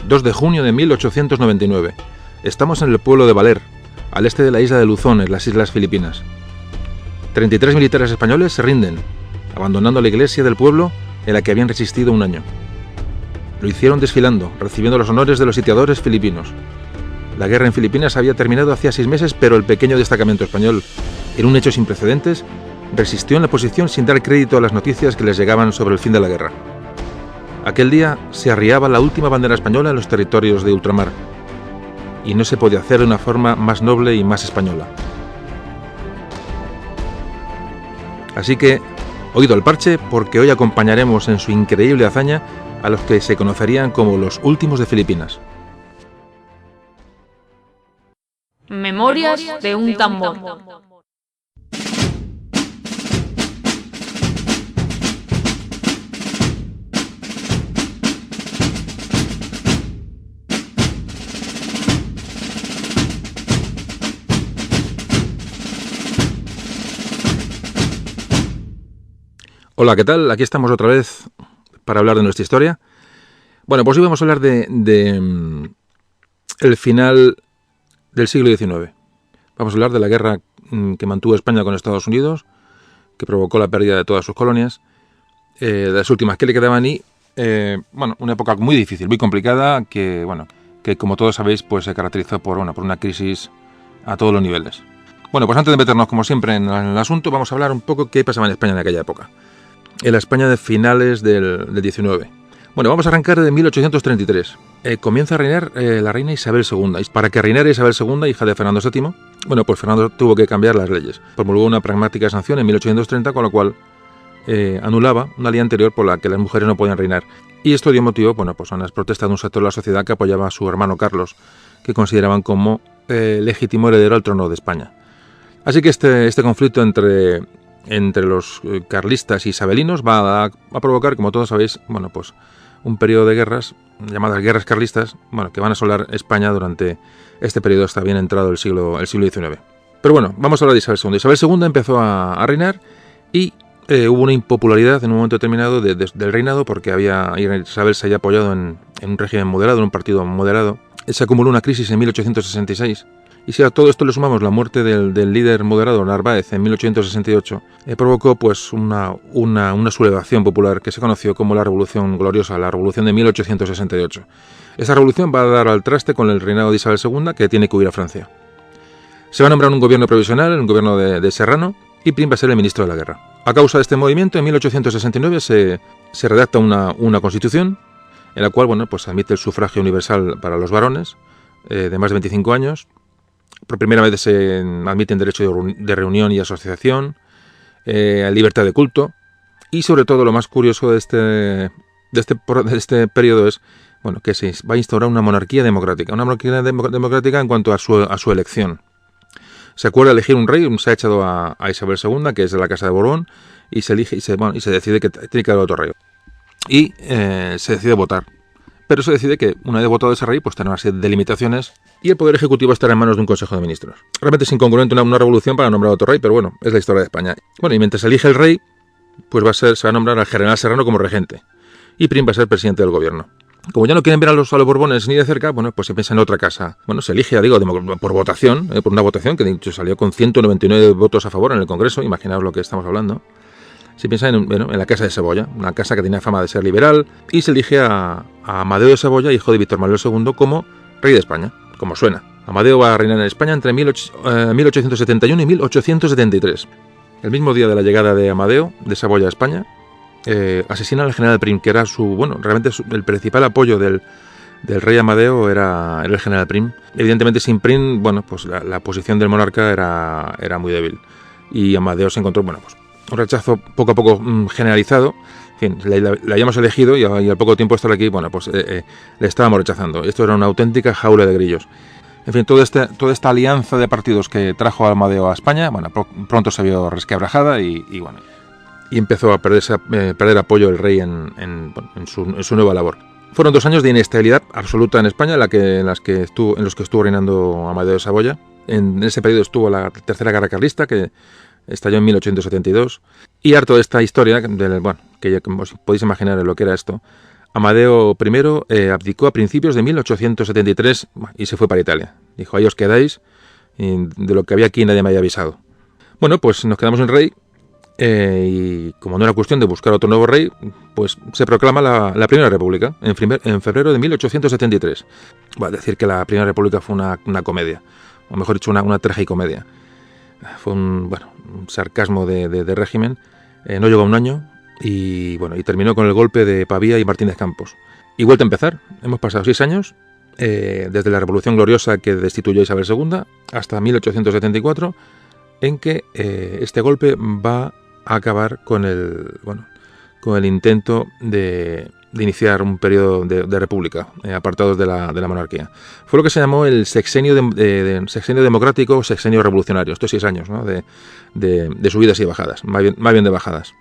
2 de junio de 1899. Estamos en el pueblo de Valer, al este de la isla de Luzón, en las Islas Filipinas. 33 militares españoles se rinden, abandonando la iglesia del pueblo en la que habían resistido un año. Lo hicieron desfilando, recibiendo los honores de los sitiadores filipinos. La guerra en Filipinas había terminado hacía 6 meses, pero el pequeño destacamento español, en un hecho sin precedentes, resistió en la posición sin dar crédito a las noticias que les llegaban sobre el fin de la guerra. Aquel día se arriaba la última bandera española en los territorios de ultramar, y no se podía hacer de una forma más noble y más española. Así que, oído al parche, porque hoy acompañaremos en su increíble hazaña a los que se conocerían como los últimos de Filipinas. Memorias de un tambor. Hola, ¿qué tal? Aquí estamos otra vez para hablar de nuestra historia. Bueno, pues hoy vamos a hablar de el final del siglo XIX. Vamos a hablar de la guerra que mantuvo España con Estados Unidos, que provocó la pérdida de todas sus colonias, de las últimas que le quedaban y, una época muy difícil, muy complicada, que como todos sabéis, pues se caracterizó por una crisis a todos los niveles. Bueno, pues antes de meternos, como siempre, en el asunto, vamos a hablar un poco qué pasaba en España en aquella época. En la España de finales del 19. Bueno, vamos a arrancar de 1833. Comienza a reinar la reina Isabel II. Y para que reinara Isabel II, hija de Fernando VII, pues Fernando tuvo que cambiar las leyes. Promulgó una pragmática sanción en 1830, con lo cual anulaba una ley anterior por la que las mujeres no podían reinar. Y esto dio motivo, a unas protestas de un sector de la sociedad que apoyaba a su hermano Carlos, que consideraban como legítimo heredero al trono de España. Así que este conflicto entre los carlistas y isabelinos va a provocar, como todos sabéis, un periodo de guerras, llamadas guerras carlistas, que van a asolar España durante este periodo hasta bien entrado el siglo XIX. Pero bueno, vamos a hablar de Isabel II. Isabel II empezó a reinar y hubo una impopularidad en un momento determinado del reinado, porque Isabel se había apoyado en un régimen moderado, en un partido moderado. Se acumuló una crisis en 1866. Y si a todo esto le sumamos la muerte del líder moderado Narváez en 1868, provocó una sublevación popular que se conoció como la Revolución Gloriosa, la Revolución de 1868. Esa revolución va a dar al traste con el reinado de Isabel II, que tiene que huir a Francia. Se va a nombrar un gobierno provisional, un gobierno de Serrano, y Prim va a ser el ministro de la guerra. A causa de este movimiento, en 1869 se redacta una constitución en la cual admite el sufragio universal para los varones de más de 25 años. Por primera vez se admiten derechos de reunión y asociación, libertad de culto, y sobre todo lo más curioso de este periodo es que se va a instaurar una monarquía democrática en cuanto a su elección. Se acuerda elegir un rey, se ha echado a Isabel II, que es de la Casa de Borbón, y se elige y se decide que tiene que haber otro rey. Y se decide votar. Pero se decide que, una vez votado ese rey, tendrá una serie de limitaciones y el poder ejecutivo estará en manos de un consejo de ministros. Realmente es incongruente una revolución para nombrar otro rey, pero es la historia de España. Y mientras se elige el rey, se va a nombrar al general Serrano como regente. Y Prim va a ser presidente del gobierno. Como ya no quieren ver a los Borbones ni de cerca, se piensa en otra casa. Se elige, por votación, por una votación que de hecho salió con 199 votos a favor en el Congreso. Imaginaos lo que estamos hablando. Se piensa en la Casa de Saboya, una casa que tenía fama de ser liberal, y se elige a Amadeo de Saboya, hijo de Víctor Manuel II, como rey de España, como suena. Amadeo va a reinar en España entre 1871 y 1873. El mismo día de la llegada de Amadeo de Saboya a España, asesinan al general Prim, que era realmente el principal apoyo del rey Amadeo era el general Prim. Evidentemente sin Prim, la posición del monarca era muy débil, y Amadeo se encontró, un rechazo poco a poco generalizado. En fin, le habíamos elegido y al poco tiempo de estar aquí, le estábamos rechazando. Esto era una auténtica jaula de grillos. En fin, toda esta alianza de partidos que trajo a Amadeo a España, pronto se vio resquebrajada y empezó a perder apoyo el rey en su nueva labor. Fueron 2 años de inestabilidad absoluta en España, en los que estuvo reinando Amadeo de Saboya. En ese periodo estuvo la Tercera Guerra Carlista, que estalló en 1872, y harto de esta historia, que ya os podéis imaginar lo que era esto, Amadeo I abdicó a principios de 1873 y se fue para Italia. Dijo, ahí os quedáis, y de lo que había aquí nadie me había avisado. Bueno, pues nos quedamos sin rey, y como no era cuestión de buscar otro nuevo rey, pues se proclama la Primera República en febrero de 1873. Va a decir que la Primera República fue una comedia, o mejor dicho, una tragicomedia. Fue un sarcasmo de régimen. No llegó a un año y terminó con el golpe de Pavía y Martínez Campos. Y vuelta a empezar. Hemos pasado 6 años, desde la Revolución Gloriosa que destituyó a Isabel II hasta 1874, en que este golpe va a acabar con el intento de iniciar un periodo de república, apartados de la monarquía. Fue lo que se llamó el sexenio democrático o sexenio revolucionario, estos 6 años, ¿no? de subidas y bajadas, más bien de bajadas.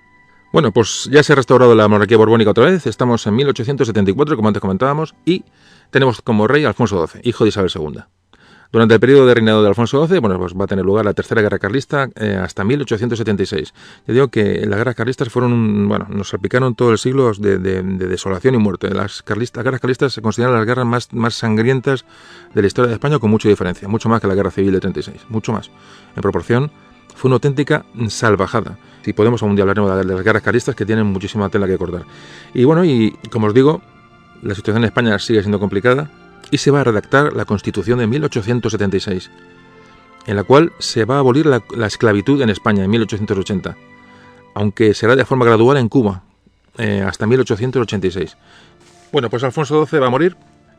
Bueno, pues ya se ha restaurado la monarquía borbónica otra vez, estamos en 1874, como antes comentábamos, y tenemos como rey a Alfonso XII, hijo de Isabel II. Durante el periodo de reinado de Alfonso XII, pues va a tener lugar la Tercera Guerra Carlista hasta 1876. Yo digo que las guerras carlistas nos salpicaron todo el siglo de desolación y muerte. Las guerras carlistas se consideran las guerras más sangrientas de la historia de España, con mucha diferencia, mucho más que la Guerra Civil de 36, mucho más. En proporción, fue una auténtica salvajada. Si podemos, algún día hablaremos de las guerras carlistas, que tienen muchísima tela que cortar. Y como os digo, la situación en España sigue siendo complicada, y se va a redactar la Constitución de 1876, en la cual se va a abolir la esclavitud en España en 1880, aunque será de forma gradual en Cuba, hasta 1886. Bueno, pues Alfonso XII va a morir,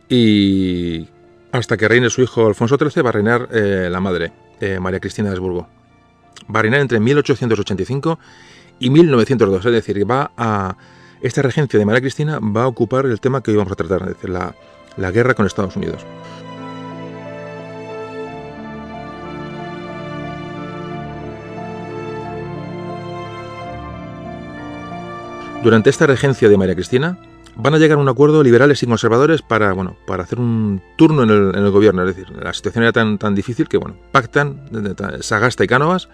y hasta que reine su hijo Alfonso XIII va a reinar la madre, María Cristina de Habsburgo. Va a reinar entre 1885 y 1902, es decir, esta regencia de María Cristina va a ocupar el tema que hoy vamos a tratar, es decir, la guerra con Estados Unidos. Durante esta regencia de María Cristina van a llegar a un acuerdo liberales y conservadores para hacer un turno en el gobierno. Es decir, la situación era tan difícil que pactan, Sagasta y Cánovas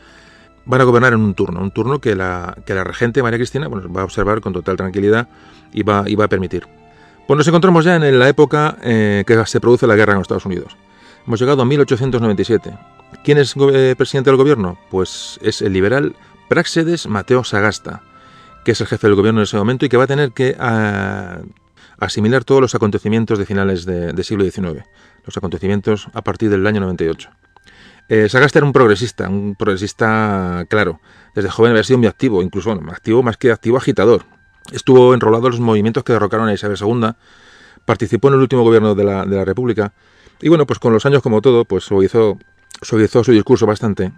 van a gobernar en un turno que la regente María Cristina va a observar con total tranquilidad y va a permitir. Pues nos encontramos ya en la época que se produce la guerra con Estados Unidos. Hemos llegado a 1897. ¿Quién es presidente del gobierno? Pues es el liberal Práxedes Mateo Sagasta, que es el jefe del gobierno en ese momento y que va a tener que asimilar todos los acontecimientos de finales del siglo XIX, los acontecimientos a partir del año 98. Sagasta era un progresista claro. Desde joven había sido muy activo, incluso activo más que activo, agitador. Estuvo enrolado en los movimientos que derrocaron a Isabel II, participó en el último gobierno de la República, y pues con los años, como todo, pues suavizó su discurso bastante,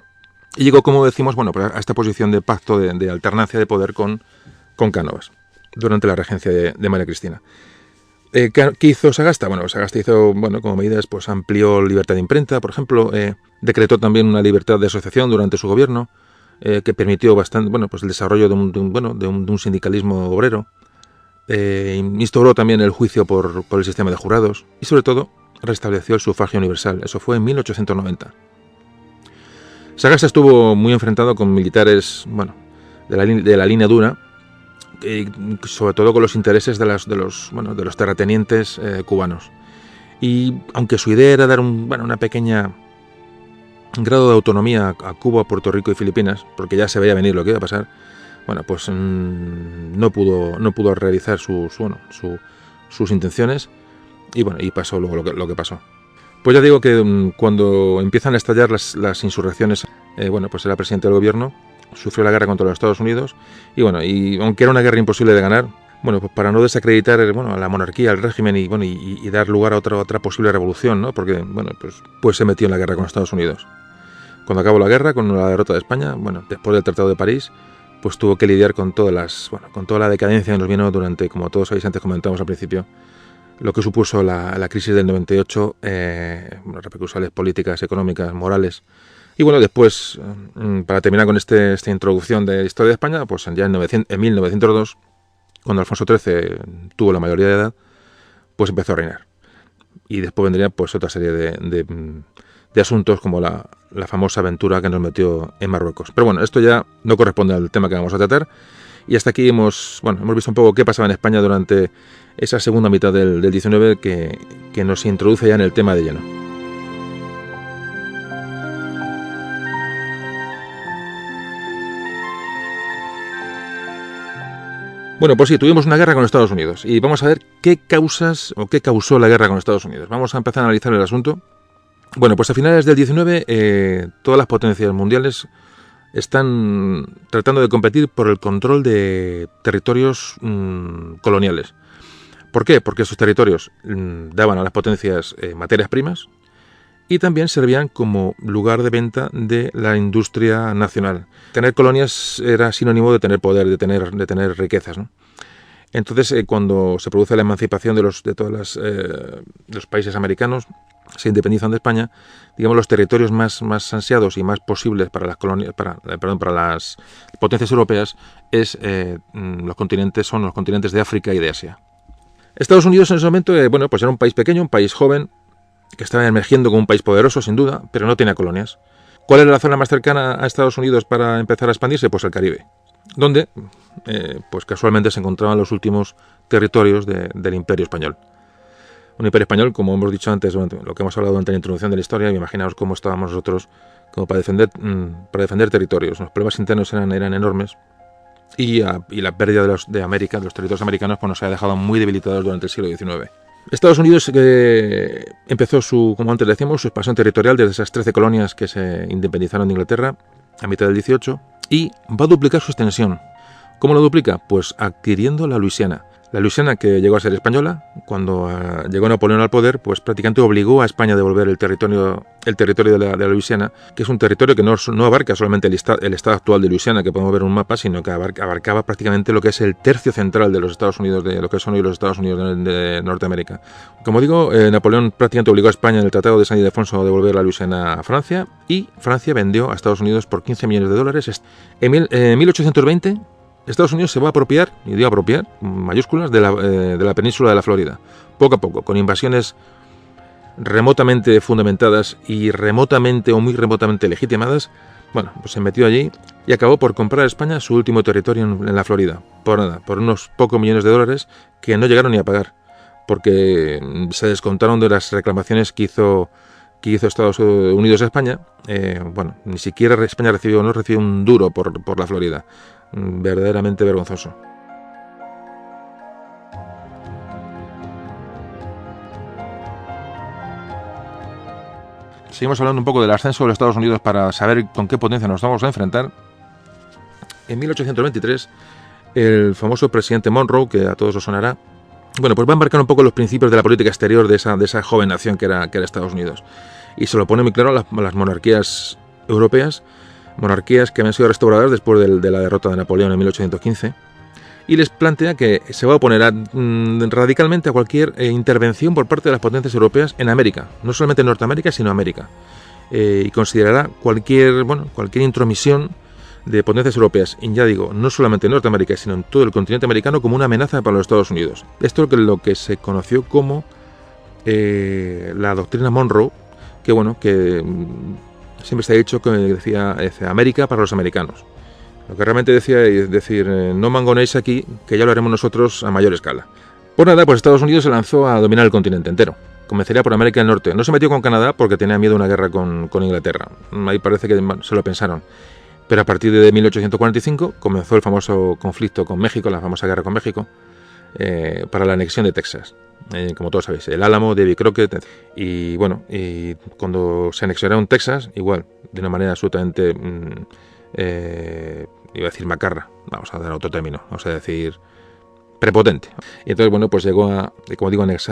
y llegó, como decimos, a esta posición de pacto de alternancia de poder con Cánovas, durante la regencia de María Cristina. ¿Qué hizo Sagasta? Sagasta hizo, como medidas, pues amplió libertad de imprenta, por ejemplo, decretó también una libertad de asociación durante su gobierno, que permitió bastante, el desarrollo de un sindicalismo obrero. Instauró también el juicio por el sistema de jurados y, sobre todo, restableció el sufragio universal. Eso fue en 1890. Sagasta estuvo muy enfrentado con militares, de la línea dura, y sobre todo con los intereses de los terratenientes cubanos. Y aunque su idea era dar una pequeña grado de autonomía a Cuba, Puerto Rico y Filipinas, porque ya se veía venir lo que iba a pasar, no pudo realizar sus intenciones, y pasó luego lo que pasó. Pues ya digo que cuando empiezan a estallar las insurrecciones, era presidente del gobierno, sufrió la guerra contra los Estados Unidos, y aunque era una guerra imposible de ganar, pues para no desacreditar a la monarquía, al régimen, y dar lugar a otra posible revolución, ¿no? Porque pues se metió en la guerra con Estados Unidos. Cuando acabó la guerra, con la derrota de España, después del Tratado de París, pues tuvo que lidiar con toda la decadencia que nos vino durante, como todos sabéis, antes comentamos al principio, lo que supuso la crisis del 98, repercusiones políticas, económicas, morales. Y después, para terminar con esta introducción de la historia de España, pues ya en 1902, cuando Alfonso XIII tuvo la mayoría de edad, pues empezó a reinar. Y después vendría pues otra serie de asuntos, como la famosa aventura que nos metió en Marruecos. Pero esto ya no corresponde al tema que vamos a tratar. Y hasta aquí hemos visto un poco qué pasaba en España durante esa segunda mitad del 19 que nos introduce ya en el tema de lleno. Bueno, pues sí, tuvimos una guerra con Estados Unidos y vamos a ver qué causó la guerra con Estados Unidos. Vamos a empezar a analizar el asunto. Bueno, pues a finales del 19 todas las potencias mundiales están tratando de competir por el control de territorios coloniales. ¿Por qué? Porque esos territorios daban a las potencias materias primas y también servían como lugar de venta de la industria nacional. Tener colonias era sinónimo de tener poder, de tener riquezas, ¿no? Entonces, cuando se produce la emancipación de todos los países americanos, se independizan de España, digamos, los territorios más ansiados y más posibles para las colonias, para las potencias europeas son los continentes de África y de Asia. Estados Unidos en ese momento, pues era un país pequeño, un país joven, que estaba emergiendo como un país poderoso, sin duda, pero no tenía colonias. ¿Cuál era la zona más cercana a Estados Unidos para empezar a expandirse? Pues el Caribe, donde pues casualmente se encontraban los últimos territorios del Imperio Español. Un Imperio Español, como hemos dicho antes, lo que hemos hablado durante la introducción de la historia, y imaginaos cómo estábamos nosotros como para defender territorios. Los problemas internos eran enormes y la pérdida de América, de los territorios americanos, pues nos ha dejado muy debilitados durante el siglo XIX. Estados Unidos empezó como antes decíamos, su expansión territorial desde esas 13 colonias que se independizaron de Inglaterra a mitad del 18 y va a duplicar su extensión. ¿Cómo lo duplica? Pues adquiriendo la Luisiana. La Luisiana, que llegó a ser española, cuando llegó Napoleón al poder, pues prácticamente obligó a España a devolver el territorio de la Luisiana, que es un territorio que no abarca solamente el estado actual de Luisiana, que podemos ver en un mapa, sino que abarcaba prácticamente lo que es el tercio central de los Estados Unidos, de lo que son hoy los Estados Unidos de Norteamérica. Como digo, Napoleón prácticamente obligó a España en el Tratado de San Ildefonso a devolver la Luisiana a Francia, y Francia vendió a Estados Unidos por $15 millones. En 1820... Estados Unidos se va a apropiar, y digo apropiar, mayúsculas, de la península de la Florida, poco a poco, con invasiones remotamente fundamentadas y remotamente o muy remotamente legitimadas. Bueno, pues se metió allí y acabó por comprar a España su último territorio en la Florida, por unos pocos millones de dólares que no llegaron ni a pagar, porque se descontaron de las reclamaciones que hizo Estados Unidos a España. Ni siquiera España recibió un duro por la Florida. Verdaderamente vergonzoso. Seguimos hablando un poco del ascenso de los Estados Unidos para saber con qué potencia nos vamos a enfrentar. En 1823, el famoso presidente Monroe, que a todos os sonará, pues va a embarcar un poco los principios de la política exterior de esa joven nación que era Estados Unidos. Y se lo pone muy claro a las monarquías europeas, monarquías que habían sido restauradas después de la derrota de Napoleón en 1815, y les plantea que se va a oponer radicalmente a cualquier intervención por parte de las potencias europeas en América, no solamente en Norteamérica, sino América, y considerará cualquier intromisión de potencias europeas, y ya digo, no solamente en Norteamérica, sino en todo el continente americano, como una amenaza para los Estados Unidos. Esto es lo que se conoció como la doctrina Monroe, que siempre se ha dicho que decía América para los americanos. Lo que realmente decía es decir, no mangonéis aquí, que ya lo haremos nosotros a mayor escala. Por nada, pues Estados Unidos se lanzó a dominar el continente entero. Comenzaría por América del Norte. No se metió con Canadá porque tenía miedo a una guerra con Inglaterra. Ahí parece que se lo pensaron. Pero a partir de 1845 comenzó el famoso conflicto con México, la famosa guerra con México, para la anexión de Texas. Como todos sabéis, el Álamo, Davy Crockett, y cuando se anexionaron Texas, igual, de una manera absolutamente, iba a decir macarra, vamos a dar otro término, vamos a decir prepotente. Y entonces, pues llegó a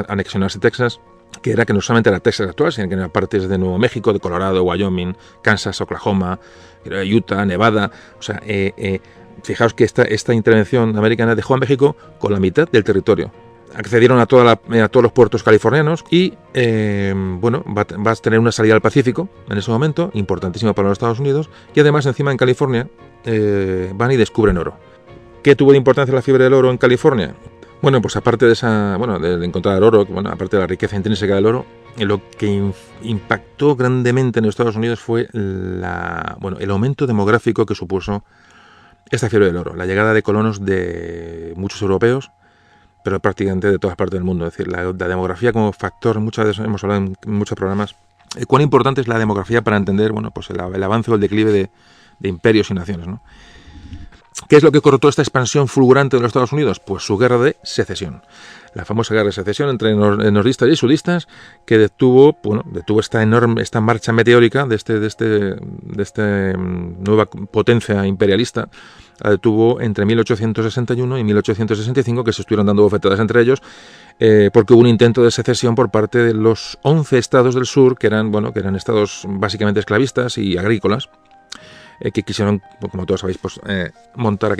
anexionarse Texas, que era que no solamente era Texas actual, sino que eran partes de Nuevo México, de Colorado, Wyoming, Kansas, Oklahoma, Utah, Nevada. O sea, fijaos que esta intervención americana dejó a México con la mitad del territorio. Accedieron a todos los puertos californianos y va a tener una salida al Pacífico en ese momento, importantísima para los Estados Unidos, y además encima en California van y descubren oro. ¿Qué tuvo de importancia la fiebre del oro en California? Pues aparte de encontrar oro, aparte de la riqueza intrínseca del oro, lo que impactó grandemente en los Estados Unidos fue el aumento demográfico que supuso esta fiebre del oro, la llegada de colonos de muchos europeos, pero prácticamente de todas partes del mundo. Es decir, la demografía como factor, muchas veces hemos hablado en muchos programas, cuán importante es la demografía para entender, bueno, pues el avance o el declive de imperios y naciones, ¿no? ¿Qué es lo que cortó esta expansión fulgurante de los Estados Unidos? Pues su guerra de secesión. La famosa guerra de secesión entre nordistas y sudistas, que detuvo esta marcha meteórica de esta nueva potencia imperialista. La detuvo entre 1861 y 1865, que se estuvieron dando bofetadas entre ellos, porque hubo un intento de secesión por parte de los 11 estados del sur, que eran estados básicamente esclavistas y agrícolas, que quisieron, como todos sabéis, pues, montar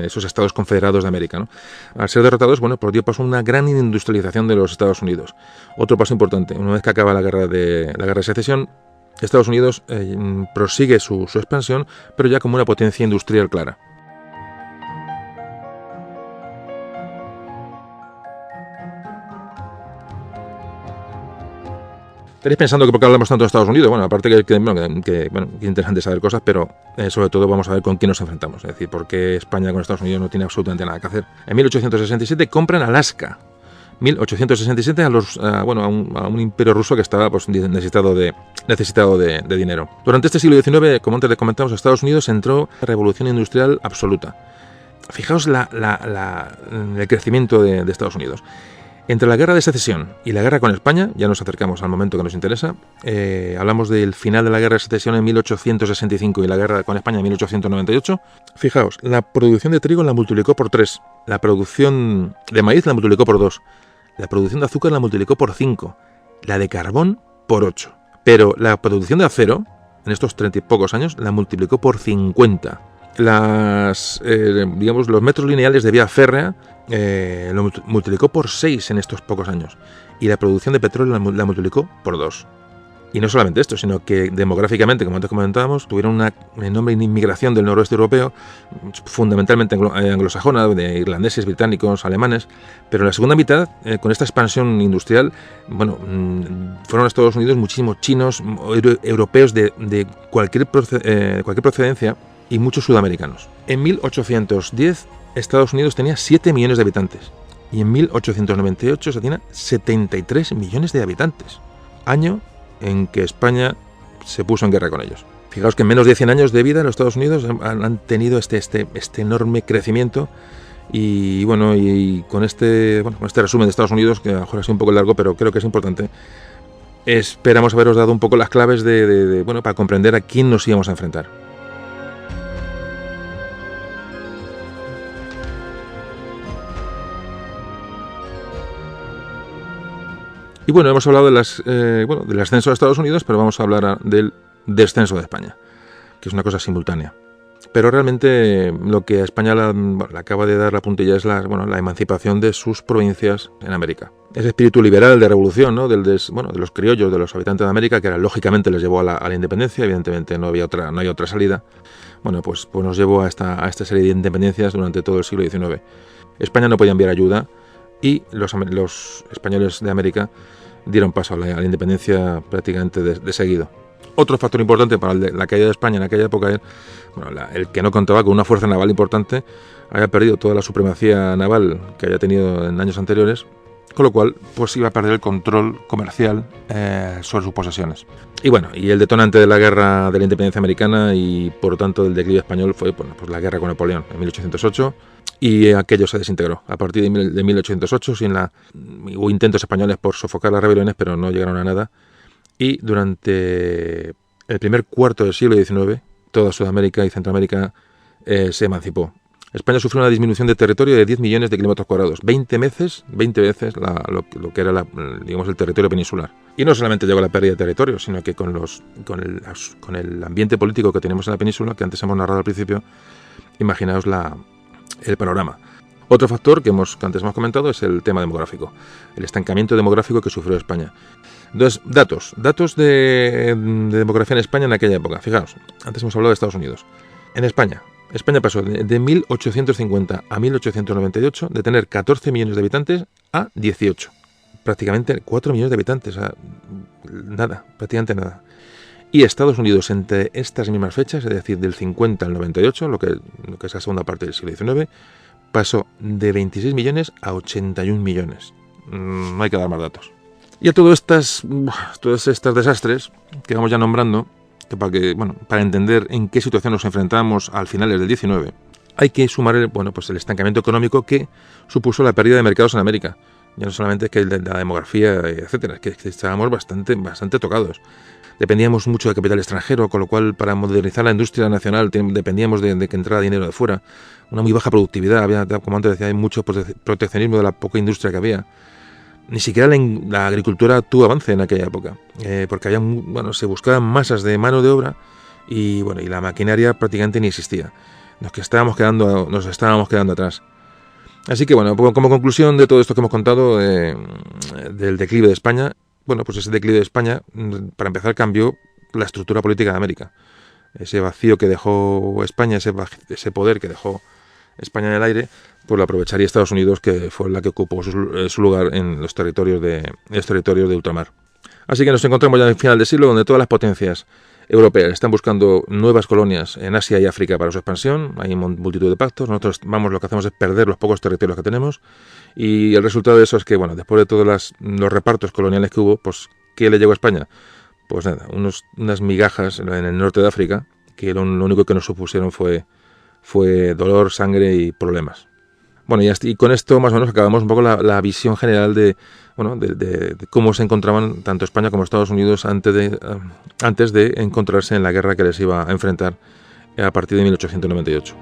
esos estados confederados de América, ¿no? Al ser derrotados, dio paso a una gran industrialización de los Estados Unidos. Otro paso importante, una vez que acaba la guerra de secesión, Estados Unidos prosigue su expansión, pero ya como una potencia industrial clara. Estaréis pensando que por qué hablamos tanto de Estados Unidos. Bueno, aparte que es interesante saber cosas, pero sobre todo vamos a ver con quién nos enfrentamos. Es decir, por qué España con Estados Unidos no tiene absolutamente nada que hacer. En 1867 compran Alaska. 1867 a un imperio ruso que estaba, pues, necesitado de dinero. Durante este siglo XIX, como antes les comentamos, Estados Unidos entró en la revolución industrial absoluta. Fijaos el crecimiento de Estados Unidos. Entre la guerra de secesión y la guerra con España, ya nos acercamos al momento que nos interesa, hablamos del final de la guerra de secesión en 1865 y la guerra con España en 1898. Fijaos, la producción de trigo la multiplicó por 3, la producción de maíz la multiplicó por 2, la producción de azúcar la multiplicó por 5, la de carbón por 8. Pero la producción de acero, en estos 30 y pocos años, la multiplicó por 50. Los metros lineales de vía férrea lo multiplicó por 6 en estos pocos años, y la producción de petróleo la multiplicó por 2. Y no solamente esto, sino que demográficamente, como antes comentábamos, tuvieron una enorme inmigración del noroeste europeo, fundamentalmente anglosajona, de irlandeses, británicos, alemanes, pero en la segunda mitad, con esta expansión industrial, fueron a Estados Unidos muchísimos chinos, europeos de cualquier procedencia, y muchos sudamericanos. En 1810 Estados Unidos tenía 7 millones de habitantes y en 1898 se tenía 73 millones de habitantes, año en que España se puso en guerra con ellos. Fijaos que en menos de 100 años de vida los Estados Unidos han tenido este enorme crecimiento, y con este resumen de Estados Unidos, que a lo mejor ha sido un poco largo, pero creo que es importante, esperamos haberos dado un poco las claves para comprender a quién nos íbamos a enfrentar. Y hemos hablado del ascenso de Estados Unidos, pero vamos a hablar del descenso de España, que es una cosa simultánea. Pero realmente lo que a España le acaba de dar la puntilla es la emancipación de sus provincias en América. Ese espíritu liberal de revolución, ¿no? de los criollos, de los habitantes de América, que lógicamente les llevó a la independencia. Evidentemente no hay otra salida. Pues nos llevó a esta serie de independencias durante todo el siglo XIX. España no podía enviar ayuda, y los españoles de América dieron paso a la independencia prácticamente de seguido. Otro factor importante para la caída de España en aquella época es el que no contaba con una fuerza naval importante, había perdido toda la supremacía naval que había tenido en años anteriores, con lo cual pues iba a perder el control comercial sobre sus posesiones. Y el detonante de la guerra de la independencia americana y por lo tanto del declive español fue pues la guerra con Napoleón en 1808, y aquello se desintegró. A partir de 1808 hubo intentos españoles por sofocar las rebeliones, pero no llegaron a nada, y durante el primer cuarto del siglo XIX toda Sudamérica y Centroamérica se emancipó. España sufrió una disminución de territorio de 10 millones de kilómetros cuadrados, 20 veces lo que era el territorio peninsular. Y no solamente llegó a la pérdida de territorio, sino que con el ambiente político que tenemos en la península, que antes hemos narrado al principio, imaginaos el panorama. Otro factor que antes hemos comentado es el tema demográfico, el estancamiento demográfico que sufrió España. Entonces, datos de demografía en España en aquella época. Fijaos, antes hemos hablado de Estados Unidos. En España pasó de 1850 a 1898 de tener 14 millones de habitantes a 18. Prácticamente 4 millones de habitantes, prácticamente nada. y Estados Unidos entre estas mismas fechas, es decir, del 50 al 98, lo que es la segunda parte del siglo XIX, pasó de 26 millones a 81 millones. No hay que dar más datos. Y a todos estos desastres que vamos ya nombrando, para entender en qué situación nos enfrentamos al finales del 19, hay que sumar el estancamiento económico que supuso la pérdida de mercados en América. Ya no solamente que de la demografía, etcétera, que estábamos bastante tocados. Dependíamos mucho de capital extranjero, con lo cual para modernizar la industria nacional dependíamos de que entrara dinero de fuera. Una muy baja productividad, había, como antes decía, hay mucho proteccionismo de la poca industria que había. Ni siquiera la agricultura tuvo avance en aquella época, porque se buscaban masas de mano de obra y la maquinaria prácticamente ni existía. Nos estábamos quedando atrás. Así que como conclusión de todo esto que hemos contado del declive de España, ese declive de España, para empezar, cambió la estructura política de América. Ese vacío que dejó España, ese poder que dejó España en el aire, pues lo aprovecharía Estados Unidos, que fue la que ocupó su lugar en los territorios de ultramar. Así que nos encontramos ya en el final del siglo, donde todas las potencias europeas están buscando nuevas colonias en Asia y África para su expansión. Hay multitud de pactos. Nosotros lo que hacemos es perder los pocos territorios que tenemos, y el resultado de eso es que, después de todos los repartos coloniales que hubo, pues ¿qué le llegó a España? Pues nada, unas migajas en el norte de África, que lo único que nos supusieron fue dolor, sangre y problemas. Y con esto más o menos acabamos un poco la visión general de cómo se encontraban tanto España como Estados Unidos antes de encontrarse en la guerra que les iba a enfrentar a partir de 1898.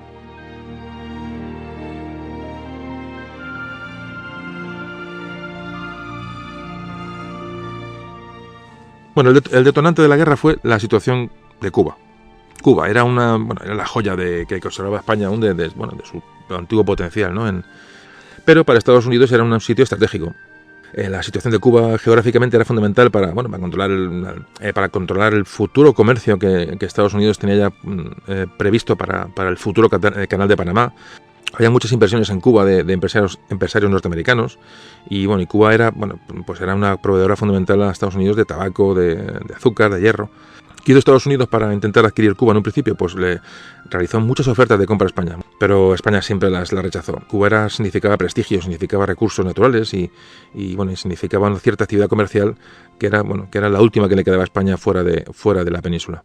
El detonante de la guerra fue la situación de Cuba. Cuba era era la joya que conservaba España aún de su antiguo potencial, ¿no? Pero para Estados Unidos era un sitio estratégico. La situación de Cuba geográficamente era fundamental para controlar el futuro comercio que Estados Unidos tenía ya previsto para el futuro canal de Panamá. Había muchas inversiones en Cuba de empresarios norteamericanos, y Cuba era una proveedora fundamental a Estados Unidos de tabaco, de azúcar, de hierro. Quiso Estados Unidos, para intentar adquirir Cuba en un principio, pues le realizó muchas ofertas de compra a España, pero España siempre las rechazó. Cuba significaba prestigio, significaba recursos naturales y significaba una cierta actividad comercial que era la última que le quedaba a España fuera de la península.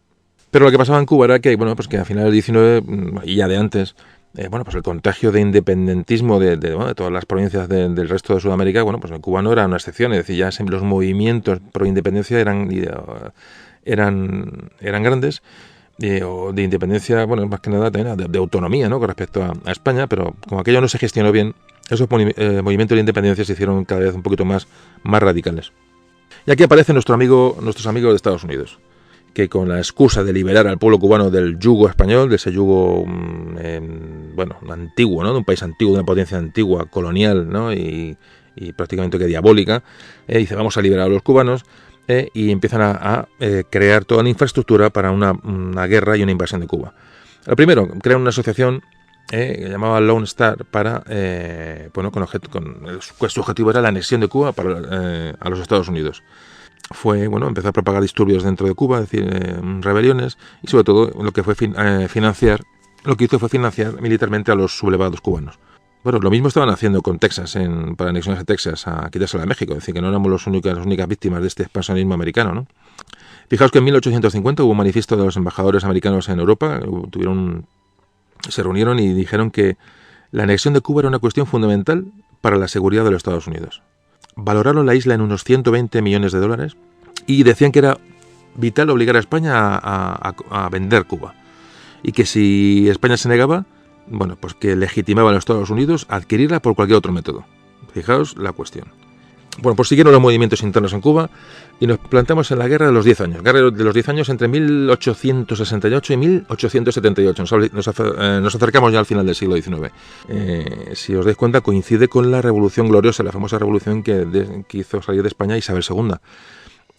Pero lo que pasaba en Cuba era que a finales del 19 y ya de antes, el contagio de independentismo de todas las provincias del resto de Sudamérica, en Cuba no era una excepción. Es decir, ya siempre los movimientos pro independencia eran grandes, o de independencia, más que nada también de autonomía, ¿no?, con respecto a España, pero como aquello no se gestionó bien, esos movimientos de independencia se hicieron cada vez un poquito más radicales. Y aquí aparecen nuestros amigos de Estados Unidos, que con la excusa de liberar al pueblo cubano del yugo español, de ese yugo antiguo, ¿no?, de un país antiguo, de una potencia antigua, colonial, ¿no?, y prácticamente que diabólica, dice, vamos a liberar a los cubanos, y empiezan a crear toda una infraestructura para una guerra y una invasión de Cuba. Lo primero, crean una asociación que llamaba Lone Star su objetivo era la anexión de Cuba a los Estados Unidos. Empezó a propagar disturbios dentro de Cuba, es decir, rebeliones, y sobre todo lo que hizo fue financiar militarmente a los sublevados cubanos. Lo mismo estaban haciendo con Texas, para anexionarse a Texas, a quitársela a México, es decir, que no éramos las únicas víctimas de este expansionismo americano, ¿no? Fijaos que en 1850 hubo un manifiesto de los embajadores americanos en Europa, se reunieron y dijeron que la anexión de Cuba era una cuestión fundamental para la seguridad de los Estados Unidos. Valoraron la isla en unos 120 millones de dólares y decían que era vital obligar a España a vender Cuba, y que si España se negaba, pues que legitimaba a los Estados Unidos a adquirirla por cualquier otro método. Fijaos la cuestión. Pues siguieron los movimientos internos en Cuba y nos plantamos en la Guerra de los 10 años. Guerra de los 10 años entre 1868 y 1878. Nos acercamos ya al final del siglo XIX. Si os dais cuenta, coincide con la Revolución Gloriosa, la famosa revolución que hizo salir de España Isabel II.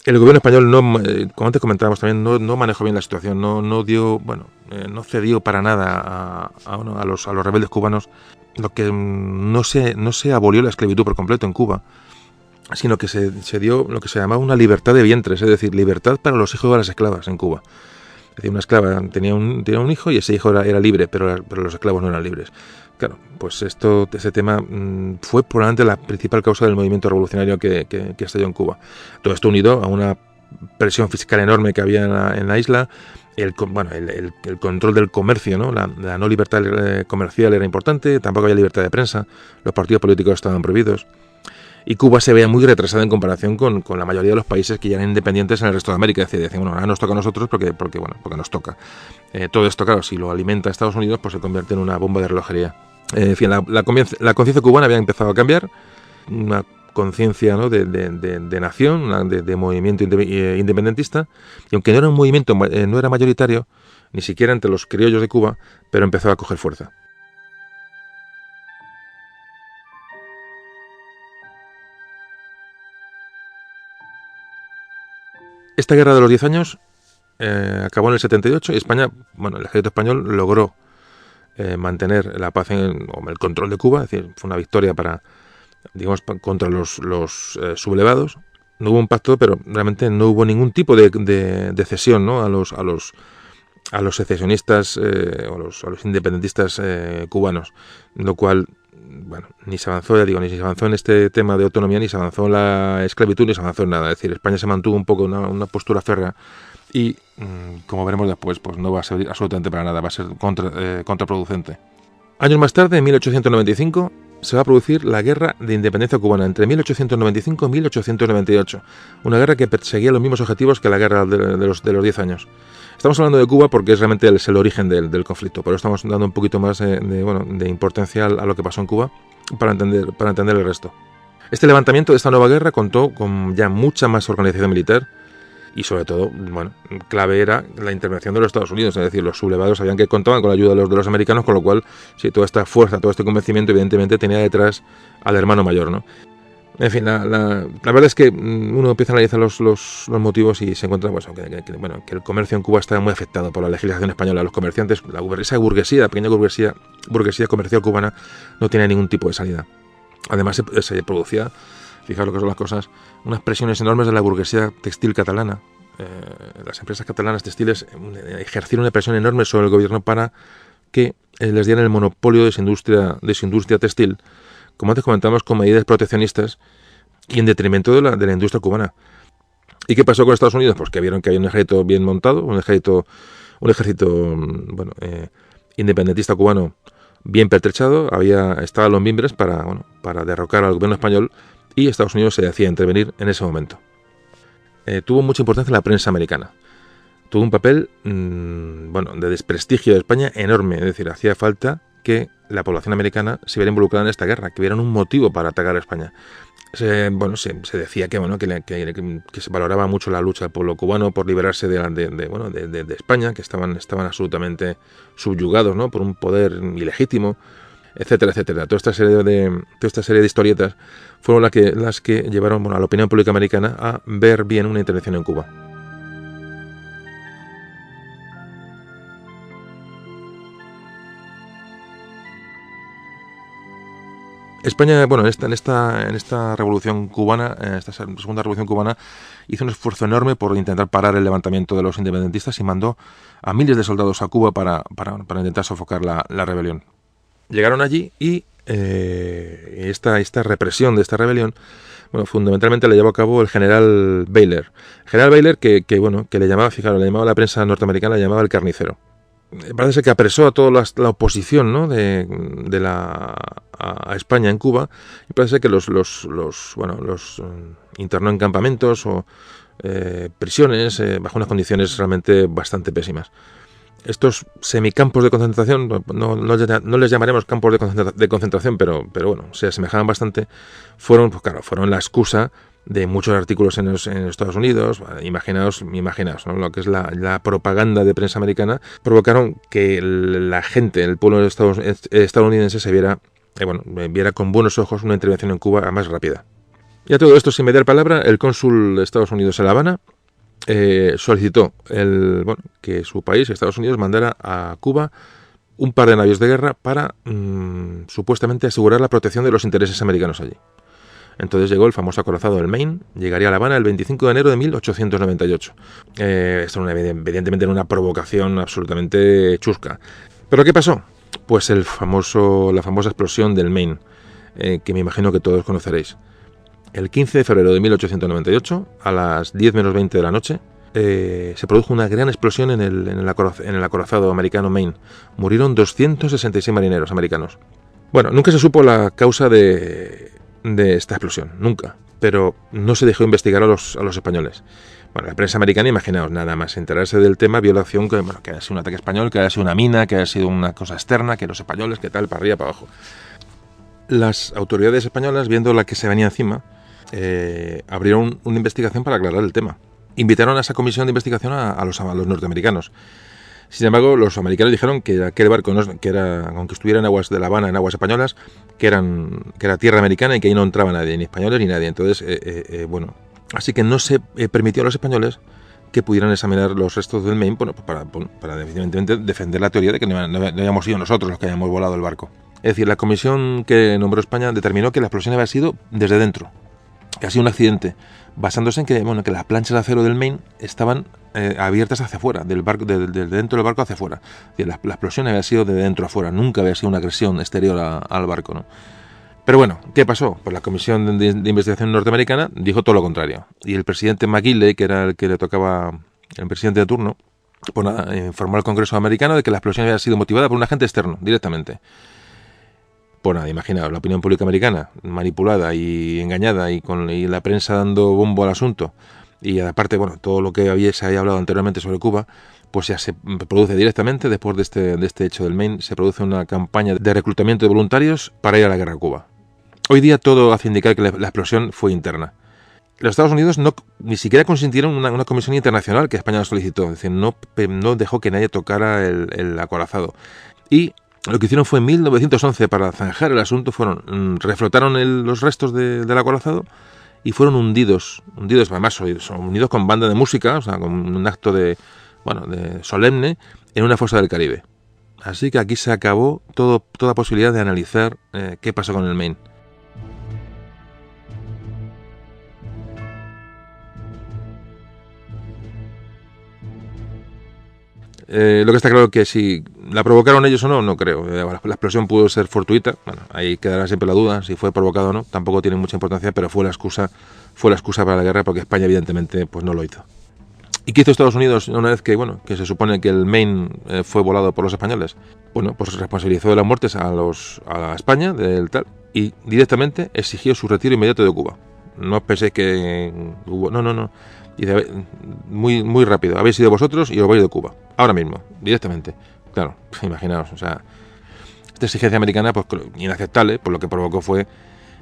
El gobierno español, como antes comentábamos también, no manejó bien la situación, no cedió para nada a los rebeldes cubanos, lo que no se abolió la esclavitud por completo en Cuba. sino que se dio lo que se llamaba una libertad de vientres, es decir, libertad para los hijos de las esclavas en Cuba. Es decir, una esclava tenía un hijo y ese hijo era libre, pero los esclavos no eran libres. Claro, pues ese tema fue probablemente la principal causa del movimiento revolucionario que estalló en Cuba. Todo esto unido a una presión fiscal enorme que había en la isla, el control del comercio, ¿no? La no libertad comercial era importante, tampoco había libertad de prensa, los partidos políticos estaban prohibidos. Y Cuba se veía muy retrasada en comparación con la mayoría de los países que ya eran independientes en el resto de América. Es decir, decían, bueno, ahora nos toca a nosotros porque nos toca. Todo esto, claro, si lo alimenta Estados Unidos, pues se convierte en una bomba de relojería. En fin, la conciencia cubana había empezado a cambiar, una conciencia, ¿no?, de nación, de movimiento independentista, y aunque no era un movimiento, no era mayoritario, ni siquiera entre los criollos de Cuba, pero empezó a coger fuerza. Esta guerra de los 10 años acabó en el 78 y España, el ejército español logró mantener la paz o el control de Cuba. Es decir, fue una victoria contra los sublevados. No hubo un pacto, pero realmente no hubo ningún tipo de cesión, ¿no?, a los secesionistas o a los independentistas cubanos, lo cual, ni se avanzó, ni se avanzó en este tema de autonomía, ni se avanzó en la esclavitud, ni se avanzó en nada. Es decir, España se mantuvo un poco una postura férrea y, como veremos después, pues no va a servir absolutamente para nada, va a ser contraproducente. Años más tarde, en 1895, se va a producir la Guerra de Independencia Cubana, entre 1895 y 1898, una guerra que perseguía los mismos objetivos que la guerra de los 10 años. Estamos hablando de Cuba porque es realmente el origen del conflicto, pero estamos dando un poquito más de importancia a lo que pasó en Cuba para entender el resto. Este levantamiento de esta nueva guerra contó con ya mucha más organización militar y, sobre todo, clave era la intervención de los Estados Unidos. Es decir, los sublevados sabían que contaban con la ayuda de los americanos, con lo cual, sí, toda esta fuerza, todo este convencimiento, evidentemente tenía detrás al hermano mayor, ¿no? En fin, la verdad es que uno empieza a analizar los motivos y se encuentra que el comercio en Cuba estaba muy afectado por la legislación española. Los comerciantes, esa burguesía, pequeña burguesía comercial cubana, no tenía ningún tipo de salida. Además se producía, fijaos lo que son las cosas, unas presiones enormes de la burguesía textil catalana. Las empresas catalanas textiles ejercieron una presión enorme sobre el gobierno para que les dieran el monopolio de su industria textil, como antes comentamos, con medidas proteccionistas y en detrimento de la industria cubana. ¿Y qué pasó con Estados Unidos? Pues que vieron que había un ejército bien montado, un ejército independentista cubano bien pertrechado, estaba los mimbres para derrocar al gobierno español, y Estados Unidos se decía intervenir en ese momento. Tuvo mucha importancia la prensa americana. Tuvo un papel de desprestigio de España enorme, es decir, hacía falta que la población americana se viera involucrada en esta guerra, que vieran un motivo para atacar a España. Se decía que se valoraba mucho la lucha del pueblo cubano por liberarse de España, que estaban absolutamente subyugados, ¿no?, por un poder ilegítimo, etcétera, etcétera. Toda esta serie de historietas fueron las que llevaron a la opinión pública americana a ver bien una intervención en Cuba. España, en esta revolución cubana, en esta segunda revolución cubana, hizo un esfuerzo enorme por intentar parar el levantamiento de los independentistas y mandó a miles de soldados a Cuba para intentar sofocar la rebelión. Llegaron allí y esta represión de esta rebelión, fundamentalmente la llevó a cabo el general Baylor. El general Baylor que le llamaba, le llamaba la prensa norteamericana, le llamaba el carnicero. Parece ser que apresó a toda la oposición, ¿no?, a España en Cuba, y parece que los internó en campamentos o prisiones bajo unas condiciones realmente bastante pésimas. Estos semicampos de concentración, no les llamaremos campos de concentración, pero se asemejaban bastante, fueron la excusa de muchos artículos en Estados Unidos. Imaginaos, ¿no?, lo que es la propaganda de prensa americana. Provocaron que la gente, el pueblo estadounidense se viera con buenos ojos una intervención en Cuba más rápida. Y a todo esto, sin mediar palabra, el cónsul de Estados Unidos en La Habana solicitó que su país, Estados Unidos, mandara a Cuba un par de navíos de guerra para supuestamente asegurar la protección de los intereses americanos allí. Entonces llegó el famoso acorazado del Maine, llegaría a La Habana el 25 de enero de 1898. Esto evidentemente era una provocación absolutamente chusca. ¿Pero qué pasó? Pues la famosa explosión del Maine, que me imagino que todos conoceréis. El 15 de febrero de 1898, a las 10 menos 20 de la noche, se produjo una gran explosión en el acorazado americano Maine. Murieron 266 marineros americanos. Bueno, nunca se supo la causa de esta explosión, nunca. Pero no se dejó investigar a los españoles. Bueno, la prensa americana, imaginaos, nada más enterarse del tema, vio la acción que haya sido un ataque español, que haya sido una mina, que haya sido una cosa externa, que los españoles, que tal, para arriba, para abajo. Las autoridades españolas, viendo la que se venía encima, abrieron una investigación para aclarar el tema. Invitaron a esa comisión de investigación a los norteamericanos. Sin embargo, los americanos dijeron que aquel barco, aunque estuviera en aguas de La Habana, en aguas españolas, que era tierra americana y que ahí no entraba nadie, ni españoles ni nadie. Entonces, así que no se permitió a los españoles que pudieran examinar los restos del Maine, para evidentemente defender la teoría de que no hayamos sido nosotros los que hayamos volado el barco. Es decir, la comisión que nombró España determinó que la explosión había sido desde dentro, que ha sido un accidente, basándose en que las planchas de acero del Maine estaban abiertas hacia afuera, del dentro del barco hacia afuera. Es decir, la explosión había sido de dentro a afuera, nunca había sido una agresión exterior al barco, ¿no? Pero bueno, ¿qué pasó? Pues la comisión de investigación norteamericana dijo todo lo contrario. Y el presidente McKinley, que era el que le tocaba, el presidente de turno, pues nada, informó al Congreso americano de que la explosión había sido motivada por un agente externo, directamente. Pues nada, imaginaos, la opinión pública americana manipulada y engañada y la prensa dando bombo al asunto, y aparte, todo lo que se había hablado anteriormente sobre Cuba, pues ya se produce directamente, después de este hecho del Maine, se produce una campaña de reclutamiento de voluntarios para ir a la guerra a Cuba. Hoy día todo hace indicar que la explosión fue interna. Los Estados Unidos ni siquiera consintieron una comisión internacional que España solicitó, es decir, no dejó que nadie tocara el acorazado. Y lo que hicieron fue en 1911, para zanjar el asunto, reflotaron los restos del acorazado y fueron hundidos además unidos con banda de música, o sea, con un acto de solemne, en una fosa del Caribe. Así que aquí se acabó toda posibilidad de analizar qué pasó con el Maine. Lo que está claro es que si la provocaron ellos o no, no creo. La explosión pudo ser fortuita. Bueno, ahí quedará siempre la duda si fue provocado o no. Tampoco tiene mucha importancia, pero fue la excusa para la guerra, porque España evidentemente pues no lo hizo. ¿Y qué hizo Estados Unidos una vez que se supone que el Maine fue volado por los españoles? Bueno, pues responsabilizó de las muertes a España del tal y directamente exigió su retiro inmediato de Cuba. No os penséis que hubo... No. Y muy, muy rápido. Habéis sido vosotros y os vais de Cuba. Ahora mismo, directamente. Claro, imaginaos, o sea, esta exigencia americana, pues inaceptable, por lo que provocó fue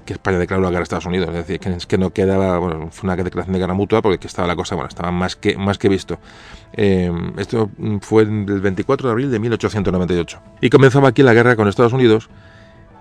que España declaró la guerra a Estados Unidos. Es decir, que no quedaba, fue una declaración de guerra mutua, porque estaba la cosa, estaba más que visto. Esto fue el 24 de abril de 1898. Y comenzaba aquí la guerra con Estados Unidos,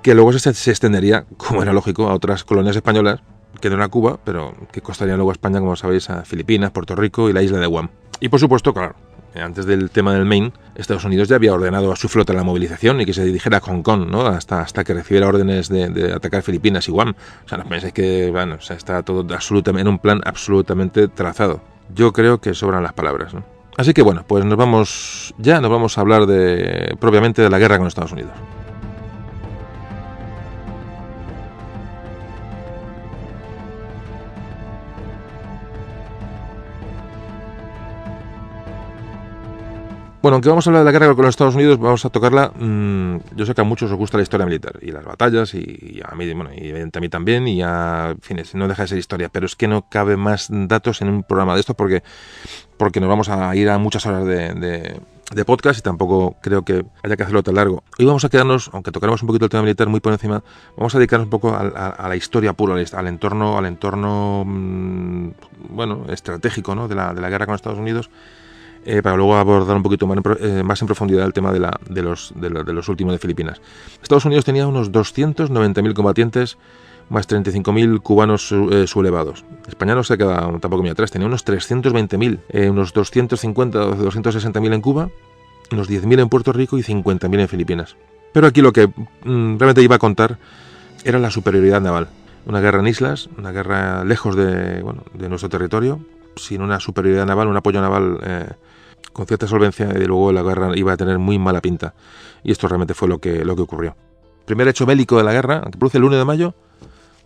que luego se extendería, como era lógico, a otras colonias españolas, que no era Cuba, pero que costarían luego a España, como sabéis, a Filipinas, Puerto Rico y la isla de Guam. Y por supuesto, claro, antes del tema del Maine, Estados Unidos ya había ordenado a su flota la movilización y que se dirigiera a Hong Kong, ¿no? hasta que recibiera órdenes de atacar Filipinas y Guam. O sea, no pensáis que, está todo en un plan absolutamente trazado. Yo creo que sobran las palabras, ¿no? Así que pues nos vamos a hablar propiamente de la guerra con Estados Unidos. Bueno, aunque vamos a hablar de la guerra con los Estados Unidos, vamos a tocarla. Yo sé que a muchos os gusta la historia militar y las batallas, y a mí, y a mí también, y en fin, no deja de ser historia, pero es que no cabe más datos en un programa de estos porque nos vamos a ir a muchas horas de podcast y tampoco creo que haya que hacerlo tan largo. Hoy vamos a quedarnos, aunque tocaremos un poquito el tema militar muy por encima, vamos a dedicarnos un poco a la historia pura, al entorno estratégico, ¿no? de la guerra con Estados Unidos. Para luego abordar un poquito más en profundidad el tema de los últimos de Filipinas. Estados Unidos tenía unos 290.000 combatientes, más 35.000 cubanos sublevados. España no se queda tampoco muy atrás, tenía unos 320.000, unos 250 o 260.000 en Cuba, unos 10.000 en Puerto Rico y 50.000 en Filipinas. Pero aquí lo que realmente iba a contar era la superioridad naval. una guerra en islas, una guerra lejos de nuestro territorio, sin una superioridad naval, un apoyo naval con cierta solvencia, y luego la guerra iba a tener muy mala pinta. Y esto realmente fue lo que ocurrió. Primer hecho bélico de la guerra, que produce el 1 de mayo,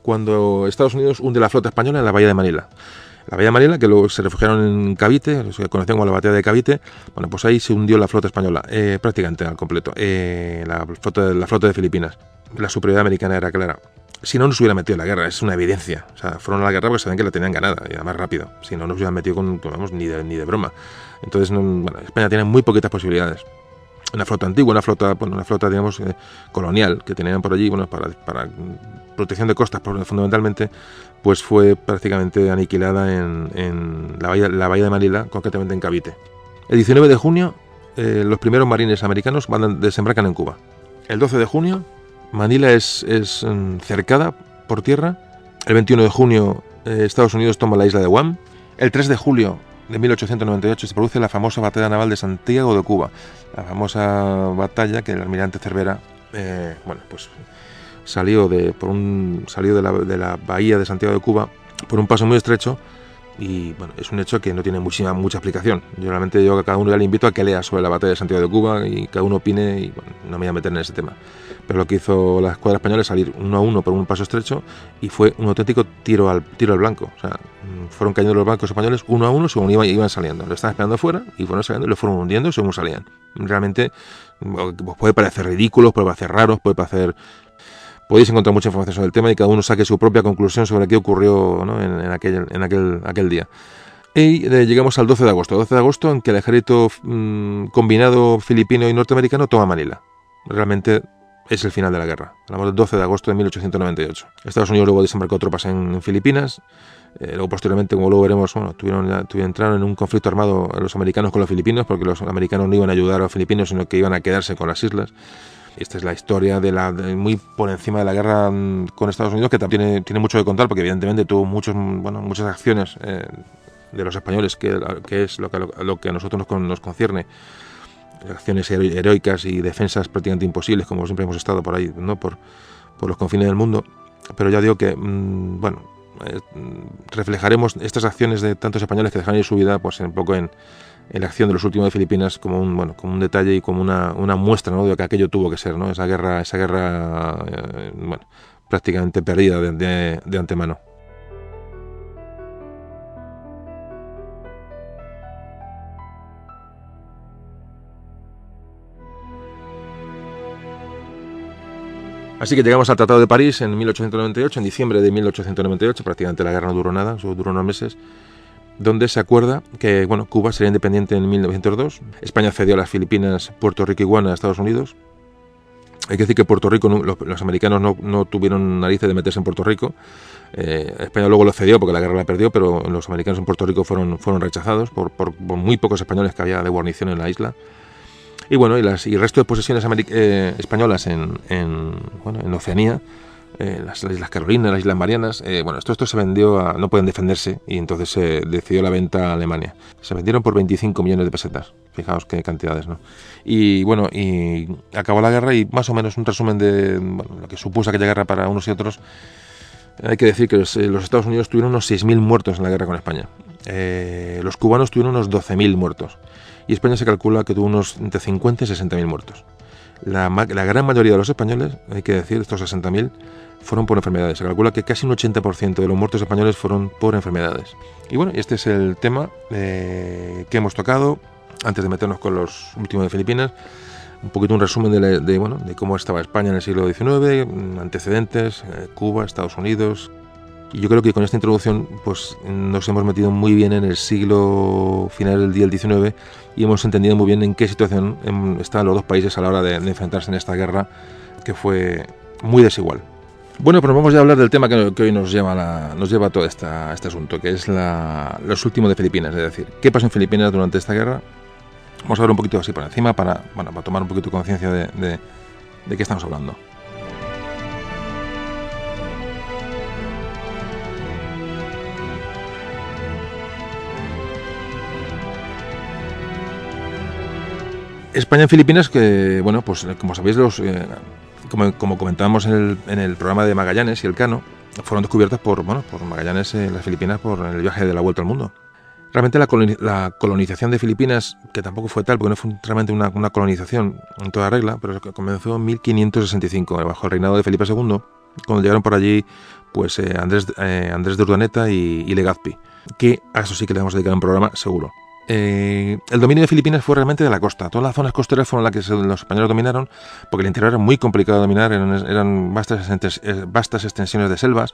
cuando Estados Unidos hunde la flota española en la bahía de Manila. La bahía de Manila, que luego se refugiaron en Cavite, se conoció como la batalla de Cavite. Bueno, pues ahí se hundió la flota española, prácticamente al completo, la flota de Filipinas. La superioridad americana era clara. Si no nos hubiera metido en la guerra, es una evidencia. O sea, fueron a la guerra porque sabían que la tenían ganada, y además rápido. Si no nos hubieran metido ni de broma. Entonces, España tiene muy poquitas posibilidades. Una flota antigua, una flota digamos, colonial, que tenían por allí, para protección de costas, fundamentalmente, pues fue prácticamente aniquilada en la bahía de Manila, concretamente en Cavite. El 19 de junio, los primeros marines americanos desembarcan en Cuba. El 12 de junio, Manila es cercada por tierra. El 21 de junio, Estados Unidos toma la isla de Guam. El 3 de julio de 1898 se produce la famosa batalla naval de Santiago de Cuba, la famosa batalla que el almirante Cervera pues salió de la bahía de Santiago de Cuba por un paso muy estrecho, y bueno, es un hecho que no tiene mucha explicación. Yo a cada uno ya le invito a que lea sobre la batalla de Santiago de Cuba y cada uno opine, y bueno, no me voy a meter en ese tema. Pero lo que hizo la escuadra española es salir 1-1 por un paso estrecho, y fue un auténtico tiro al blanco. O sea, fueron cayendo los barcos españoles 1-1 según iban saliendo. Lo estaban esperando fuera y fueron saliendo y lo fueron hundiendo según salían. Realmente puede parecer ridículo, puede parecer raro, podéis encontrar mucha información sobre el tema y cada uno saque su propia conclusión sobre qué ocurrió, ¿no? en aquel día. Y llegamos al 12 de agosto. 12 de agosto, en que el ejército combinado filipino y norteamericano toma Manila. Realmente es el final de la guerra. Hablamos del 12 de agosto de 1898. Estados Unidos luego desembarcó tropas en Filipinas. Luego, posteriormente, como luego veremos, entraron en un conflicto armado los americanos con los filipinos, porque los americanos no iban a ayudar a los filipinos, sino que iban a quedarse con las islas. Esta es la historia muy por encima de la guerra con Estados Unidos, que también tiene mucho que contar, porque evidentemente tuvo muchas acciones de los españoles, que es lo que a nosotros nos concierne, acciones heroicas y defensas prácticamente imposibles, como siempre hemos estado por ahí, ¿no? por los confines del mundo. Pero ya digo que reflejaremos estas acciones de tantos españoles que dejaron ir su vida, pues un poco en la acción de los últimos de Filipinas, como un detalle y como una muestra, ¿no? De que aquello tuvo que ser, ¿no? Esa guerra prácticamente perdida de antemano. Así que llegamos al Tratado de París en 1898, en diciembre de 1898, prácticamente la guerra no duró nada, solo duró unos meses, donde se acuerda que Cuba sería independiente en 1902, España cedió a las Filipinas, Puerto Rico y Guam a Estados Unidos. Hay que decir que Puerto Rico, los americanos no tuvieron narices de meterse en Puerto Rico. España luego lo cedió porque la guerra la perdió, pero los americanos en Puerto Rico fueron rechazados por muy pocos españoles que había de guarnición en la isla. Y el resto de posesiones españolas en Oceanía, las Islas Carolinas, las Islas Marianas, esto se vendió no pueden defenderse, y entonces se decidió la venta a Alemania. Se vendieron por 25 millones de pesetas. Fijaos qué cantidades, ¿no? Y acabó la guerra, y más o menos un resumen de lo que supuso aquella guerra para unos y otros. Hay que decir que los Estados Unidos tuvieron unos 6.000 muertos en la guerra con España. Los cubanos tuvieron unos 12.000 muertos. Y España se calcula que tuvo unos entre 50 y 60.000 muertos. La gran mayoría de los españoles, hay que decir, estos 60.000, fueron por enfermedades. Se calcula que casi un 80% de los muertos españoles fueron por enfermedades. Y este es el tema que hemos tocado. Antes de meternos con los últimos de Filipinas, un poquito un resumen de cómo estaba España en el siglo XIX, antecedentes, Cuba, Estados Unidos. Y yo creo que con esta introducción pues nos hemos metido muy bien en el siglo final del XIX y hemos entendido muy bien en qué situación estaban los dos países a la hora de enfrentarse en esta guerra, que fue muy desigual. Bueno, pues vamos ya a hablar del tema que hoy nos lleva a todo este asunto, que es los últimos de Filipinas, es decir, qué pasó en Filipinas durante esta guerra. Vamos a ver un poquito así por encima para tomar un poquito de conciencia de qué estamos hablando. España en Filipinas, que como sabéis, como comentábamos en el programa de Magallanes y Elcano, fueron descubiertas por Magallanes en las Filipinas por el viaje de la vuelta al mundo. Realmente la colonización de Filipinas, que tampoco fue tal, porque no fue realmente una colonización en toda regla, pero comenzó en 1565, bajo el reinado de Felipe II, cuando llegaron por allí pues Andrés de Urdaneta y Legazpi, que a eso sí que le vamos a dedicar un programa seguro. El dominio de Filipinas fue realmente de la costa. Todas las zonas costeras fueron las que los españoles dominaron, porque el interior era muy complicado de dominar, eran vastas extensiones de selvas.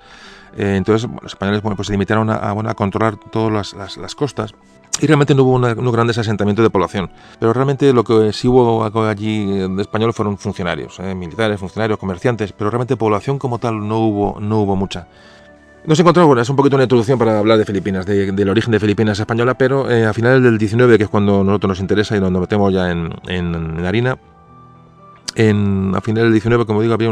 Entonces los españoles se limitaron a controlar todas las costas, y realmente no hubo un gran desasentamiento de población. Pero realmente lo que sí hubo allí de español fueron funcionarios, militares, funcionarios, comerciantes, pero realmente población como tal no hubo mucha. Nos encontramos, es un poquito una introducción para hablar de Filipinas, del origen de Filipinas española, pero a finales del 19, que es cuando a nosotros nos interesa y nos metemos ya en harina, a finales del 19, como digo, había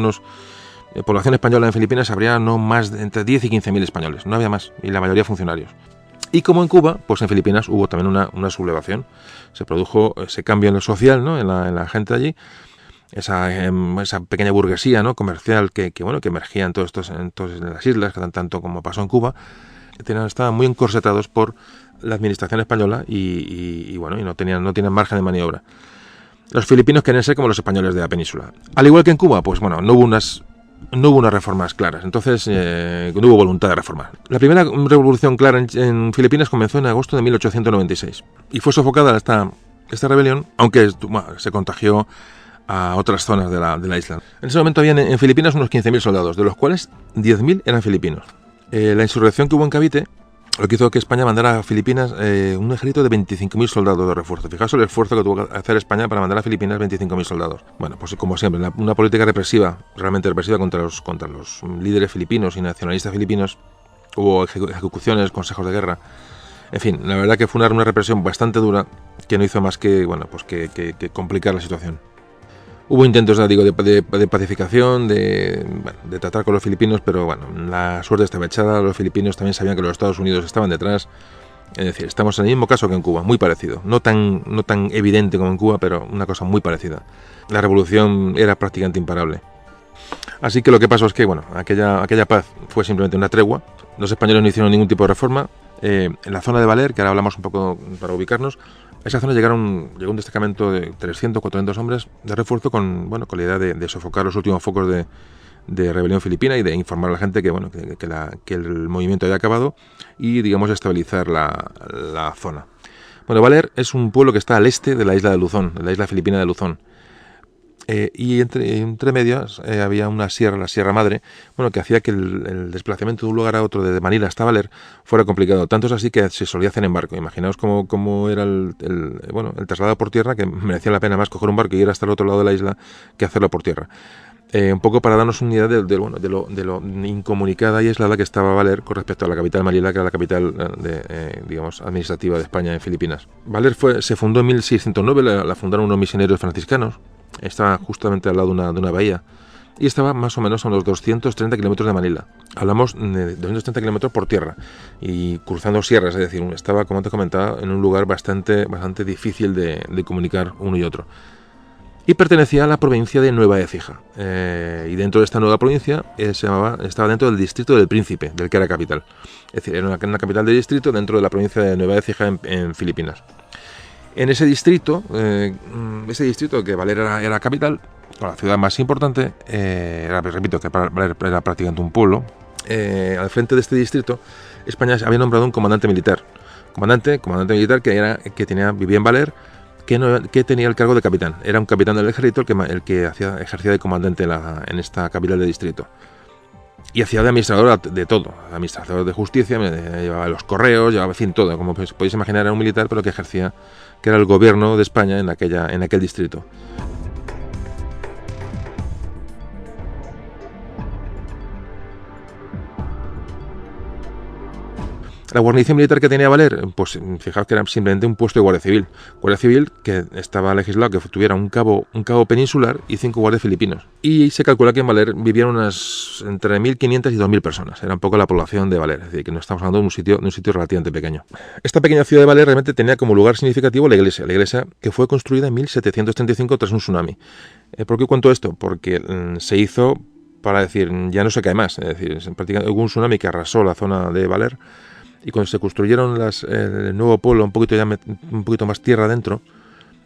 población española en Filipinas, habría no más de entre 10 y 15.000 españoles, no había más, y la mayoría funcionarios. Y como en Cuba, pues en Filipinas hubo también una sublevación, se produjo ese cambio en lo social, ¿no? en la gente de allí, esa pequeña burguesía, ¿no? comercial que emergía en las islas, tanto como pasó en Cuba, estaban muy encorsetados por la administración española y no tenían margen de maniobra. Los filipinos querían ser como los españoles de la península. Al igual que en Cuba, pues no hubo unas reformas claras, entonces no hubo voluntad de reformar. La primera revolución clara en Filipinas comenzó en agosto de 1896 y fue sofocada esta rebelión, aunque se contagió a otras zonas de la isla. En ese momento había en Filipinas unos 15.000 soldados, de los cuales 10.000 eran filipinos. La insurrección que hubo en Cavite lo que hizo que España mandara a Filipinas un ejército de 25.000 soldados de refuerzo. Fijaos el esfuerzo que tuvo que hacer España para mandar a Filipinas 25.000 soldados. Bueno, pues como siempre, una política represiva, realmente represiva contra los líderes filipinos y nacionalistas filipinos. Hubo ejecuciones, consejos de guerra. En fin, la verdad que fue una represión bastante dura que no hizo más que complicar la situación. Hubo intentos, de pacificación, de tratar con los filipinos, pero la suerte estaba echada. Los filipinos también sabían que los Estados Unidos estaban detrás. Es decir, estamos en el mismo caso que en Cuba, muy parecido. No tan evidente como en Cuba, pero una cosa muy parecida. La revolución era prácticamente imparable. Así que lo que pasó es que, aquella paz fue simplemente una tregua. Los españoles no hicieron ningún tipo de reforma. En la zona de Valer, que ahora hablamos un poco para ubicarnos, a esa zona llegó un destacamento de 300, 400 hombres de refuerzo con la idea de sofocar los últimos focos de rebelión filipina y de informar a la gente que el movimiento había acabado y, estabilizar la zona. Valer es un pueblo que está al este de la isla de Luzón, de la isla filipina de Luzón. Y entre medias había una sierra, la Sierra Madre, que hacía que el desplazamiento de un lugar a otro, desde Manila hasta Valer, fuera complicado. Tanto es así que se solía hacer en barco. Imaginaos cómo era el traslado por tierra, que merecía la pena más coger un barco y ir hasta el otro lado de la isla que hacerlo por tierra. Un poco para darnos una idea de lo incomunicada y aislada que estaba Valer con respecto a la capital Manila, que era la capital administrativa de España en Filipinas. Valer se fundó en 1609, la fundaron unos misioneros franciscanos. Estaba justamente al lado de una bahía y estaba más o menos a unos 230 kilómetros de Manila. Hablamos de 230 kilómetros por tierra y cruzando sierras, es decir, estaba, como te comentaba, en un lugar bastante difícil de comunicar uno y otro. Y pertenecía a la provincia de Nueva Écija. Y dentro de esta nueva provincia estaba dentro del distrito del Príncipe, del que era capital. Es decir, era una capital de distrito dentro de la provincia de Nueva Écija en Filipinas. En ese distrito que Valer era capital, la ciudad más importante, repito que Valer era prácticamente un pueblo, al frente de este distrito, España había nombrado un comandante militar. Comandante militar que vivía en Valer, que tenía el cargo de capitán. Era un capitán del ejército el que ejercía de comandante en esta capital de distrito. Y hacía de administrador de todo, administrador de justicia, llevaba los correos, llevaba, en fin, todo. Como podéis imaginar, era un militar, pero que era el gobierno de España en aquel distrito. La guarnición militar que tenía Valer, pues fijaos que era simplemente un puesto de guardia civil. Guardia civil que estaba legislado que tuviera un cabo peninsular y 5 guardias filipinos. Y se calcula que en Valer vivían entre 1.500 y 2.000 personas. Era un poco la población de Valer, es decir, que no estamos hablando de un sitio relativamente pequeño. Esta pequeña ciudad de Valer realmente tenía como lugar significativo la iglesia que fue construida en 1735 tras un tsunami. ¿Por qué cuento esto? Porque se hizo para decir, ya no se cae más. Es decir, prácticamente hubo un tsunami que arrasó la zona de Valer, y cuando se construyeron el nuevo pueblo, un poquito más tierra adentro,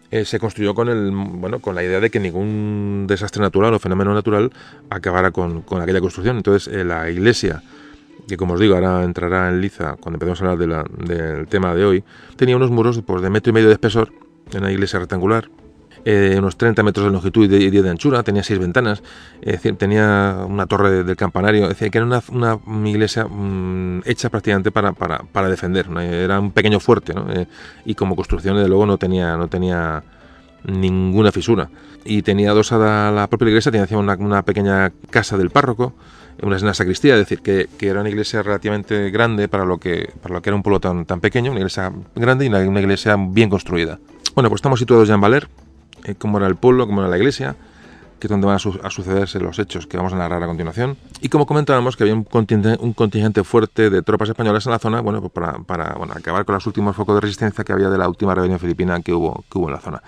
se construyó con la idea de que ningún desastre natural o fenómeno natural acabara con aquella construcción. Entonces, la iglesia, que como os digo, ahora entrará en liza cuando empecemos a hablar del tema de hoy, tenía unos muros pues, de 1,5 metros de espesor, una iglesia rectangular, unos 30 metros de longitud y 10 de anchura, tenía 6 ventanas, es decir, tenía una torre del campanario, es decir, que era una iglesia hecha prácticamente para defender, ¿no? Era un pequeño fuerte, ¿no? Y como construcción, desde luego, no tenía ninguna fisura. Y tenía adosada la propia iglesia, tenía una pequeña casa del párroco, una sacristía, es decir, que era una iglesia relativamente grande para lo que era un pueblo tan pequeño, una iglesia grande y una iglesia bien construida. Bueno, pues estamos situados ya en Valer, cómo era el pueblo, cómo era la iglesia, que es donde van a sucederse los hechos que vamos a narrar a continuación. Y como comentábamos, que había un contingente fuerte de tropas españolas en la zona, bueno, pues para acabar con los últimos focos de resistencia que había de la última rebelión filipina que hubo en la zona.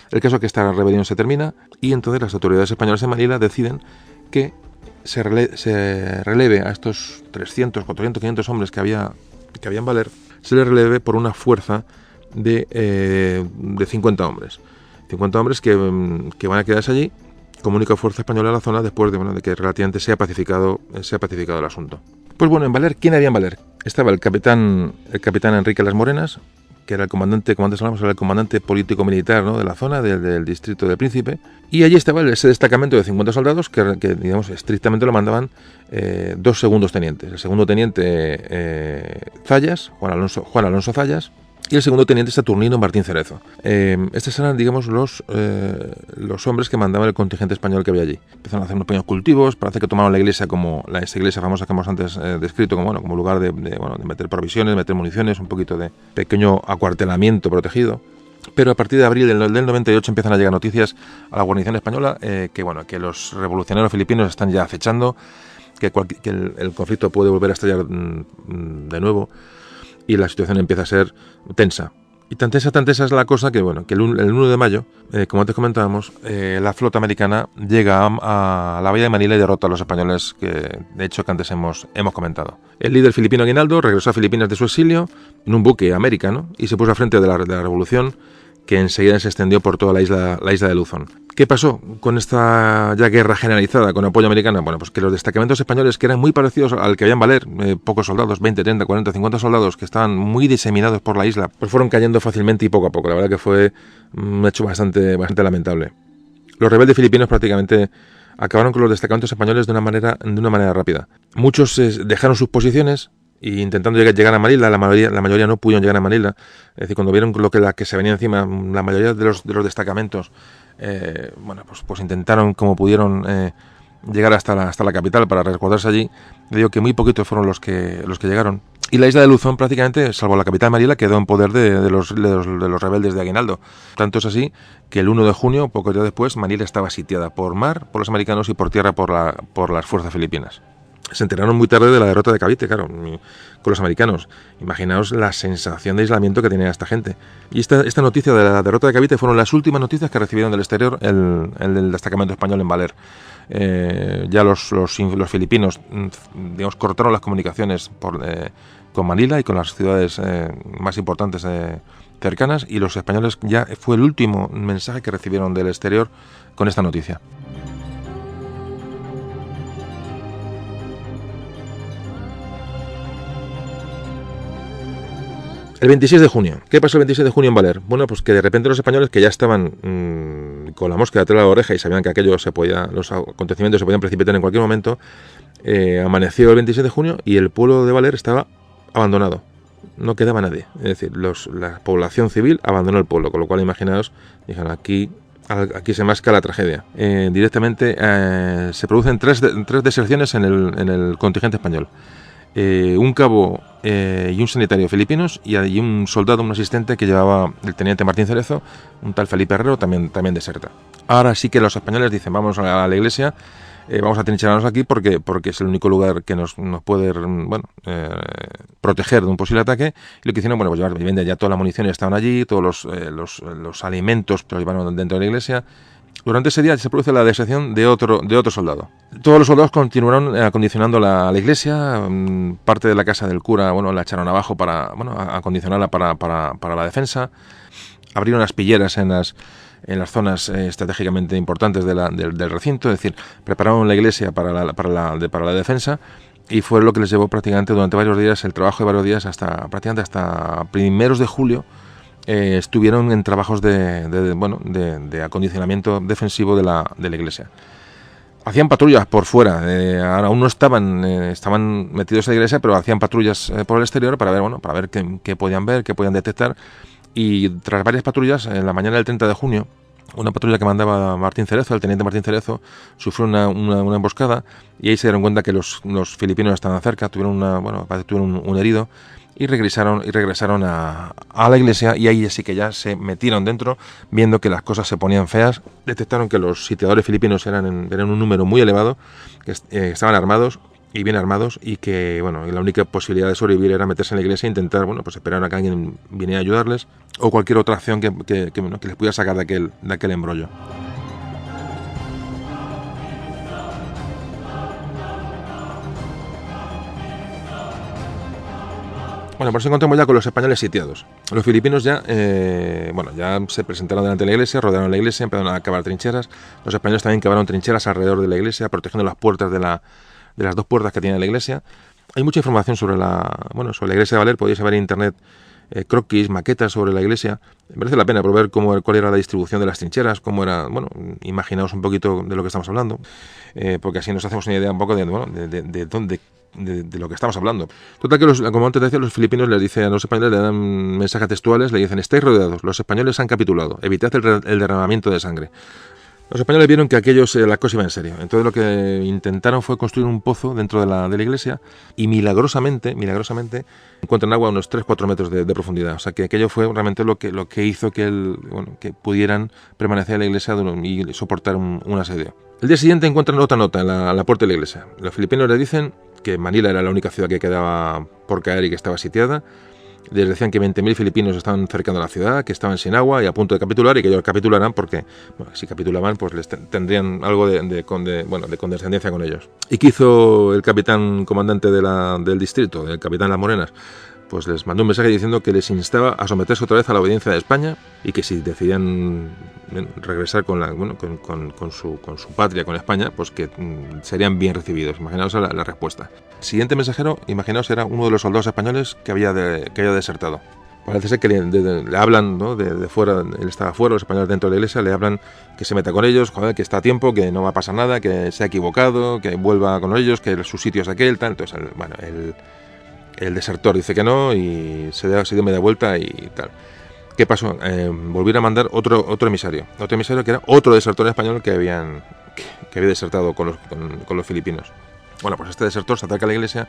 El caso es que esta rebelión se termina y entonces las autoridades españolas en Manila deciden que se releve a estos 300, 400, 500 hombres que había en Valer, se les releve por una fuerza de 50 hombres. 50 hombres que van a quedarse allí como única fuerza española en la zona después de que relativamente se ha pacificado el asunto. Pues bueno, en Valer, ¿quién había en Valer? Estaba el capitán Enrique Las Morenas, que era como antes hablamos, era el comandante político-militar, ¿no?, de la zona, del distrito del Príncipe, y allí estaba ese destacamento de 50 soldados que digamos, estrictamente lo mandaban 2 segundos tenientes. El segundo teniente Zayas, Juan Alonso Zayas, y el segundo teniente Saturnino Martín Cerezo. Estos eran, digamos, los hombres que mandaban el contingente español que había allí. Empezaron a hacer unos pequeños cultivos, parece que tomaron la iglesia como esa iglesia famosa que hemos antes descrito como lugar de meter provisiones, meter municiones, un poquito de pequeño acuartelamiento protegido. Pero a partir de abril del 98 empiezan a llegar noticias a la guarnición española que los revolucionarios filipinos están ya acechando, que el conflicto puede volver a estallar de nuevo. Y la situación empieza a ser tensa. Y tan tensa es la cosa que el 1 de mayo, como antes comentábamos, la flota americana llega a la bahía de Manila y derrota a los españoles que antes hemos comentado. El líder filipino Aguinaldo regresó a Filipinas de su exilio en un buque americano y se puso al frente de la revolución, que enseguida se extendió por toda la isla de Luzón. ¿Qué pasó con esta ya guerra generalizada con apoyo americano? Bueno, pues que los destacamentos españoles, que eran muy parecidos al que había en Valer, pocos soldados, 20, 30, 40, 50 soldados, que estaban muy diseminados por la isla, pues fueron cayendo fácilmente y poco a poco. La verdad que fue un hecho bastante lamentable. Los rebeldes filipinos prácticamente acabaron con los destacamentos españoles de una manera rápida. Muchos dejaron sus posiciones y intentando llegar a Manila, la mayoría no pudieron llegar a Manila. Es decir, cuando vieron lo que se venía encima, la mayoría de los destacamentos pues intentaron como pudieron llegar hasta la capital para resguardarse allí. Le digo que muy poquitos fueron los que llegaron. Y la isla de Luzón prácticamente, salvo la capital Manila, quedó en poder de los rebeldes de Aguinaldo. Tanto es así que el 1 de junio, poco días después, Manila estaba sitiada por mar por los americanos y por tierra por las fuerzas filipinas. Se enteraron muy tarde de la derrota de Cavite, claro, con los americanos. Imaginaos la sensación de aislamiento que tenía esta gente. Y esta noticia de la derrota de Cavite fueron las últimas noticias que recibieron del exterior el destacamento español en Valer. Ya los filipinos, digamos, cortaron las comunicaciones con Manila y con las ciudades más importantes cercanas, y los españoles ya fue el último mensaje que recibieron del exterior con esta noticia. El 26 de junio. ¿Qué pasó el 26 de junio en Valer? Bueno, pues que de repente los españoles, que ya estaban con la mosca detrás de la oreja y sabían que los acontecimientos se podían precipitar en cualquier momento, amaneció el 26 de junio y el pueblo de Valer estaba abandonado. No quedaba nadie. Es decir, la población civil abandonó el pueblo, con lo cual imaginaos, dijeron, aquí se masca la tragedia. Directamente se producen tres deserciones en el contingente español. Un cabo y un sanitario filipinos y un soldado, un asistente que llevaba el teniente Martín Cerezo, un tal Felipe Herrero, también deserta. Ahora sí que los españoles dicen, vamos a la iglesia, vamos a trincherarnos aquí porque es el único lugar que nos puede proteger de un posible ataque. Y lo que hicieron, pues llevar ya toda la munición, estaban allí, todos los alimentos que los llevaron dentro de la iglesia. Durante ese día se produce la deserción de otro soldado. Todos los soldados continuaron acondicionando la iglesia. Parte de la casa del cura, la echaron abajo para, acondicionarla para la defensa. Abrieron aspilleras en las zonas estratégicamente importantes del recinto, es decir, prepararon la iglesia para la defensa, y fue lo que les llevó prácticamente durante varios días, el trabajo de varios días, prácticamente hasta primeros de julio. Estuvieron en trabajos de acondicionamiento defensivo de la iglesia. Hacían patrullas por fuera, ahora aún no estaban metidos en la iglesia, pero hacían patrullas por el exterior para ver qué podían ver, qué podían detectar. Y tras varias patrullas, en la mañana del 30 de junio, una patrulla que mandaba Martín Cerezo, el teniente Martín Cerezo, sufrió una emboscada, y ahí se dieron cuenta que los filipinos estaban cerca, tuvieron un herido, y regresaron a la iglesia, y ahí sí que ya se metieron dentro, viendo que las cosas se ponían feas. Detectaron que los sitiadores filipinos eran un número muy elevado, que estaban armados y bien armados, y que la única posibilidad de sobrevivir era meterse en la iglesia e intentar esperar a que alguien viniera a ayudarles, o cualquier otra acción que les pudiera sacar de aquel embrollo. Bueno, pues nos encontramos ya con los españoles sitiados. Los filipinos ya se presentaron delante de la iglesia, rodearon la iglesia, empezaron a cavar trincheras. Los españoles también cavaron trincheras alrededor de la iglesia, protegiendo las puertas de las dos puertas que tiene la iglesia. Hay mucha información sobre la iglesia de Valer. Podéis ver en internet croquis, maquetas sobre la iglesia. Merece la pena por ver cuál era la distribución de las trincheras, cómo era, imaginaos un poquito de lo que estamos hablando, porque así nos hacemos una idea un poco de lo que estamos hablando. Total que, como antes decía, los filipinos les dicen a los españoles, le dan mensajes textuales, le dicen: estáis rodeados, los españoles han capitulado, evitad el derramamiento de sangre. Los españoles vieron que la cosa iba en serio. Entonces lo que intentaron fue construir un pozo dentro de la iglesia, y milagrosamente encuentran agua a unos 3-4 metros de profundidad. O sea que aquello fue realmente lo que hizo que pudieran permanecer en la iglesia y soportar un asedio. El día siguiente encuentran otra nota en la puerta de la iglesia. Los filipinos les dicen que Manila era la única ciudad que quedaba por caer y que estaba sitiada. Les decían que 20.000 filipinos estaban cercando la ciudad, que estaban sin agua y a punto de capitular, y que ellos capitularán porque, si capitulaban, pues les tendrían algo de condescendencia con ellos. ¿Y qué hizo el capitán comandante del distrito, el capitán Las Morenas? Pues les mandó un mensaje diciendo que les instaba a someterse otra vez a la obediencia de España, y que si decidían regresar con su patria, con España, pues que serían bien recibidos. Imaginaos la respuesta. El siguiente mensajero, imaginaos, era uno de los soldados españoles que había desertado. Parece ser que le hablan, ¿no?, de fuera. Él estaba fuera, los españoles dentro de la iglesia le hablan que se meta con ellos, que está a tiempo, que no va a pasar nada, que se ha equivocado, que vuelva con ellos, que su sitio es aquel, tal. Entonces, el desertor dice que no, y se dio media vuelta y tal. ¿Qué pasó? Volvieron a mandar otro emisario que era otro desertor español que había desertado con los filipinos. Bueno, pues este desertor se ataca a la iglesia,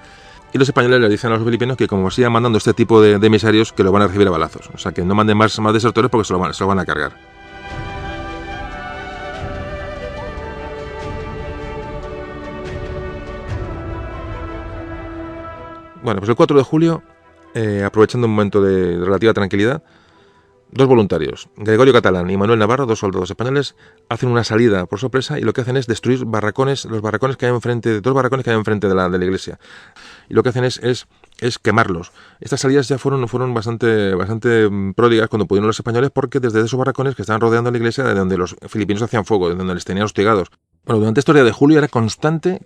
y los españoles le dicen a los filipinos que, como sigan mandando este tipo de emisarios, que lo van a recibir a balazos. O sea, que no manden más desertores porque se lo van a cargar. Bueno, pues el 4 de julio, aprovechando un momento de relativa tranquilidad, dos voluntarios, Gregorio Catalán y Manuel Navarro, dos soldados españoles, hacen una salida por sorpresa, y lo que hacen es destruir dos barracones que hay enfrente de la iglesia. Y lo que hacen es quemarlos. Estas salidas ya fueron bastante pródigas cuando pudieron los españoles, porque desde esos barracones que estaban rodeando la iglesia, de donde los filipinos hacían fuego, de donde les tenían hostigados. Bueno, durante estos días de julio era constante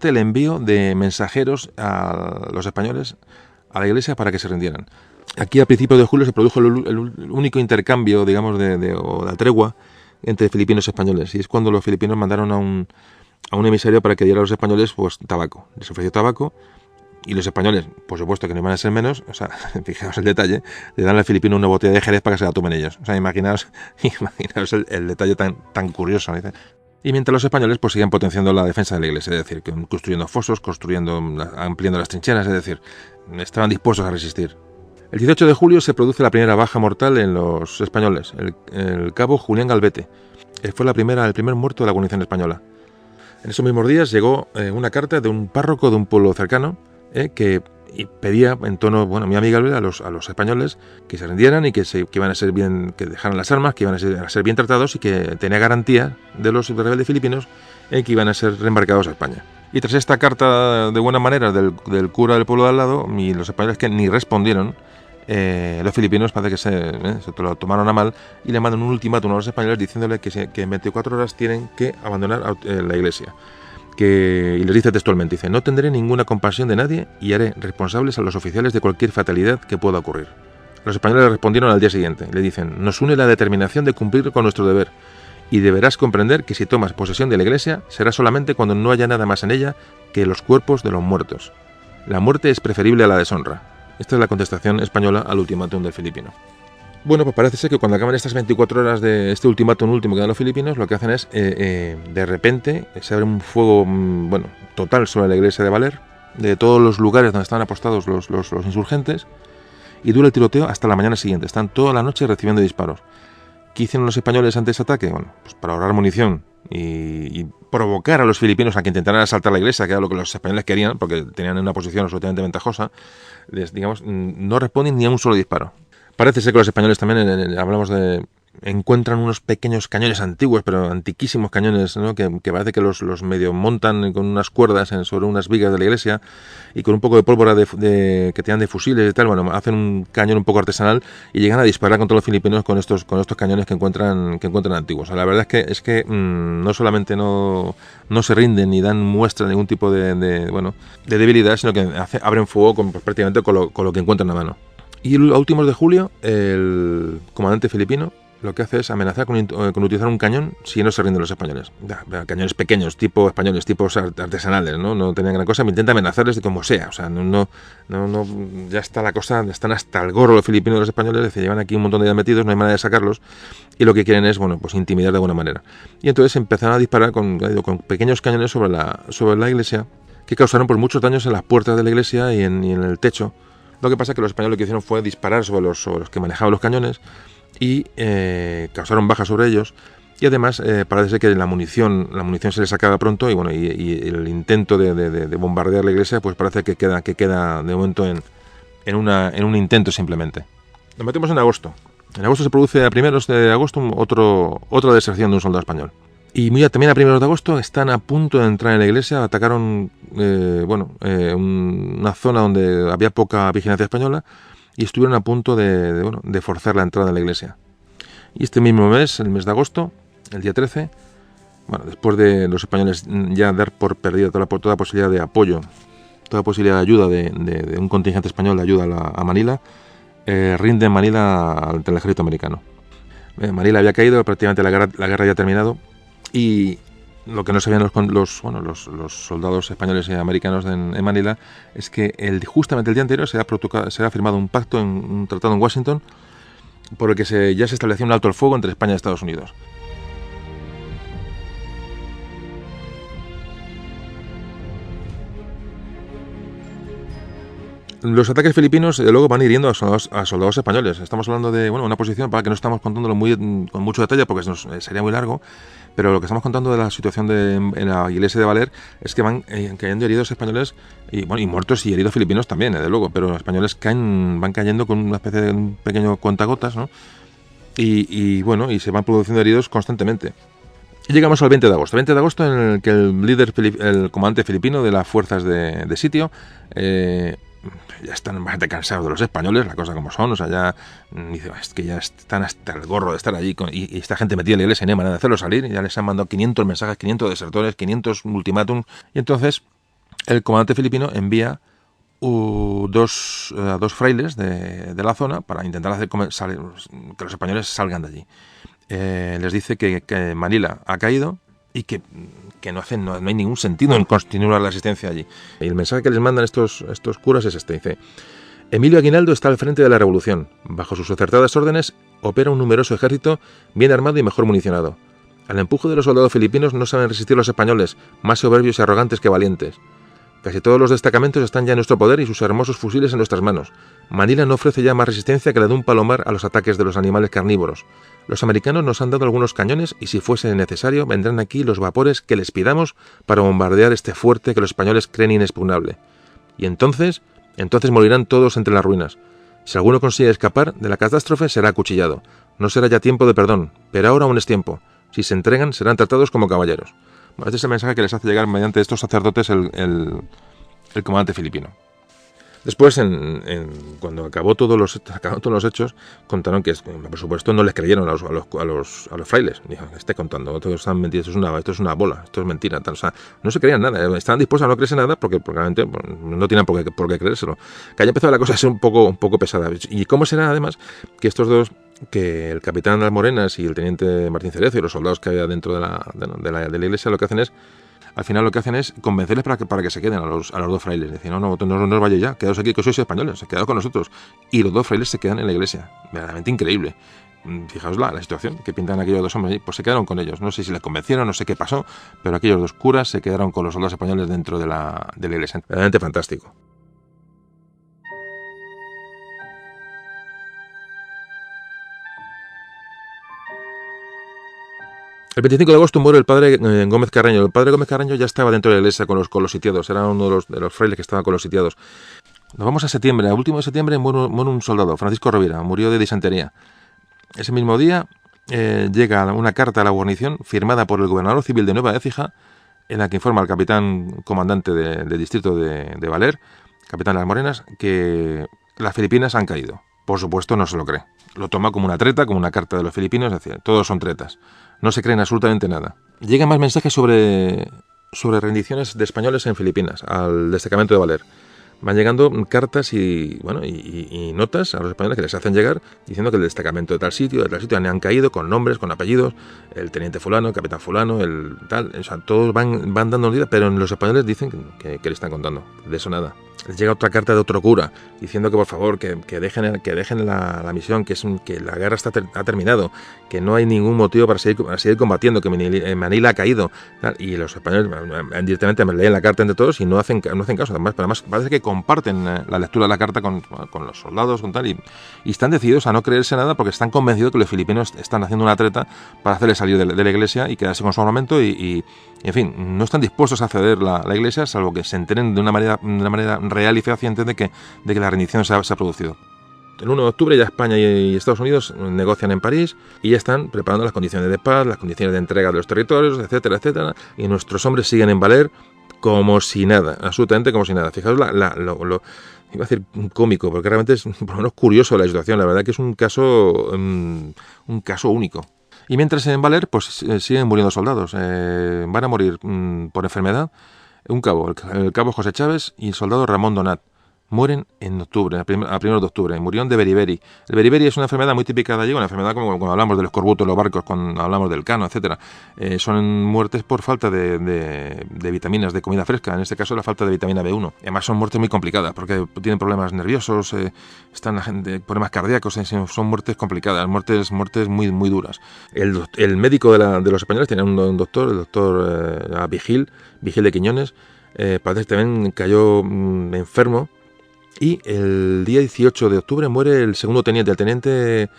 el envío de mensajeros a los españoles a la iglesia para que se rindieran. Aquí a principios de julio se produjo el único intercambio, digamos, o la tregua entre filipinos y españoles, y es cuando los filipinos mandaron a un emisario para que diera a los españoles pues tabaco. Les ofreció tabaco, y los españoles, por supuesto que no iban a ser menos, o sea, fijaos el detalle, le dan al filipino una botella de Jerez para que se la tomen ellos. O sea, imaginaos el detalle tan curioso, ¿no? Y mientras los españoles pues siguen potenciando la defensa de la iglesia, es decir, construyendo fosos, ampliando las trincheras, es decir, estaban dispuestos a resistir. El 18 de julio se produce la primera baja mortal en los españoles, el cabo Julián Galvete. Fue el primer muerto de la guarnición española. En esos mismos días llegó una carta de un párroco de un pueblo cercano, que y pedía en tono muy amigable a los españoles que se rindieran y que iban a ser bien, que dejaran las armas, que iban a ser bien tratados y que tenía garantía de los rebeldes filipinos en que iban a ser reembarcados a España. Y tras esta carta de buena manera del cura del pueblo de al lado, y los españoles que ni respondieron, los filipinos parece que se lo tomaron a mal y le mandan un ultimátum a los españoles diciéndole que en 24 horas tienen que abandonar la iglesia. Y les dice textualmente, no tendré ninguna compasión de nadie y haré responsables a los oficiales de cualquier fatalidad que pueda ocurrir. Los españoles le respondieron al día siguiente, le dicen, nos une la determinación de cumplir con nuestro deber y deberás comprender que si tomas posesión de la iglesia será solamente cuando no haya nada más en ella que los cuerpos de los muertos. La muerte es preferible a la deshonra. Esta es la contestación española al ultimátum del filipino. Bueno, pues parece ser que cuando acaban estas 24 horas de este ultimátum último que dan los filipinos, lo que hacen es, de repente, se abre un fuego total sobre la iglesia de Valer, de todos los lugares donde estaban apostados los insurgentes, y dura el tiroteo hasta la mañana siguiente. Están toda la noche recibiendo disparos. ¿Qué hicieron los españoles ante ese ataque? Bueno, pues para ahorrar munición y provocar a los filipinos a que intentaran asaltar la iglesia, que era lo que los españoles querían, porque tenían una posición absolutamente ventajosa, no responden ni a un solo disparo. Parece ser que los españoles también, encuentran unos pequeños cañones antiguos, pero antiquísimos cañones, ¿no? que parece que los medio montan con unas cuerdas sobre unas vigas de la iglesia y con un poco de pólvora que tiran de fusiles y tal. Bueno, hacen un cañón un poco artesanal y llegan a disparar contra los filipinos con estos cañones que encuentran antiguos. O sea, la verdad es que no solamente no se rinden ni dan muestra de ningún tipo de debilidad, sino que abren fuego prácticamente con lo que encuentran a mano. Y a últimos de julio, el comandante filipino lo que hace es amenazar con utilizar un cañón si no se rinden los españoles. Cañones pequeños, tipo españoles, tipos artesanales, no tenían gran cosa, me intenta amenazarles de como sea. O sea, ya está la cosa, están hasta el gorro los filipinos y los españoles, llevan aquí un montón de días metidos, no hay manera de sacarlos, y lo que quieren es, pues intimidar de alguna manera. Y entonces empezaron a disparar con pequeños cañones sobre la iglesia, que causaron pues muchos daños en las puertas de la iglesia y en el techo. Lo que pasa es que los españoles lo que hicieron fue disparar sobre los que manejaban los cañones y causaron bajas sobre ellos. Y además parece ser que la munición se les acaba pronto y el intento de bombardear la iglesia pues parece que queda de momento en un intento simplemente. Nos metemos en agosto. En agosto se produce a primeros de agosto otra deserción de un soldado español. Y también a primeros de agosto están a punto de entrar en la iglesia, atacaron una zona donde había poca vigilancia española y estuvieron a punto de forzar la entrada en la iglesia. Y este mismo mes, el mes de agosto, el día 13, después de los españoles ya dar por perdida toda posibilidad de apoyo, toda posibilidad de ayuda de un contingente español de ayuda a Manila, rinde Manila ante el ejército americano. Manila había caído, prácticamente la guerra había terminado. Y lo que no sabían los soldados españoles y americanos en Manila es que justamente el día anterior se ha firmado un pacto, un tratado en Washington, por el que ya se establecía un alto el fuego entre España y Estados Unidos. Los ataques filipinos luego van hiriendo a soldados españoles. Estamos hablando de una posición para que no estamos contándolo con mucho detalle porque sería muy largo, pero lo que estamos contando de la situación en la iglesia de Valer es que van cayendo heridos españoles y muertos y heridos filipinos también, desde luego, pero los españoles van cayendo con una especie de un pequeño cuentagotas, ¿no? Y se van produciendo heridos constantemente. Y llegamos al 20 de agosto. 20 de agosto en el que el comandante filipino de las fuerzas de sitio ya están bastante cansados de los españoles, la cosa como son, o sea, ya dice, es que ya están hasta el gorro de estar allí y esta gente metida en la iglesia y no hay manera de hacerlo salir, y ya les han mandado 500 mensajes, 500 desertores, 500 ultimátums, y entonces el comandante filipino envía a dos frailes de la zona para intentar hacer que los españoles salgan de allí. Les dice que Manila ha caído y que no hay ningún sentido en continuar la asistencia allí. Y el mensaje que les mandan estos curas es este, dice: Emilio Aguinaldo está al frente de la revolución. Bajo sus acertadas órdenes opera un numeroso ejército bien armado y mejor municionado. Al empuje de los soldados filipinos no saben resistir los españoles, más soberbios y arrogantes que valientes. Casi todos los destacamentos están ya en nuestro poder y sus hermosos fusiles en nuestras manos. Manila no ofrece ya más resistencia que la de un palomar a los ataques de los animales carnívoros. Los americanos nos han dado algunos cañones y si fuese necesario vendrán aquí los vapores que les pidamos para bombardear este fuerte que los españoles creen inexpugnable. Y entonces Entonces morirán todos entre las ruinas. Si alguno consigue escapar de la catástrofe, será acuchillado. No será ya tiempo de perdón, pero ahora aún es tiempo. Si se entregan, serán tratados como caballeros. Bueno, este es el mensaje que les hace llegar mediante estos sacerdotes el comandante filipino. Después, cuando acabó todos los hechos, contaron que, por supuesto, no les creyeron a los frailes. Dijeron, esté contando, todos están mentiras, esto es una bola, esto es mentira. Tal. O sea, no se creían nada, estaban dispuestos a no creerse nada porque realmente no tenían por qué creérselo. Que haya empezado la cosa a ser un poco pesada. ¿Y cómo será, además, que estos dos, que el capitán de las Morenas y el teniente Martín Cerezo y los soldados que había dentro de la iglesia, lo que hacen es, al final lo que hacen es convencerles para que se queden a los dos frailes. Dicen, no os vayáis ya, quedaos aquí, que sois españoles, quedaos con nosotros. Y los dos frailes se quedan en la iglesia. Verdaderamente increíble. Fijaos la situación que pintan aquellos dos hombres allí. Pues se quedaron con ellos. No sé si les convencieron, no sé qué pasó, pero aquellos dos curas se quedaron con los soldados españoles dentro de la iglesia. Verdaderamente fantástico. El 25 de agosto muere el padre Gómez Carreño. El padre Gómez Carreño ya estaba dentro de la iglesia con los sitiados. Era uno de los frailes que estaba con los sitiados. Nos vamos a septiembre. A último de septiembre muere un soldado, Francisco Rovira. Murió de disentería. Ese mismo día llega una carta a la guarnición firmada por el gobernador civil de Nueva Écija, en la que informa al capitán comandante del distrito de Valer, capitán de las Morenas, que las Filipinas han caído. Por supuesto, no se lo cree. Lo toma como una treta, como una carta de los filipinos, es decir, todos son tretas. No se creen absolutamente nada. Llegan más mensajes sobre rendiciones de españoles en Filipinas, al destacamento de Valer. Van llegando cartas y notas a los españoles que les hacen llegar diciendo que el destacamento de tal sitio han caído con nombres, con apellidos, el teniente fulano, el capitán fulano, el tal, o sea, todos van dando vida, pero los españoles dicen que le están contando, de eso nada. Les llega otra carta de otro cura diciendo que por favor que dejen la misión, que la guerra ha terminado, que no hay ningún motivo para seguir combatiendo, que Manila ha caído, tal, y los españoles directamente leen la carta entre todos y no hacen caso. Además parece que comparten la lectura de la carta con los soldados, con tal, y están decididos a no creerse nada porque están convencidos que los filipinos están haciendo una treta para hacerle salir de la iglesia y quedarse con su armamento y en fin, no están dispuestos a ceder la iglesia, salvo que se enteren de una manera real y fehaciente de que la rendición se ha producido. El 1 de octubre ya España y Estados Unidos negocian en París y ya están preparando las condiciones de paz, las condiciones de entrega de los territorios, etcétera, etcétera, y nuestros hombres siguen en Valer como si nada, absolutamente como si nada. Fijaos iba a decir cómico, porque realmente es por lo menos curioso la situación. La verdad que es un caso único. Y mientras en Valer, pues siguen muriendo soldados. Van a morir por enfermedad un cabo, el cabo José Chávez y el soldado Ramón Donat. Mueren en octubre, a primeros de octubre. Murieron de beriberi. El beriberi es una enfermedad muy típica de allí, una enfermedad como cuando hablamos del escorbuto en los barcos, cuando hablamos del cano, etcétera. Son muertes por falta de vitaminas, de comida fresca. En este caso, la falta de vitamina B1. Además, son muertes muy complicadas porque tienen problemas nerviosos, están la gente, problemas cardíacos. Son muertes complicadas, muertes muy, muy duras. El médico de los españoles tenía un doctor, el doctor Vigil de Quiñones. Parece que también cayó enfermo. Y el día 18 de octubre muere el segundo teniente, el teniente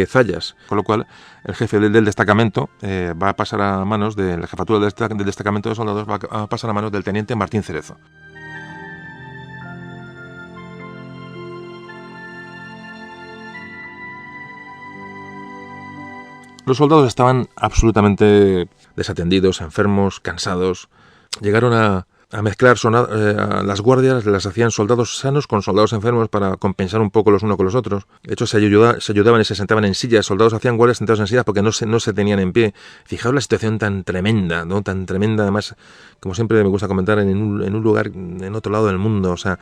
Zayas, con lo cual el jefe del destacamento va a pasar a manos de la jefatura del destacamento de soldados, va a pasar a manos del teniente Martín Cerezo. Los soldados estaban absolutamente desatendidos, enfermos, cansados. Llegaron a mezclar las guardias, las hacían soldados sanos con soldados enfermos para compensar un poco los unos con los otros. De hecho, se ayudaban y se sentaban en sillas. Soldados hacían guardias sentados en sillas porque no se tenían en pie. Fijaos la situación tan tremenda, ¿no? Tan tremenda, además, como siempre me gusta comentar, en un lugar, en otro lado del mundo. O sea,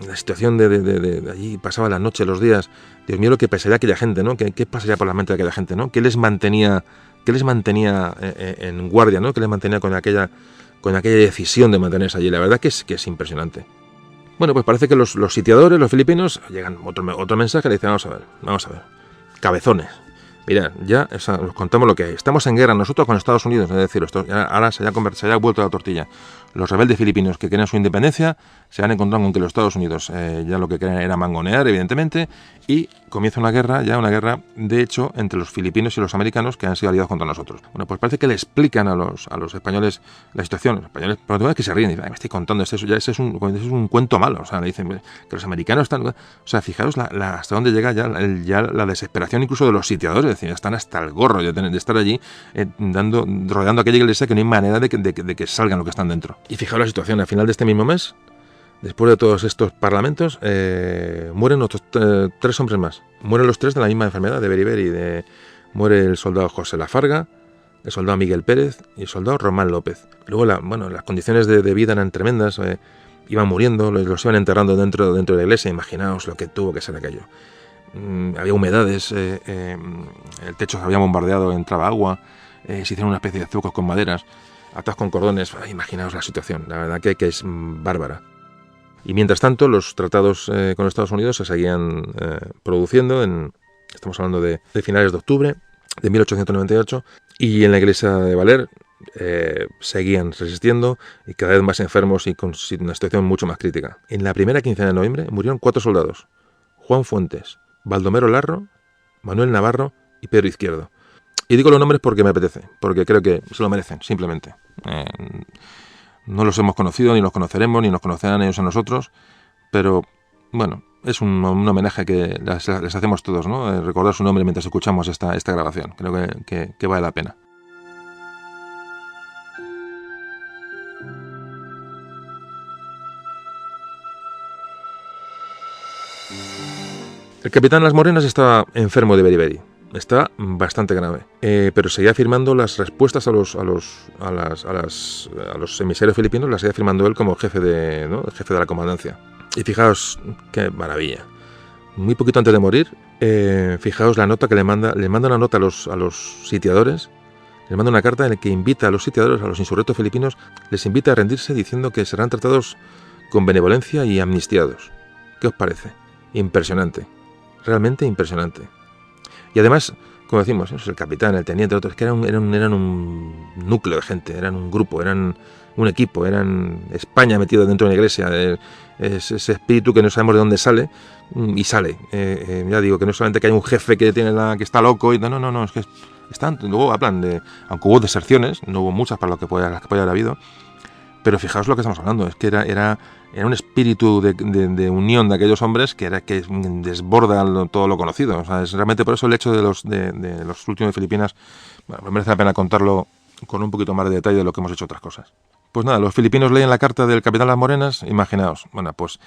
la situación de allí, pasaba las noches, los días. Dios mío, lo que pasaría aquella gente, ¿no? ¿Qué pasaría por la mente de aquella gente, ¿no? ¿Qué les mantenía en guardia, ¿no? ¿Qué les mantenía con aquella decisión de mantenerse allí? La verdad que es impresionante. Bueno, pues parece que los sitiadores, los filipinos, llegan otro mensaje, le dicen, vamos a ver, cabezones, mirad, ya os contamos lo que hay. Estamos en guerra nosotros con Estados Unidos, es decir, ahora se haya vuelto la tortilla. Los rebeldes filipinos que querían su independencia se han encontrado con que los Estados Unidos ya lo que querían era mangonear, evidentemente, y comienza una guerra, de hecho, entre los filipinos y los americanos que han sido aliados contra nosotros. Bueno, pues parece que le explican a los españoles la situación. Los españoles, por lo menos, que se ríen y dicen, me estoy contando, ese es un cuento malo. O sea, le dicen que los americanos están... O sea, fijaos hasta dónde llega ya la desesperación incluso de los sitiadores. Es decir, están hasta el gorro de estar allí rodeando aquella iglesia que no hay manera de que salgan lo que están dentro. Y fijaos la situación, al final de este mismo mes, después de todos estos parlamentos, mueren otros 3 hombres más. Mueren los 3 de la misma enfermedad, de beriberi. Muere el soldado José Lafarga, el soldado Miguel Pérez y el soldado Román López. Luego, las condiciones de vida eran tremendas, iban muriendo, los iban enterrando dentro de la iglesia. Imaginaos lo que tuvo que ser aquello. Había humedades, el techo se había bombardeado, entraba agua, se hicieron una especie de zucos con maderas, atados con cordones. Imaginaos la situación, la verdad que es bárbara. Y mientras tanto, los tratados con Estados Unidos se seguían produciendo, estamos hablando de finales de octubre de 1898, y en la iglesia de Valer seguían resistiendo y cada vez más enfermos y con una situación mucho más crítica. En la primera quincena de noviembre murieron 4 soldados: Juan Fuentes, Baldomero Larro, Manuel Navarro y Pedro Izquierdo. Y digo los nombres porque me apetece, porque creo que se lo merecen, simplemente. No los hemos conocido, ni los conoceremos, ni nos conocerán ellos a nosotros, pero bueno, es un homenaje que les hacemos todos, ¿no? Recordar su nombre mientras escuchamos esta grabación. Creo que vale la pena. El capitán Las Morenas estaba enfermo de beriberi. Está bastante grave, pero seguía firmando las respuestas a los emisarios filipinos, las seguía firmando él como jefe de la comandancia. Y fijaos qué maravilla. Muy poquito antes de morir, fijaos la nota que le manda una nota a los sitiadores, les manda una carta en la que invita a los sitiadores, a los insurrectos filipinos, les invita a rendirse diciendo que serán tratados con benevolencia y amnistiados. ¿Qué os parece? Impresionante, realmente impresionante. Y además, como decimos, el capitán, el teniente, otros, que eran un núcleo de gente, eran un grupo, eran un equipo, eran España metido dentro de una iglesia, ese espíritu que no sabemos de dónde sale, y sale. Ya digo, que no solamente que hay un jefe que está loco, y no, es que están, luego hablan de, aunque hubo deserciones, no hubo muchas para las que puede haber habido, pero fijaos lo que estamos hablando, es que era un espíritu de unión de aquellos hombres que desborda todo lo conocido. O sea, es realmente por eso el hecho de los últimos de Filipinas, bueno, merece la pena contarlo con un poquito más de detalle de lo que hemos hecho otras cosas. Pues nada, los filipinos leen la carta del capitán Las Morenas, imaginaos, bueno, pues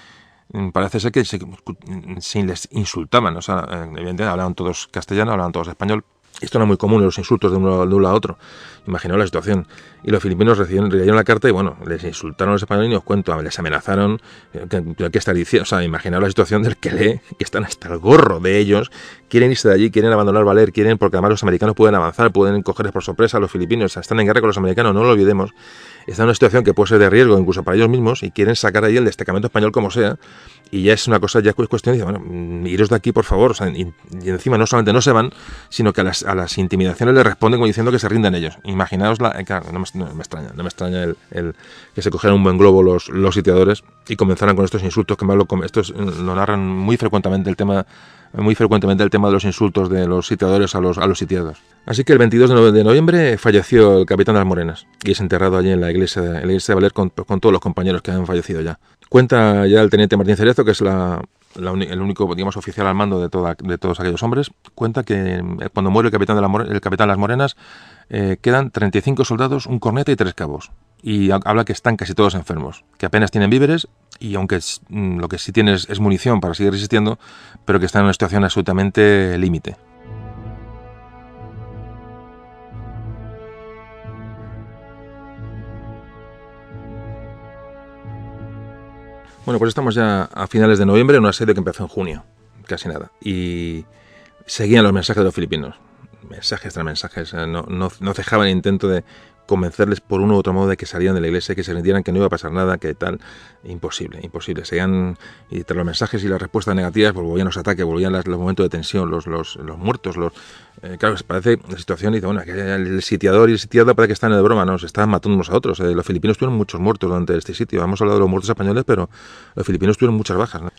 parece ser que se les insultaban, o sea, evidentemente hablaban todos castellano, hablaban todos español. Esto era muy común, los insultos de uno a otro. Imaginaos la situación. Y los filipinos leyeron la carta y, bueno, les insultaron a los españoles y os cuento, les amenazaron. ¿Qué está diciendo? O sea, imaginaos la situación del que lee, que están hasta el gorro de ellos, quieren irse de allí, quieren abandonar Valer, porque además los americanos pueden avanzar, pueden cogerles por sorpresa a los filipinos, o sea, están en guerra con los americanos, no lo olvidemos. Están en una situación que puede ser de riesgo incluso para ellos mismos y quieren sacar ahí el destacamento español como sea. Y ya es una cosa, ya es cuestión de, bueno, iros de aquí, por favor. O sea, y encima no solamente no se van, sino que a las intimidaciones les responden como diciendo que se rinden ellos. Imaginaos, claro, no me extraña el que se cogieran un buen globo los sitiadores y comenzaran con estos insultos, que más estos lo narran muy frecuentemente el tema de los insultos de los sitiadores a los sitiados. Así que el 22 de noviembre falleció el capitán Las Morenas y es enterrado allí en la iglesia de Valer con todos los compañeros que han fallecido ya. Cuenta ya el teniente Martín Cerezo, que es el único, digamos, oficial al mando de todos aquellos hombres, cuenta que cuando muere el capitán Las Morenas quedan 35 soldados, un corneta y 3 cabos. Y habla que están casi todos enfermos, que apenas tienen víveres y aunque lo que sí tienen es munición para seguir resistiendo, pero que están en una situación absolutamente límite. Bueno, pues estamos ya a finales de noviembre en una serie que empezó en junio, casi nada, y seguían los mensajes de los filipinos, mensajes tras mensajes, no cejaban el intento de convencerles por uno u otro modo de que salieran de la iglesia, que se rindieran, que no iba a pasar nada, que tal. Imposible. Seguían, y tras los mensajes y las respuestas negativas, pues volvían los ataques, volvían los momentos de tensión, los muertos, claro, parece la situación, y dice, bueno, que el sitiador y el sitiado parece que están de broma, ¿no? Se estaban matando unos a otros. Los filipinos tuvieron muchos muertos durante este sitio. Hemos hablado de los muertos españoles, pero los filipinos tuvieron muchas bajas, ¿no?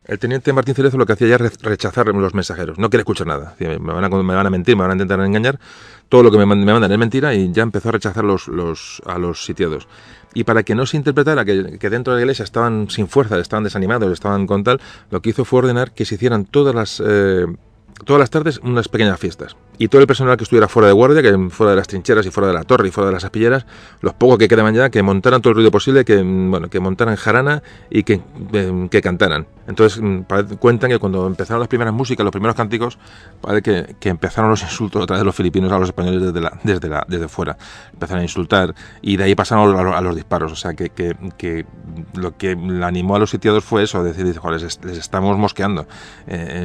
El teniente Martín Cerezo lo que hacía ya es rechazar los mensajeros. No quiere escuchar nada. Me van a mentir, me van a intentar engañar. Todo lo que me mandan es mentira, y ya empezó a rechazar a los sitiados. Y para que no se interpretara que dentro de la iglesia estaban sin fuerza, estaban desanimados, estaban con tal, lo que hizo fue ordenar que se hicieran todas las tardes unas pequeñas fiestas. Y todo el personal que estuviera fuera de guardia, que fuera de las trincheras y fuera de la torre y fuera de las aspilleras, los pocos que quedaban ya, que montaran todo el ruido posible, que montaran jarana y que cantaran. Entonces cuentan que cuando empezaron las primeras músicas, los primeros cánticos, parece que empezaron los insultos otra vez de los filipinos a los españoles desde fuera. Empezaron a insultar, y de ahí pasaron a los disparos. O sea que lo que animó a los sitiados fue eso, decir, joder, les estamos mosqueando.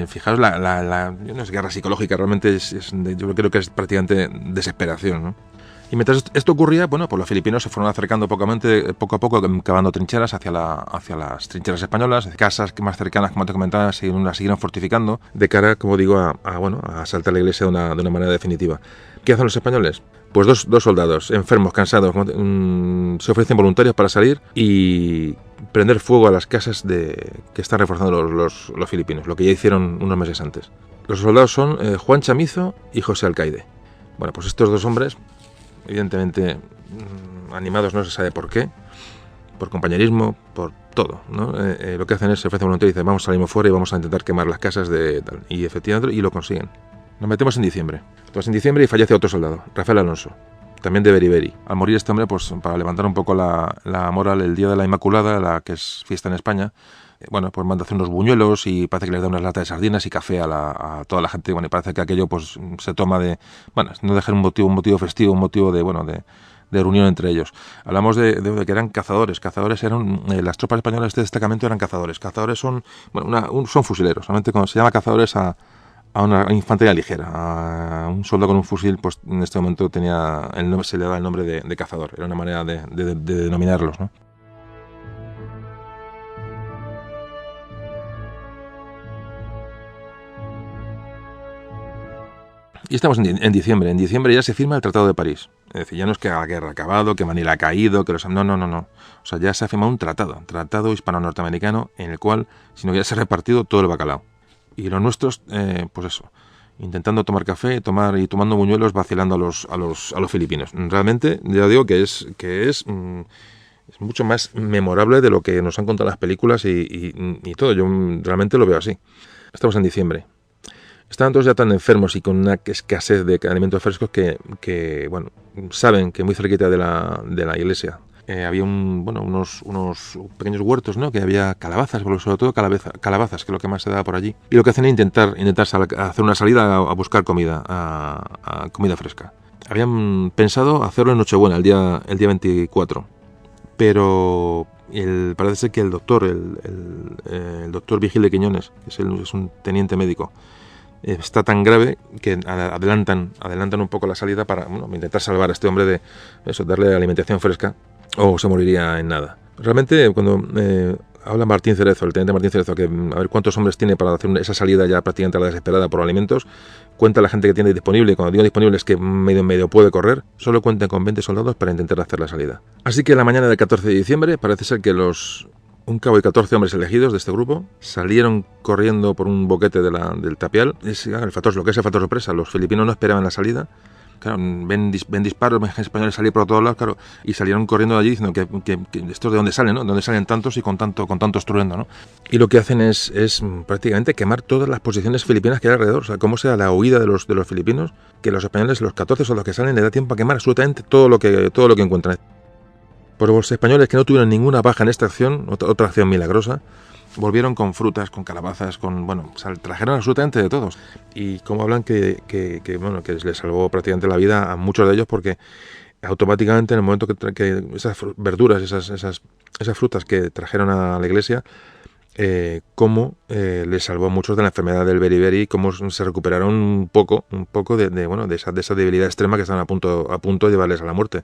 Fijaos yo no sé, guerra psicológica, realmente yo creo que es prácticamente desesperación, ¿no? Y mientras esto ocurría, bueno, pues los filipinos se fueron acercando poco a poco, cavando trincheras hacia las trincheras españolas, casas más cercanas, como te comentaba, las siguieron fortificando de cara, como digo, a asaltar la iglesia de una manera definitiva. ¿Qué hacen los españoles? Pues dos soldados enfermos, cansados, se ofrecen voluntarios para salir y prender fuego a las casas que están reforzando los filipinos, lo que ya hicieron unos meses antes. Los soldados son Juan Chamizo y José Alcaide. Bueno, pues estos dos hombres, evidentemente animados, no se sabe por qué, por compañerismo, por todo, ¿no? Lo que hacen es se ofrecen voluntarios y dicen, vamos, salimos fuera y vamos a intentar quemar las casas de tal. Y efectivamente, y lo consiguen. Nos metemos en diciembre. Entonces en diciembre y fallece otro soldado, Rafael Alonso, también de Beriberi. Al morir este hombre, pues para levantar un poco la moral, el día de la Inmaculada, la que es fiesta en España, pues manda hacer unos buñuelos y parece que les da unas latas de sardinas y café a toda la gente. Bueno, y parece que aquello pues se toma no dejar un motivo festivo, un motivo de reunión entre ellos. Hablamos de que eran cazadores. Cazadores eran, las tropas españolas de este destacamento eran cazadores. Cazadores son fusileros. Realmente cuando se llama cazadores a una infantería ligera, a un soldado con un fusil, pues en este momento se le daba el nombre de cazador. Era una manera de denominarlos, ¿no? Y estamos en diciembre. En diciembre ya se firma el Tratado de París. Es decir, ya no es que la guerra ha acabado, que Manila ha caído, no. O sea, ya se ha firmado un tratado hispano-norteamericano, en el cual, sino que ya se ha repartido todo el bacalao. Y los nuestros, pues eso, intentando tomar café, tomando buñuelos, vacilando a los filipinos. Realmente, ya digo que es mucho más memorable de lo que nos han contado las películas y todo. Yo realmente lo veo así. Estamos en diciembre. Estaban todos ya tan enfermos y con una escasez de alimentos frescos que saben que muy cerquita de la iglesia había unos pequeños huertos, ¿no? Que había calabazas, pero sobre todo calabazas, que es lo que más se daba por allí. Y lo que hacen es intentar hacer una salida a buscar comida, a comida fresca. Habían pensado hacerlo en Nochebuena, el día 24. Pero parece ser que el doctor Vigile Quiñones, que es un teniente médico, está tan grave que adelantan un poco la salida para intentar salvar a este hombre de eso, darle alimentación fresca, o se moriría en nada. Realmente cuando habla Martín Cerezo, el teniente Martín Cerezo, que a ver cuántos hombres tiene para hacer esa salida ya prácticamente a la desesperada por alimentos, cuenta la gente que tiene disponible. Cuando digo disponible es que medio puede correr. Solo cuentan con 20 soldados para intentar hacer la salida. Así que la mañana del 14 de diciembre parece ser que un cabo y 14 hombres elegidos de este grupo salieron corriendo por un boquete del tapial. Lo que es el factor sorpresa. Los filipinos no esperaban la salida. Claro, ven disparos, ven españoles salir por todos lados, claro, y salieron corriendo de allí diciendo que estos de dónde salen, ¿no? De dónde salen tantos y con tanto estruendo, ¿no? Y lo que hacen es prácticamente quemar todas las posiciones filipinas que hay alrededor. O sea, cómo sea la huida de los filipinos, que los españoles, los 14 soldados que salen, les da tiempo a quemar absolutamente todo lo que encuentran. Por los españoles, que no tuvieron ninguna baja en esta acción, otra acción milagrosa, volvieron con frutas, con calabazas, trajeron absolutamente de todos. Y como hablan que les salvó prácticamente la vida a muchos de ellos, porque automáticamente en el momento que esas verduras, esas frutas que trajeron a la iglesia, cómo les salvó a muchos de la enfermedad del beriberi y cómo se recuperaron un poco de esa debilidad extrema que estaban a punto de llevarles a la muerte.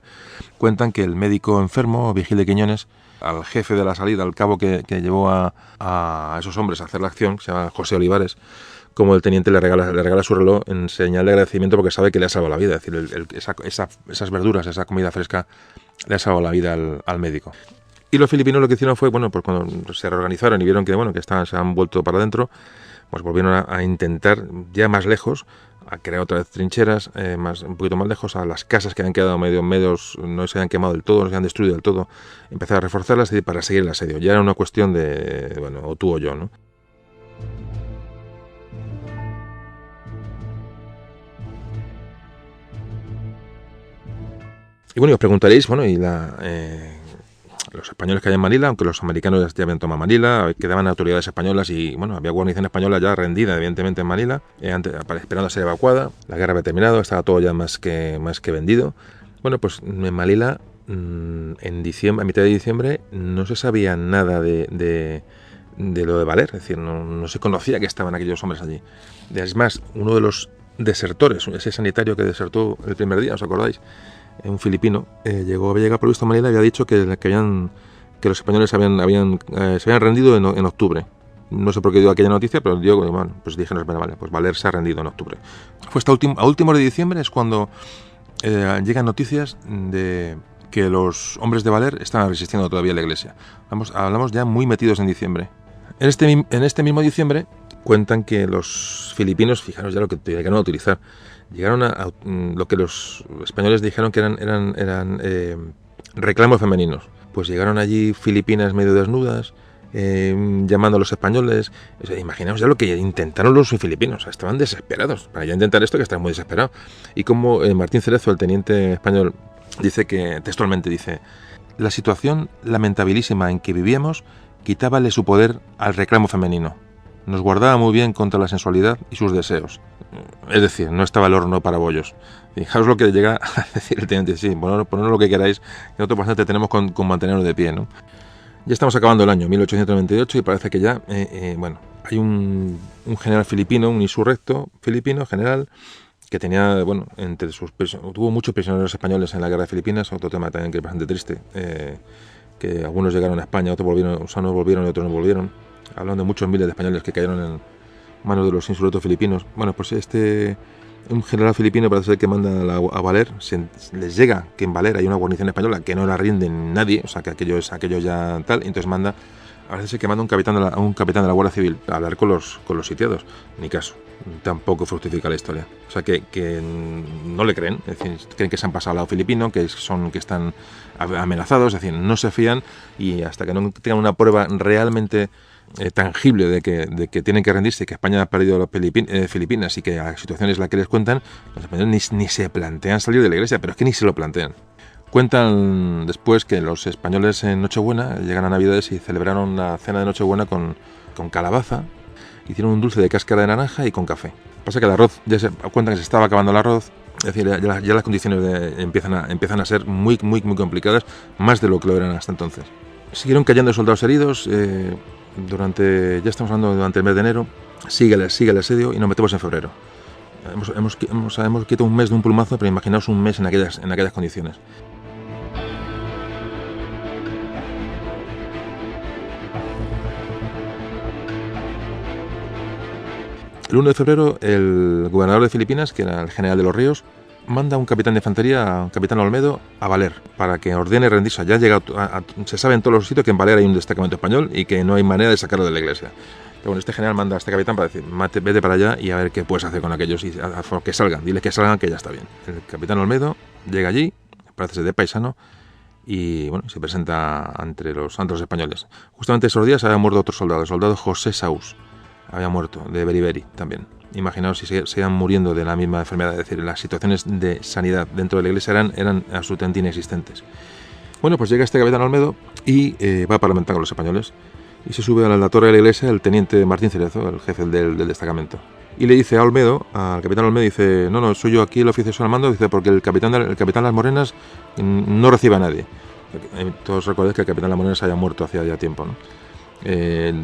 Cuentan que el médico enfermo, Vigil de Quiñones, al jefe de la salida, al cabo que llevó a esos hombres a hacer la acción, se llama José Olivares, como el teniente le regala su reloj en señal de agradecimiento porque sabe que le ha salvado la vida. Es decir, esas verduras, esa comida fresca, le ha salvado la vida al médico. Y los filipinos lo que hicieron fue, bueno, pues cuando se reorganizaron y vieron que, bueno, que se han vuelto para adentro, pues volvieron a intentar, ya más lejos, a crear otra vez trincheras, un poquito más lejos, a las casas que habían quedado medios, no se habían quemado del todo, no se habían destruido del todo, empezar a reforzarlas para seguir el asedio. Ya era una cuestión de, bueno, o tú o yo, ¿no? Y bueno, os preguntaréis, bueno, y los españoles que hay en Manila, aunque los americanos ya habían tomado Manila, quedaban autoridades españolas y, bueno, había guarnición española ya rendida, evidentemente, en Manila, esperando a ser evacuada. La guerra había terminado, estaba todo ya más que vendido. Bueno, pues en Manila, en diciembre, a mitad de diciembre, no se sabía nada de lo de Valer, es decir, no se conocía que estaban aquellos hombres allí. Es más, uno de los desertores, ese sanitario que desertó el primer día, ¿os acordáis? Un filipino, había llegado previsto a Manila y había dicho que los españoles se habían rendido en octubre. No sé por qué dio aquella noticia, pero bueno, pues dijeron, vale, pues Valer se ha rendido en octubre. Fue a últimos de diciembre es cuando llegan noticias de que los hombres de Valer estaban resistiendo todavía a la iglesia. Hablamos ya muy metidos en diciembre. En este mismo diciembre cuentan que los filipinos, fijaros ya lo que llegaron a utilizar, llegaron a lo que los españoles dijeron que eran reclamos femeninos. Pues llegaron allí filipinas medio desnudas, llamando a los españoles. O sea, imaginaos ya lo que intentaron los filipinos. O sea, estaban desesperados. Para ya intentar esto, que estaban muy desesperados. Y como Martín Cerezo, el teniente español, dice que, textualmente dice, la situación lamentabilísima en que vivíamos quitábale su poder al reclamo femenino. Nos guardaba muy bien contra la sensualidad y sus deseos. Es decir, no estaba el horno para bollos. Fijaos lo que llega a decir el teniente. Sí, poned lo que queráis, que nosotros bastante tenemos con mantenernos de pie, ¿no? Ya estamos acabando el año 1898 y parece que ya, bueno, hay un general filipino, un insurrecto filipino, general, que tenía, bueno, tuvo muchos prisioneros españoles en la guerra de Filipinas, otro tema también que es bastante triste, que algunos llegaron a España, otros volvieron y otros no volvieron. Hablando de muchos miles de españoles que cayeron en manos de los insurrectos filipinos. Bueno, pues un general filipino parece ser que manda a Valer, les llega que en Valer hay una guarnición española que no la rinde nadie, o sea que aquello ya tal, y entonces parece ser que manda a un capitán de la Guardia Civil a hablar con los sitiados. Ni caso, tampoco fructifica la historia. O sea que no le creen, es decir, creen que se han pasado al lado filipino, que están amenazados, es decir, no se fían, y hasta que no tengan una prueba realmente tangible de que tienen que rendirse, que España ha perdido las Filipinas y que la situación es la que les cuentan, los españoles ni se plantean salir de la iglesia, pero es que ni se lo plantean. Cuentan después que los españoles en Nochebuena llegan a Navidades y celebraron la cena de Nochebuena con calabaza, hicieron un dulce de cáscara de naranja y con café. Pasa que el arroz, cuentan que se estaba acabando el arroz, es decir, ya las condiciones empiezan a ser muy, muy, muy complicadas, más de lo que lo eran hasta entonces. Siguieron cayendo soldados heridos, ya estamos hablando durante el mes de enero, sigue el asedio y nos metemos en febrero. Hemos quitado un mes de un plumazo, pero imaginaos un mes en aquellas condiciones. El 1 de febrero, el gobernador de Filipinas, que era el general de los Ríos, manda a un capitán de infantería, un capitán Olmedo, a Valer, para que ordene rendirse. Ya se sabe en todos los sitios que en Valer hay un destacamento español y que no hay manera de sacarlo de la iglesia. Pero bueno, este general manda a este capitán para decir, vete para allá y a ver qué puedes hacer con aquellos, y que salgan, diles que salgan, que ya está bien. El capitán Olmedo llega allí, parece ser de paisano, y bueno, se presenta ante los españoles. Justamente esos días había muerto otro soldado, el soldado José Saús, había muerto de beriberi también. Imaginaos si se iban muriendo de la misma enfermedad, es decir, las situaciones de sanidad dentro de la iglesia eran absolutamente inexistentes. Bueno, pues llega este capitán Olmedo y va a parlamentar con los españoles, y se sube a la torre de la iglesia el teniente Martín Cerezo, el jefe del destacamento, y le dice al capitán Olmedo, dice, no, soy yo aquí el oficial al mando, dice, porque el capitán Las Morenas no recibe a nadie. Todos recordáis que el capitán Las Morenas haya muerto hacía ya tiempo, ¿no?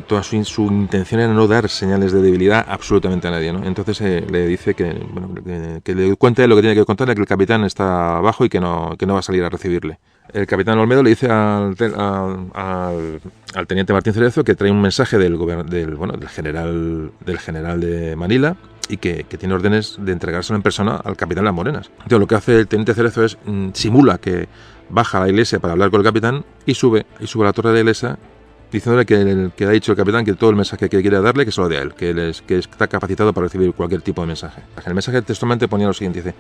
Toda su intención era no dar señales de debilidad absolutamente a nadie, ¿no? Entonces le dice que le cuente lo que tiene que contarle, que el capitán está abajo y que no va a salir a recibirle. El capitán Olmedo le dice al teniente Martín Cerezo que trae un mensaje del general de Manila y que tiene órdenes de entregárselo en persona al capitán Las Morenas. Entonces lo que hace el teniente Cerezo es simula que baja a la iglesia para hablar con el capitán y sube a la torre de la iglesia diciéndole que ha dicho el capitán que todo el mensaje que quiere darle que se lo dé a él, que está capacitado para recibir cualquier tipo de mensaje. El mensaje textualmente ponía lo siguiente, dice: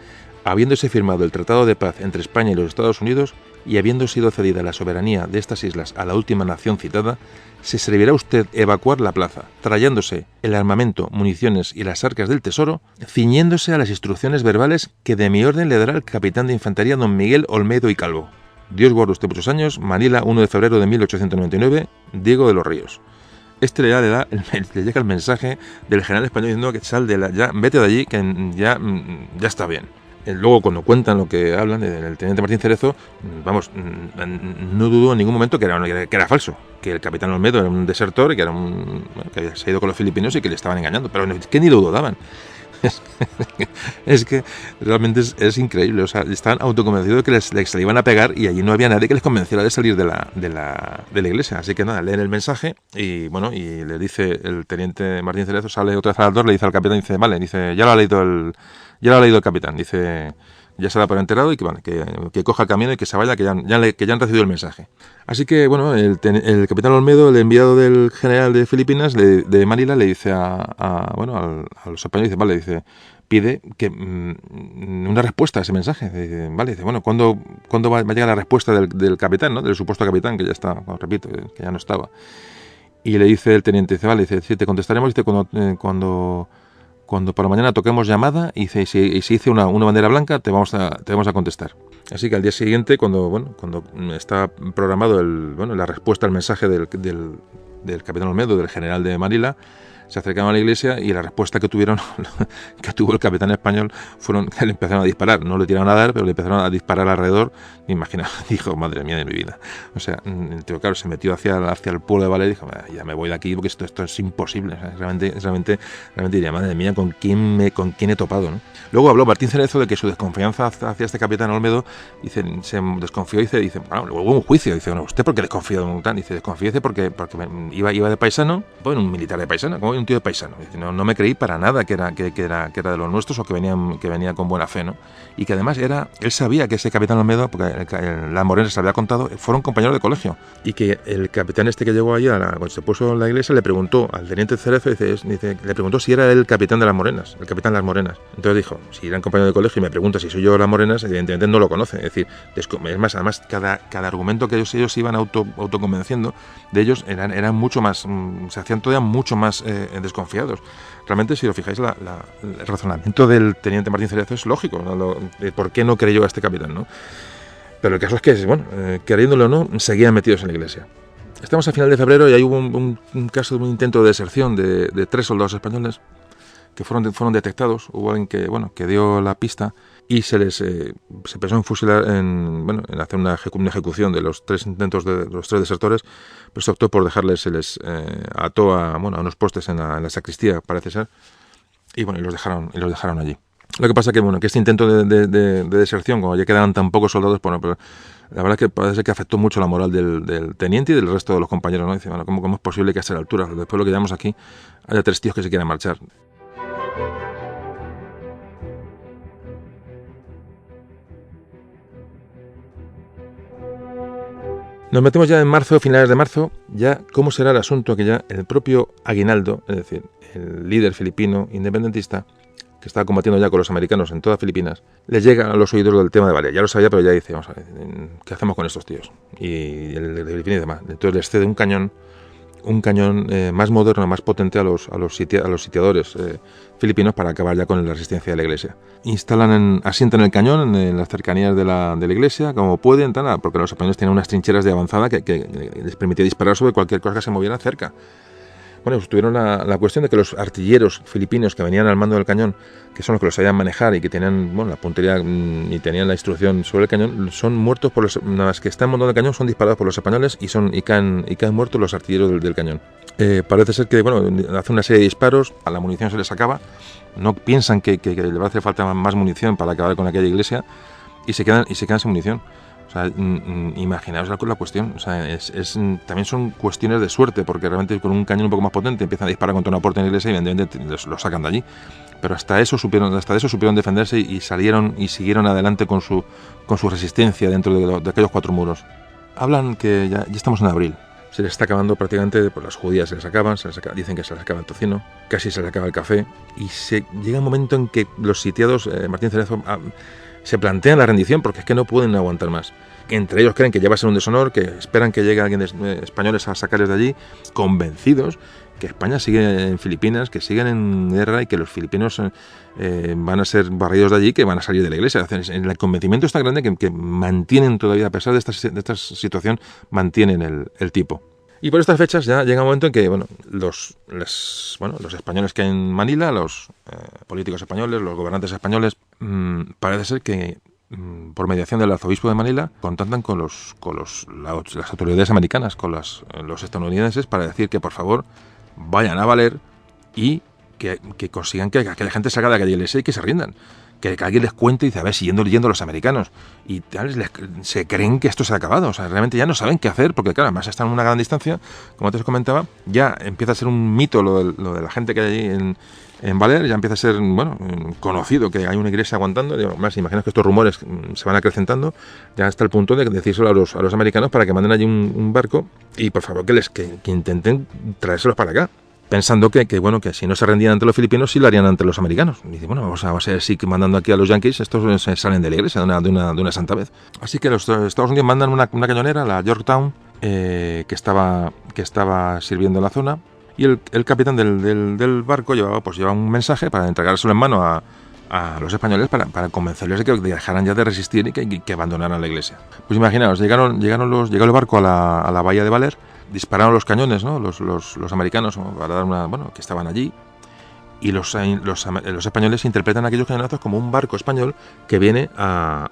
habiéndose firmado el Tratado de Paz entre España y los Estados Unidos y habiendo sido cedida la soberanía de estas islas a la última nación citada, se servirá usted evacuar la plaza, trayéndose el armamento, municiones y las arcas del tesoro, ciñéndose a las instrucciones verbales que de mi orden le dará el capitán de infantería don Miguel Olmedo y Calvo. Dios guarde usted muchos años. Manila, 1 de febrero de 1899, Diego de los Ríos. Le llega el mensaje del general español diciendo que vete de allí, que ya está bien. Luego, cuando cuentan lo que hablan del teniente Martín Cerezo, no dudó en ningún momento que era falso, que el capitán Olmedo era un desertor y que había se ido con los filipinos y que le estaban engañando, pero que ni lo dudaban. Es que realmente es increíble, o sea, estaban autoconvencidos de que se le iban a pegar y allí no había nadie que les convenciera de salir de la iglesia. Así que nada, leen el mensaje y le dice el teniente Martín Cerezo, sale otra vez al torre, le dice al capitán, dice, vale, dice, ya lo ha leído el capitán, dice, ya se da por enterado y que coja el camino y que se vaya, que ya han recibido el mensaje. Así que bueno, el capitán Olmedo, el enviado del general de Filipinas, de Manila, le dice a los españoles, dice, vale, dice, pide que una respuesta a ese mensaje. Dice, vale, dice, bueno, ¿cuándo va a llegar la respuesta del capitán, ¿no? Del supuesto capitán, que ya está, repito, que ya no estaba? Y le dice el teniente, dice, vale, dice, sí, te contestaremos, dice, cuando por la mañana toquemos llamada y si hice una bandera blanca, te vamos a contestar. Así que al día siguiente, cuando está programado la respuesta al mensaje del capitán Olmedo, del general de Manila, se acercaron a la iglesia y la respuesta que tuvo el capitán español fueron que le empezaron a disparar. No le tiraron a dar, pero le empezaron a disparar alrededor. Imagina, dijo, madre mía de mi vida. O sea, el tío, claro, se metió hacia el pueblo de Valer y dijo, ya me voy de aquí porque esto es imposible. O sea, realmente diría, madre mía, ¿con quién he topado, ¿no? Luego habló Martín Cerezo de que su desconfianza hacia este capitán Olmedo, dice, se desconfió, dice, bueno, luego hubo un juicio, dice, bueno, ¿usted por qué desconfió de un tal? Dice, desconfié porque iba de paisano, bueno, un militar de paisano, como un tío de paisano. Dice, no me creí para nada que era de los nuestros o que venía con buena fe, ¿no? Y que además él sabía que ese capitán Olmedo, porque Las Morenas se había contado, fueron compañeros de colegio, y que el capitán que llegó allí cuando se puso en la iglesia le preguntó al teniente Cerezo, le preguntó si era el capitán de Las Morenas, el capitán de Las Morenas. Entonces dijo, si eran compañeros de colegio y me pregunta si soy yo Las Morenas, evidentemente no lo conoce. Es decir, es más, además cada argumento que ellos iban autoconvenciendo de ellos eran mucho más, se hacían todavía mucho más desconfiados. Realmente, si lo fijáis, el razonamiento del teniente Martín Cerezo es lógico, ¿no? ¿Por qué no creyó a este capitán, no? Pero el caso es que, bueno, queriéndolo o no, seguían metidos en la iglesia. Estamos a final de febrero y ahí hubo un caso de un intento de deserción de 3 soldados españoles que fueron detectados. Hubo alguien que dio la pista y se pensó en fusilar, en hacer una ejecución de los 3 intentos de los 3 desertores, pero se optó por se les ató a unos postes en la sacristía, parece ser, y los dejaron allí. Lo que pasa que este intento de deserción, como ya quedaban tan pocos soldados, pero la verdad es que parece que afectó mucho la moral del teniente y del resto de los compañeros, ¿no? Dice, ¿cómo es posible que a esta altura, después de lo que llevamos aquí, haya 3 tíos que se quieran marchar? Nos metemos ya en marzo, finales de marzo, ya cómo será el asunto que ya el propio Aguinaldo, es decir, el líder filipino independentista, que estaba combatiendo ya con los americanos en todas Filipinas, les llega a los oídos del tema de Valer. Ya lo sabía, pero ya dice, vamos a ver, ¿qué hacemos con estos tíos? Y el de Filipinas y demás. Entonces les cede un cañón más moderno, más potente a los sitiadores filipinos para acabar ya con la resistencia de la iglesia. Asientan el cañón en las cercanías de la iglesia, como pueden, porque los españoles tienen unas trincheras de avanzada que les permitía disparar sobre cualquier cosa que se moviera cerca. bueno, pues tuvieron la cuestión de que los artilleros filipinos que venían al mando del cañón, que son los que lo sabían manejar y que tenían, bueno, la puntería y tenían la instrucción sobre el cañón, son muertos por los que están en el mando del cañón, son disparados por los españoles y caen muertos los artilleros del cañón. Parece ser que, bueno, hace una serie de disparos, a la munición se les acaba, no piensan que le va a hacer falta más munición para acabar con aquella iglesia y se quedan sin munición. O sea, imaginaos la cuestión. O sea, también son cuestiones de suerte, porque realmente con un cañón un poco más potente empiezan a disparar contra una puerta en la iglesia y evidentemente lo sacan de allí. Pero hasta eso supieron defenderse y salieron y siguieron adelante con su resistencia dentro de aquellos 4 muros. Hablan que ya estamos en abril. Se les está acabando prácticamente, pues las judías se les acaban, dicen que se les acaba el tocino, casi se les acaba el café, y llega un momento en que los sitiados, Martín Cerezo, se plantean la rendición porque es que no pueden aguantar más. Entre ellos creen que ya va a ser un deshonor, que esperan que llegue alguien de españoles a sacarles de allí, convencidos que España sigue en Filipinas, que siguen en guerra y que los filipinos van a ser barridos de allí, que van a salir de la iglesia. El convencimiento es tan grande que mantienen todavía, a pesar de esta situación, mantienen el tipo. Y por estas fechas ya llega un momento en que los españoles que hay en Manila, los políticos españoles, los gobernantes españoles, parece ser que por mediación del arzobispo de Manila contactan con las autoridades americanas, con los estadounidenses, para decir que por favor vayan a valer y que consigan que aquella gente salga de aquella iglesia y que se rindan. Que alguien les cuente y dice, a ver, siguiendo leyendo los americanos. Y tal, se creen que esto se ha acabado. O sea, realmente ya no saben qué hacer, porque claro, además están a una gran distancia. Como antes os comentaba, ya empieza a ser un mito lo de la gente que hay allí en Valer. Ya empieza a ser, conocido que hay una iglesia aguantando. Más, imagino que estos rumores se van acrecentando. Ya hasta el punto de decírselo a los americanos para que manden allí un barco y por favor que intenten traérselos para acá. Pensando que si no se rendían ante los filipinos, sí lo harían ante los americanos. Y dice, vamos a ver si mandando aquí a los yanquis, estos se salen de la iglesia de una santa vez. Así que los Estados Unidos mandan una cañonera, la Yorktown, que estaba sirviendo en la zona, y el capitán del barco llevaba un mensaje para entregárselo en mano a los españoles para convencerles de que dejaran ya de resistir y que abandonaran la iglesia. Pues imaginaos, llegó el barco a la bahía de Valer. Dispararon los cañones, ¿no? los americanos para dar que estaban allí, y los españoles interpretan aquellos cañonazos como un barco español que viene a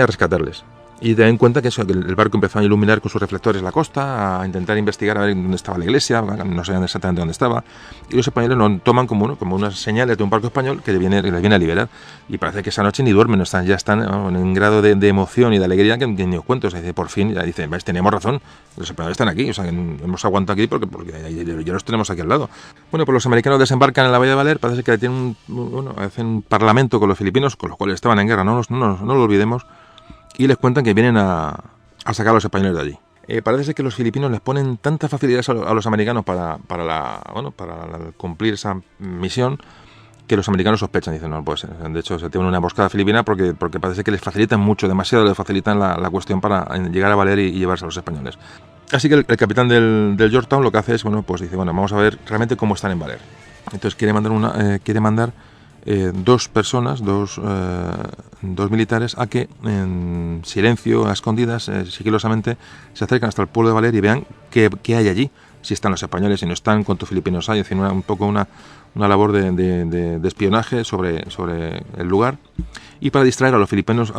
rescatarles. Y ten en cuenta que el barco empezó a iluminar con sus reflectores la costa, a intentar investigar a ver dónde estaba la iglesia, no sabían exactamente dónde estaba, y los españoles lo toman como unas señales de un barco español que les viene a liberar. Y parece que esa noche ni duermen, ya están en un grado de emoción y de alegría que ni os cuento. O sea, dice, por fin, ya dicen, teníamos razón, los españoles están aquí, o sea, que hemos aguantado aquí porque ya los tenemos aquí al lado. Bueno, pues los americanos desembarcan en la bahía de Valer, parece que tienen hacen un parlamento con los filipinos, con los cuales estaban en guerra, no lo olvidemos, y les cuentan que vienen a sacar a los españoles de allí. Parece ser que los filipinos les ponen tantas facilidades a los americanos para cumplir esa misión, que los americanos sospechan, dicen, no puede ser. De hecho, se tiene una emboscada filipina porque parece que les facilitan mucho, demasiado les facilitan la cuestión para llegar a Valer y llevarse a los españoles. Así que el capitán del Yorktown lo que hace es, dice, vamos a ver realmente cómo están en Valer. Entonces quiere mandar 2 personas, dos militares, a que en silencio, a escondidas, sigilosamente, se acercan hasta el pueblo de Valer y vean qué hay allí, si están los españoles, si no están, cuántos filipinos hay, es decir, un poco una labor de espionaje sobre el lugar, y para distraer a los filipinos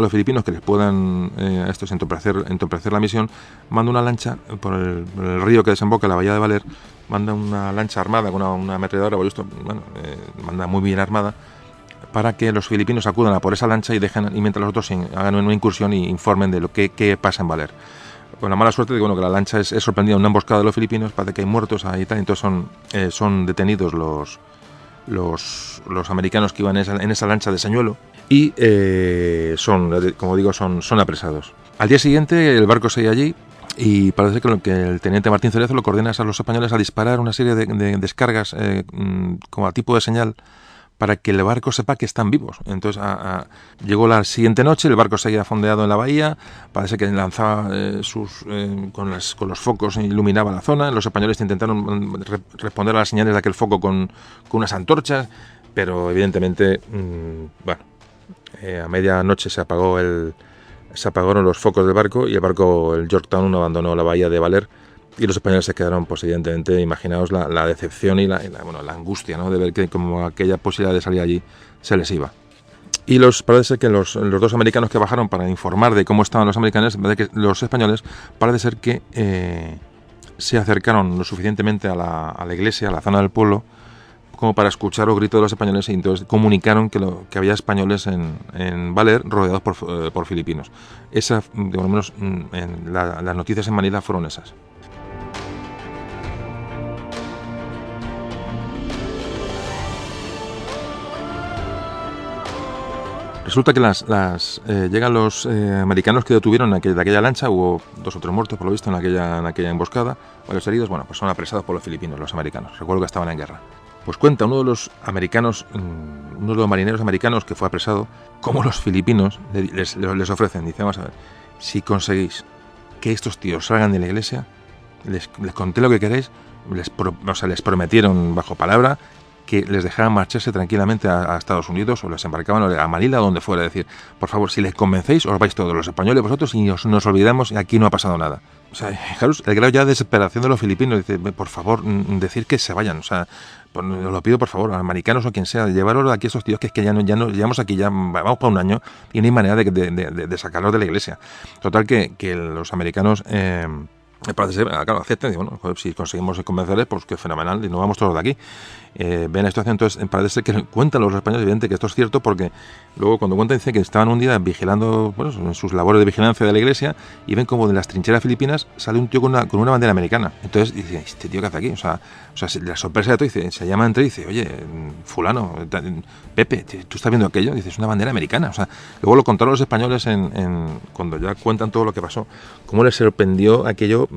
que les puedan a estos entorpecer la misión, manda una lancha por el río que desemboca en la bahía de Valer, manda una lancha armada con una ametralladora, manda muy bien armada, para que los filipinos acudan a por esa lancha y mientras los otros hagan una incursión y informen de lo que pasa en Valer. Con la mala suerte de que la lancha es sorprendida en una emboscada de los filipinos, parece que hay muertos ahí y tal, entonces son detenidos los americanos que iban en esa lancha de señuelo y como digo, son apresados. Al día siguiente el barco sigue allí y parece que el teniente Martín Cerezo lo coordina a los españoles a disparar una serie de descargas como a tipo de señal para que el barco sepa que están vivos. Entonces llegó la siguiente noche, el barco seguía fondeado en la bahía, parece que lanzaba con los focos iluminaba la zona. Los españoles intentaron responder a las señales de aquel foco con unas antorchas, pero evidentemente a medianoche se apagaron los focos del barco y el Yorktown abandonó la bahía de Valer Y los españoles se quedaron, pues evidentemente, imaginaos la decepción y la angustia, ¿no?, de ver que como aquella posibilidad de salir allí se les iba. Y parece ser que los dos americanos que bajaron para informar de cómo estaban los americanos, los españoles, parece ser que se acercaron lo suficientemente a la iglesia, a la zona del pueblo, como para escuchar los gritos de los españoles, y entonces comunicaron que había españoles en Baler rodeados por filipinos. Esa, por lo menos, las noticias en Manila fueron esas. Resulta que llegan los americanos que detuvieron de aquella lancha. Hubo 2 o 3 muertos, por lo visto, en aquella emboscada, varios heridos. Bueno, pues son apresados por los filipinos, los americanos. Recuerdo que estaban en guerra. Pues cuenta uno de los marineros americanos que fue apresado, cómo los filipinos les ofrecen. Dice, vamos a ver, si conseguís que estos tíos salgan de la iglesia, les conté lo que queréis, les prometieron bajo palabra que les dejaran marcharse tranquilamente a Estados Unidos, o les embarcaban a Manila o donde fuera. Es decir, por favor, si les convencéis, os vais todos, los españoles, vosotros, y nos olvidamos, y aquí no ha pasado nada. O sea, fijaros, el grado ya de desesperación de los filipinos. Dice, por favor, decir que se vayan. O sea, os lo pido, por favor, a americanos o quien sea, llevaros de aquí a esos tíos, que es que ya no llevamos aquí, ya vamos para un año, y no hay manera de sacarlos de la iglesia. Total, que los americanos... parece ser, claro, acepten, y bueno, joder, si conseguimos convencerles, pues que fenomenal, y nos vamos todos de aquí. Ven la situación. Entonces parece ser que cuentan los españoles, evidente que esto es cierto, porque luego cuando cuentan dice que estaban un día vigilando, bueno, en sus labores de vigilancia de la iglesia, y ven como de las trincheras filipinas sale un tío con una bandera americana. Entonces dice, ¿este tío qué hace aquí? O sea la sorpresa de todo, dice, se llama entre y dice, oye, fulano, Pepe, ¿tú estás viendo aquello? Dice, es una bandera americana. O sea, luego lo contaron los españoles cuando ya cuentan todo lo que pasó, cómo les sorprendió aquello.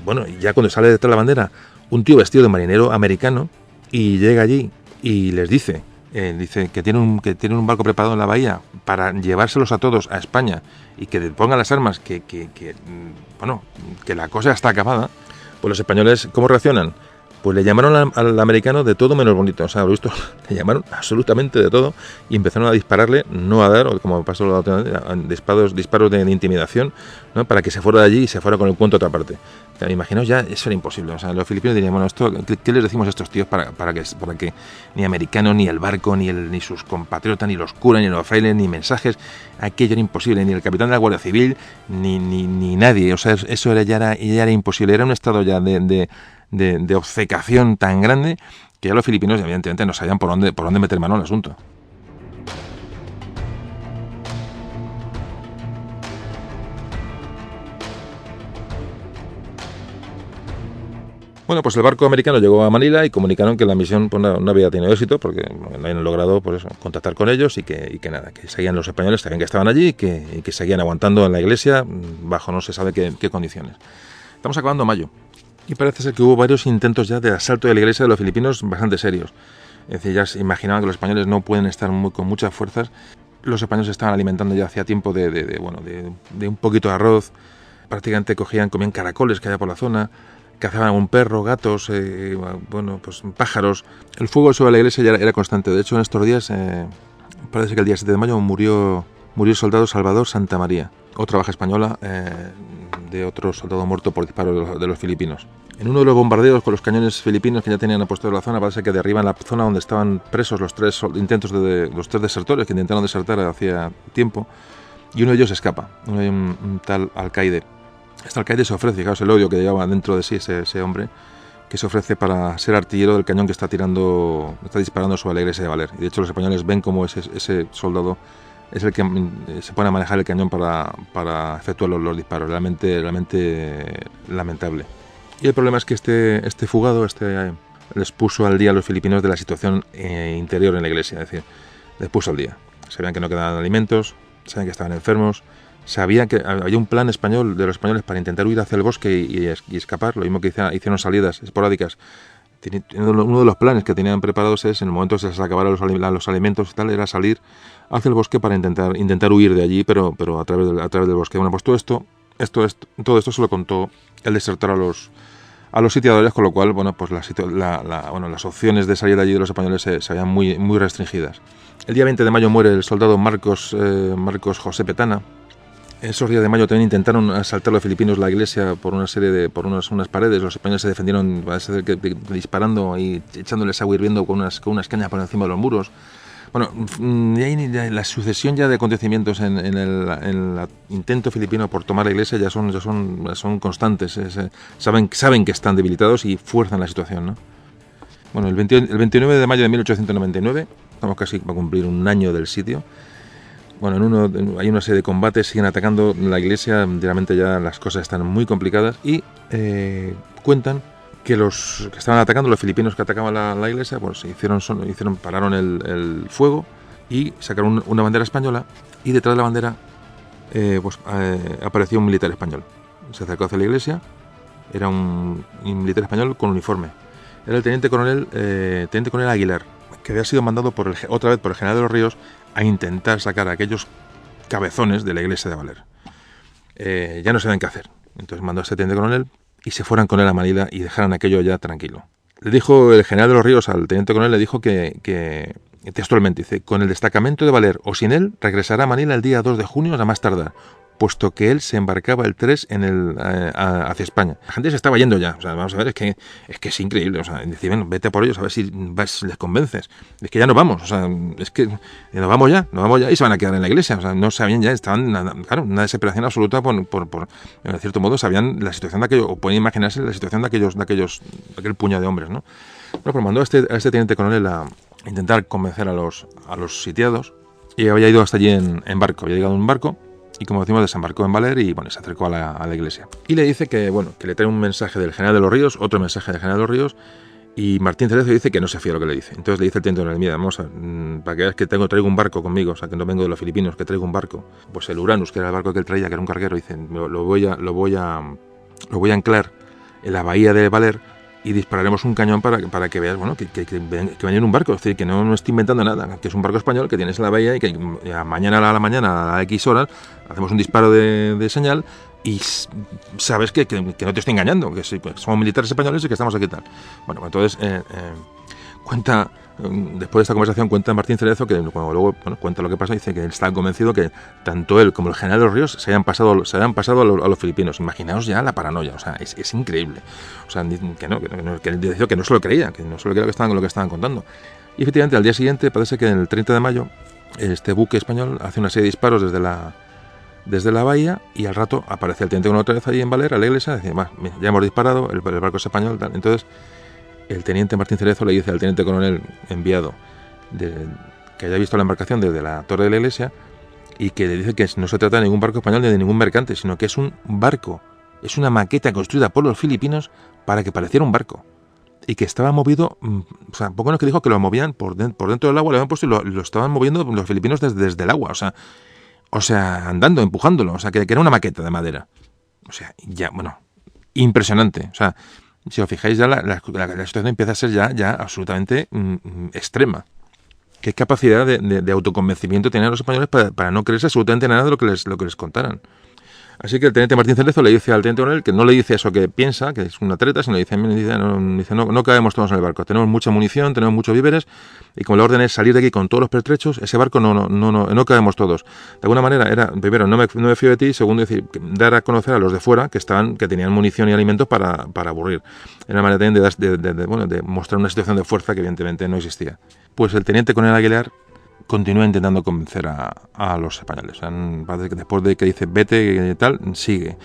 Bueno, ya cuando sale detrás de la bandera un tío vestido de marinero americano, y llega allí y les dice que tiene un barco preparado en la bahía para llevárselos a todos a España, y que pongan las armas, que la cosa está acabada. Pues los españoles, ¿cómo reaccionan? Pues le llamaron al americano de todo menos bonito. O sea, lo visto, le llamaron absolutamente de todo, y empezaron a dispararle, no a dar, o como pasó la otra vez, disparos de intimidación, ¿no?, para que se fuera de allí y se fuera con el cuento a otra parte. O sea, imaginaos, ya eso era imposible. O sea, los filipinos dirían, bueno, ¿qué les decimos a estos tíos para que ni americanos, ni el barco, ni sus compatriotas, ni los curas, ni los frailes, ni mensajes? Aquello era imposible, ni el capitán de la Guardia Civil, ni nadie. O sea, eso ya era imposible. Era un estado ya de obcecación tan grande, que ya los filipinos evidentemente no sabían por dónde meter mano al asunto. Bueno, pues el barco americano llegó a Manila y comunicaron que la misión, pues, no había tenido éxito, porque no habían logrado, pues eso, contactar con ellos, y que nada, que seguían los españoles, sabían que estaban allí, y que seguían aguantando en la iglesia bajo no se sabe qué condiciones. Estamos acabando mayo, y parece ser que hubo varios intentos ya de asalto de la iglesia de los filipinos bastante serios. Es decir, ya se imaginaban que los españoles no pueden estar con muchas fuerzas. Los españoles estaban alimentando ya hacía tiempo de un poquito de arroz. Prácticamente comían caracoles que había por la zona, cazaban algún perro, gatos, pues pájaros. El fuego sobre la iglesia ya era constante. De hecho, en estos días, parece que el día 7 de mayo murió el soldado Salvador Santa María, otra baja española de otro soldado muerto por disparos de los filipinos. En uno de los bombardeos con los cañones filipinos que ya tenían apuestos en la zona, parece que derriban la zona donde estaban presos los tres desertores que intentaron desertar hacía tiempo, y uno de ellos escapa, un tal alcaide. Este alcaide se ofrece, fijaos el odio que llevaba dentro de sí ese hombre, que se ofrece para ser artillero del cañón que está disparando sobre la iglesia de Baler. Y de hecho los españoles ven cómo ese soldado es el que se pone a manejar el cañón para efectuar los disparos. Realmente lamentable. Y el problema es que este fugado les puso al día a los filipinos de la situación interior en la iglesia. Es decir, les puso al día. Sabían que no quedaban alimentos, sabían que estaban enfermos, sabían que había un plan español de los españoles para intentar huir hacia el bosque y escapar. Lo mismo que hicieron salidas esporádicas. Uno de los planes que tenían preparados es, en el momento que se les acabaran los alimentos y tal, era salir hacia el bosque para intentar huir de allí, pero a través del bosque. Bueno, pues todo esto se lo contó el desertor a los sitiadores, con lo cual, bueno, pues las opciones de salir de allí de los españoles se veían muy, muy restringidas. El día 20 de mayo muere el soldado Marcos José Petana, Esos días de mayo también intentaron asaltar los filipinos la iglesia por una serie de unas paredes. Los españoles se defendieron disparando y echándoles agua hirviendo con unas cañas por encima de los muros. Bueno, y ahí la sucesión ya de acontecimientos en el intento filipino por tomar la iglesia ya son constantes. Saben que están debilitados y fuerzan la situación, ¿no? Bueno, el 29 de mayo de 1899, estamos casi para cumplir un año del sitio. Bueno, hay una serie de combates, siguen atacando la iglesia, realmente ya las cosas están muy complicadas y cuentan que los que estaban atacando, los filipinos que atacaban la iglesia, pues pararon el fuego y sacaron una bandera española y detrás de la bandera apareció un militar español. Se acercó hacia la iglesia, era un militar español con uniforme. Era el teniente coronel Aguilar, que había sido mandado otra vez por el general de los Ríos a intentar sacar a aquellos cabezones de la iglesia de Baler. Ya no sabían qué hacer. Entonces mandó a este teniente coronel y se fueran con él a Manila y dejaran aquello ya tranquilo. Le dijo el general de los Ríos al teniente coronel, le dijo que textualmente, dice, con el destacamento de Baler o sin él, regresará a Manila el día 2 de junio a más tardar, puesto que él se embarcaba el 3 hacia España. La gente se estaba yendo ya, o sea, vamos a ver, es que es increíble, o sea, decir, bueno, vete por ellos a ver si les convences, es que ya nos vamos, o sea, es que nos vamos ya y se van a quedar en la iglesia, o sea, no sabían ya, estaban, claro, una desesperación absoluta por en cierto modo, sabían la situación de aquello, o pueden imaginarse la situación de aquel puñado de hombres, ¿no? Bueno, pues mandó a este teniente coronel a intentar convencer a los sitiados y había ido hasta allí en barco, había llegado en un barco. Y como decimos, desembarcó en Baler y bueno, se acercó a la iglesia. Y le dice que le trae un mensaje del general de los Ríos, otro mensaje del general de los Ríos, y Martín Cerezo dice que no se fía lo que le dice. Entonces le dice el teniente coronel, mira, vamos para que veas que traigo un barco conmigo, o sea, que no vengo de los filipinos, que traigo un barco. Pues el Uranus, que era el barco que él traía, que era un carguero, dice, lo voy a anclar en la bahía de Baler y dispararemos un cañón para que veas, bueno, que venía en un barco, es decir, que no estoy inventando nada, que es un barco español que tienes en la bahía y que mañana a la mañana a X horas hacemos un disparo de señal y sabes que no te estoy engañando, que somos militares españoles y que estamos aquí tal. Bueno, entonces cuenta, después de esta conversación, cuenta Martín Cerezo que cuando luego cuenta lo que pasa, dice que él está convencido que tanto él como el general de los Ríos se habían pasado a los filipinos. Imaginaos ya la paranoia, o sea, es increíble. O sea, que él decía que no se lo creía, lo que estaban contando. Y efectivamente, al día siguiente, parece que el 30 de mayo, este buque español hace una serie de disparos desde la bahía y al rato aparece el teniente con otra vez allí en Baler, a la iglesia, y dice, ya hemos disparado, el barco es español, tal. Entonces, el teniente Martín Cerezo le dice al teniente coronel enviado que haya visto la embarcación desde la torre de la iglesia y que le dice que no se trata de ningún barco español ni de ningún mercante, sino que es un barco, es una maqueta construida por los filipinos para que pareciera un barco y que estaba movido, o sea, poco menos que dijo que lo movían por dentro del agua, lo habían puesto y lo estaban moviendo los filipinos desde el agua, o sea, andando, empujándolo, o sea, que era una maqueta de madera, o sea, ya, bueno, impresionante, o sea, si os fijáis ya la situación empieza a ser ya absolutamente extrema. ¿Qué capacidad de autoconvencimiento tenían los españoles para no creerse absolutamente nada de lo que les contaran? Así que el teniente Martín Cerezo le dice al teniente coronel que no le dice eso que piensa, que es una treta, sino le dice no cabemos todos en el barco, tenemos mucha munición, tenemos muchos víveres, y como la orden es salir de aquí con todos los pertrechos, ese barco no cabemos todos. De alguna manera era, primero, no me fío de ti, segundo, decir, dar a conocer a los de fuera que tenían munición y alimentos para aburrir. Era una manera también de mostrar una situación de fuerza que evidentemente no existía. Pues el teniente coronel Aguilar continúa intentando convencer a los españoles. Parece que después de que dice vete y tal, sigue.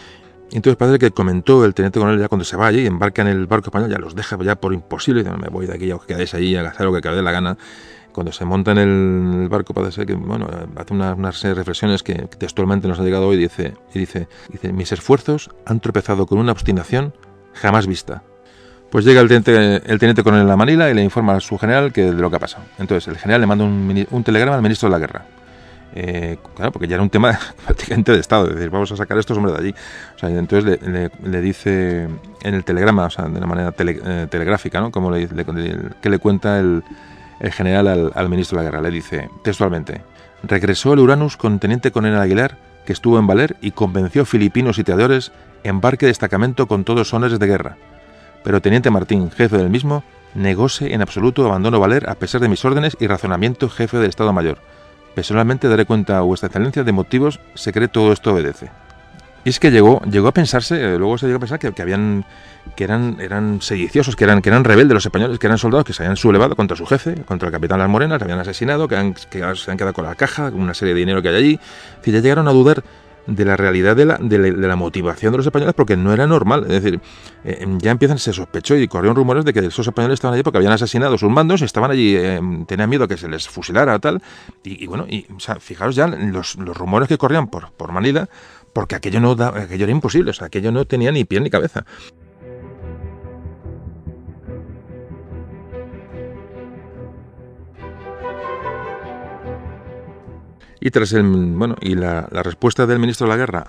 Entonces parece que comentó el teniente coronel ya cuando se va allí, embarca en el barco español, ya los deja ya por imposible, dice, no me voy de aquí, ya os quedáis allí a hacer lo que os dé la gana. Cuando se monta en el barco parece que, hace unas reflexiones que textualmente nos ha llegado hoy, dice, mis esfuerzos han tropezado con una obstinación jamás vista. Pues llega el teniente coronel a Manila y le informa a su general de lo que ha pasado. Entonces el general le manda un telegrama al ministro de la guerra. Claro, porque ya era un tema prácticamente de Estado, es decir, vamos a sacar a estos hombres de allí. O sea, entonces le dice en el telegrama, o sea, de una manera telegráfica, ¿no? Como que le cuenta el general al ministro de la guerra. Le dice textualmente, regresó el Uranus con teniente coronel Aguilar, que estuvo en Baler y convenció filipinos sitiadores embarque de destacamento con todos honores de guerra. Pero teniente Martín, jefe del mismo, negóse en absoluto abandono Baler a pesar de mis órdenes y razonamiento jefe del Estado Mayor. Personalmente daré cuenta a vuestra excelencia de motivos, se cree todo esto obedece. Y es que llegó a pensarse, luego se llegó a pensar que eran sediciosos, que eran rebeldes los españoles, que eran soldados que se habían sublevado contra su jefe, contra el capitán Las Morenas, le habían asesinado, que se han quedado con la caja, con una serie de dinero que hay allí. Es decir, ya llegaron a dudar de la realidad de la motivación de los españoles, porque no era normal. Es decir, ya se sospechó y corrieron rumores de que esos españoles estaban allí porque habían asesinado a sus mandos, estaban allí, tenían miedo que se les fusilara o tal. O sea, fijaros ya los rumores que corrían por Manila, porque aquello era imposible, o sea, aquello no tenía ni pie ni cabeza. Y tras la respuesta del ministro de la Guerra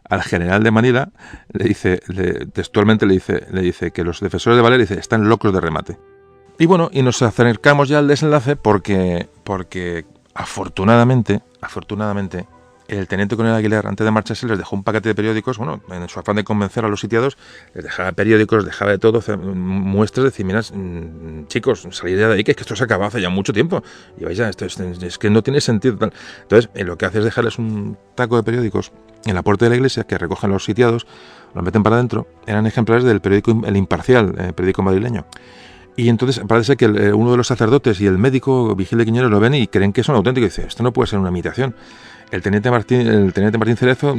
al general de Manila, textualmente le dice que los defensores de Valer están locos de remate. Y nos acercamos ya al desenlace porque afortunadamente el teniente coronel Aguilar, antes de marcharse, les dejó un paquete de periódicos. En su afán de convencer a los sitiados, les dejaba periódicos, dejaba de todo, muestras de decir, mira, chicos, salid de ahí, que esto se acabó hace ya mucho tiempo. Y vais ya, esto es que no tiene sentido. Tal. Entonces, lo que hace es dejarles un taco de periódicos en la puerta de la iglesia, que recogen los sitiados, los meten para adentro. Eran ejemplares del periódico El Imparcial, el periódico madrileño. Y entonces parece que uno de los sacerdotes y el médico Vigil de Quiñones lo ven y creen que son auténticos. Y dice, esto no puede ser una imitación. El teniente Martín Cerezo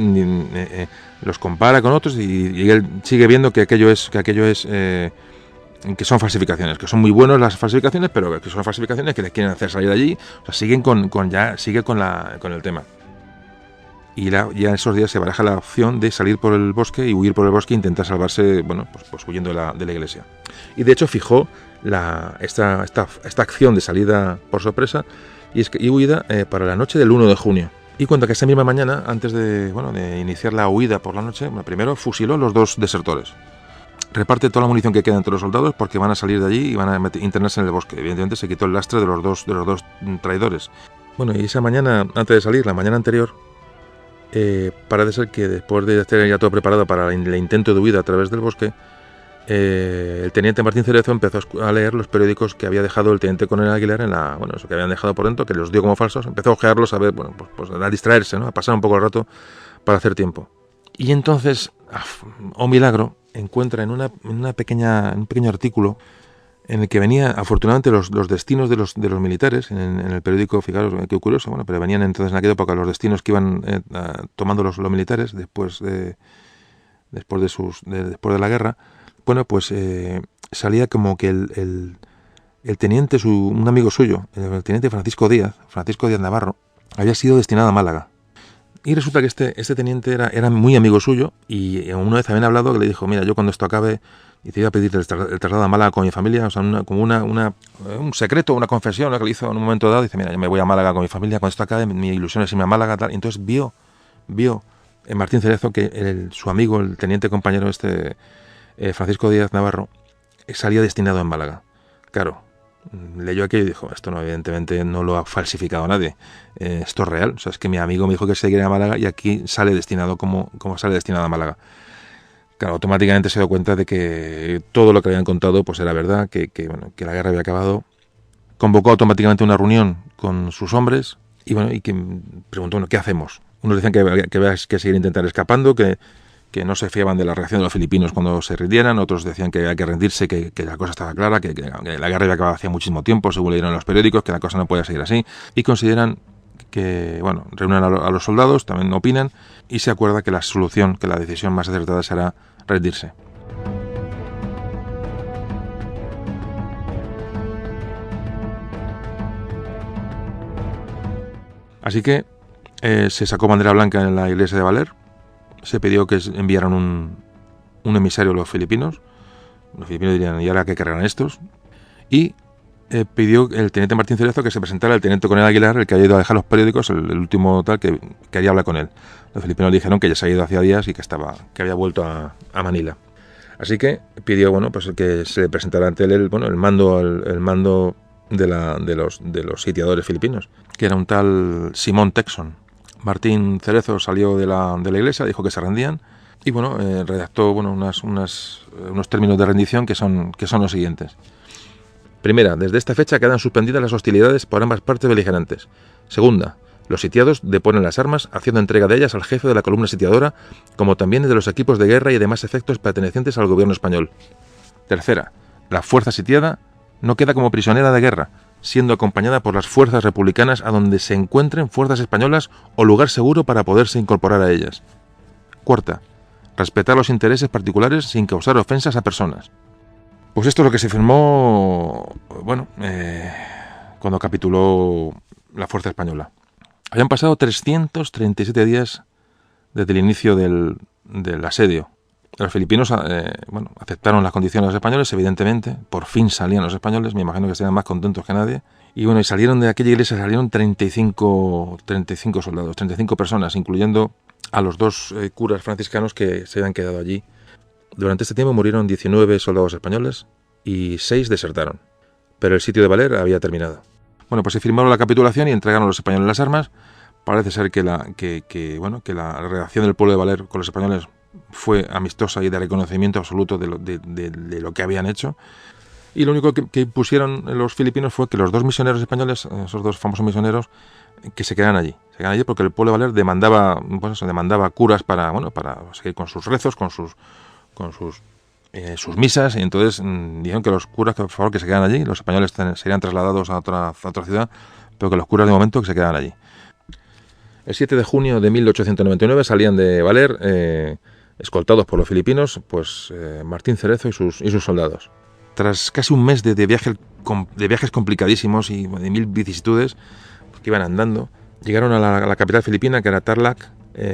los compara con otros y él sigue viendo que aquello es que son falsificaciones, que son muy buenas las falsificaciones, pero que son falsificaciones que les quieren hacer salir de allí. O sea, sigue con el tema. Y ya esos días se baraja la opción de salir por el bosque y huir por el bosque e intentar salvarse, pues huyendo de la iglesia. Y de hecho fijó esta acción de salida por sorpresa y huida para la noche del 1 de junio. Y cuenta que esa misma mañana, antes de iniciar la huida por la noche, primero fusiló a los dos desertores. Reparte toda la munición que queda entre los soldados porque van a salir de allí y van a internarse en el bosque. Evidentemente se quitó el lastre de los dos traidores. Y esa mañana, antes de salir, la mañana anterior, parece ser que después de estar ya todo preparado para el intento de huida a través del bosque, el teniente Martín Cerezo empezó a leer los periódicos que había dejado el teniente coronel Aguilar eso que habían dejado por dentro, que los dio como falsos. Empezó a ojearlos, a ver, a distraerse, ¿no? A pasar un poco el rato para hacer tiempo. Y entonces, milagro, encuentra en un pequeño artículo en el que venía, afortunadamente, los destinos de los militares, en el periódico, fijaros, qué curioso, pero venían entonces en aquella época los destinos que iban tomando los militares después de la guerra. Salía como que el teniente, un amigo suyo, el teniente Francisco Díaz Navarro, había sido destinado a Málaga. Y resulta que este teniente era muy amigo suyo y una vez habían hablado que le dijo, mira, yo cuando esto acabe y te iba a pedir el traslado a Málaga con mi familia, o sea, un secreto, una confesión, que le hizo en un momento dado, dice, mira, yo me voy a Málaga con mi familia, cuando esto acabe, mi ilusión es irme a Málaga, tal. Y entonces vio en Martín Cerezo que su amigo, el teniente compañero Francisco Díaz Navarro, salía destinado en Málaga. Claro, leyó aquello y dijo, esto no, evidentemente no lo ha falsificado nadie, esto es real, o sea, es que mi amigo me dijo que se iría a Málaga y aquí sale destinado como sale destinado a Málaga. Claro, automáticamente se dio cuenta de que todo lo que habían contado pues era verdad, que la guerra había acabado. Convocó automáticamente una reunión con sus hombres y que preguntó, ¿qué hacemos? Unos decían que había que seguir intentando escapando, que no se fiaban de la reacción de los filipinos cuando se rindieran, otros decían que había que rendirse, que la cosa estaba clara, que la guerra había acabado hacía muchísimo tiempo, según leyeron en los periódicos, que la cosa no podía seguir así, y consideran que, reúnen a los soldados, también opinan, y se acuerda que la decisión más acertada será rendirse. Así que se sacó bandera blanca en la iglesia de Valer. Se pidió que enviaran un emisario a los filipinos. Los filipinos dirían, ¿y ahora qué querrán estos? Y pidió el teniente Martín Cerezo que se presentara el teniente coronel Aguilar, el que había ido a dejar los periódicos, el último tal, que quería hablar con él. Los filipinos dijeron que ya se había ido hacía días y que había vuelto a Manila. Así que pidió que se le presentara ante él el mando de los sitiadores filipinos, que era un tal Simón Texon. Martín Cerezo salió de la iglesia, dijo que se rendían y redactó unos términos de rendición que son los siguientes. Primera, desde esta fecha quedan suspendidas las hostilidades por ambas partes beligerantes. Segunda, los sitiados deponen las armas, haciendo entrega de ellas al jefe de la columna sitiadora, como también de los equipos de guerra y demás efectos pertenecientes al gobierno español. Tercera, la fuerza sitiada no queda como prisionera de guerra, siendo acompañada por las fuerzas republicanas a donde se encuentren fuerzas españolas o lugar seguro para poderse incorporar a ellas. Cuarta, respetar los intereses particulares sin causar ofensas a personas. Pues esto es lo que se firmó, cuando capituló la fuerza española. Habían pasado 337 días desde el inicio del asedio. Los filipinos aceptaron las condiciones de los españoles, evidentemente. Por fin salían los españoles, me imagino que estaban más contentos que nadie. Y y salieron de aquella iglesia, salieron 35 soldados, 35 personas, incluyendo a los 2 curas franciscanos que se habían quedado allí. Durante este tiempo murieron 19 soldados españoles y 6 desertaron. Pero el sitio de Baler había terminado. Bueno, pues se firmaron la capitulación y entregaron a los españoles las armas. Parece ser que la relación del pueblo de Baler con los españoles fue amistosa y de reconocimiento absoluto de lo que habían hecho. Y lo único que pusieron los filipinos fue que los 2 misioneros españoles, esos 2 famosos misioneros, que se quedaran allí. Se quedaran allí porque el pueblo de Baler demandaba curas para seguir con sus rezos, con sus misas, y entonces dijeron que los curas, que por favor que se quedaran allí. Los españoles serían trasladados a otra ciudad, pero que los curas de momento que se quedaran allí. El 7 de junio de 1899 salían de Baler, escoltados por los filipinos, Martín Cerezo y sus soldados. Tras casi un mes de viajes complicadísimos y de 1000 vicisitudes que iban andando, llegaron a la capital filipina, que era Tarlac,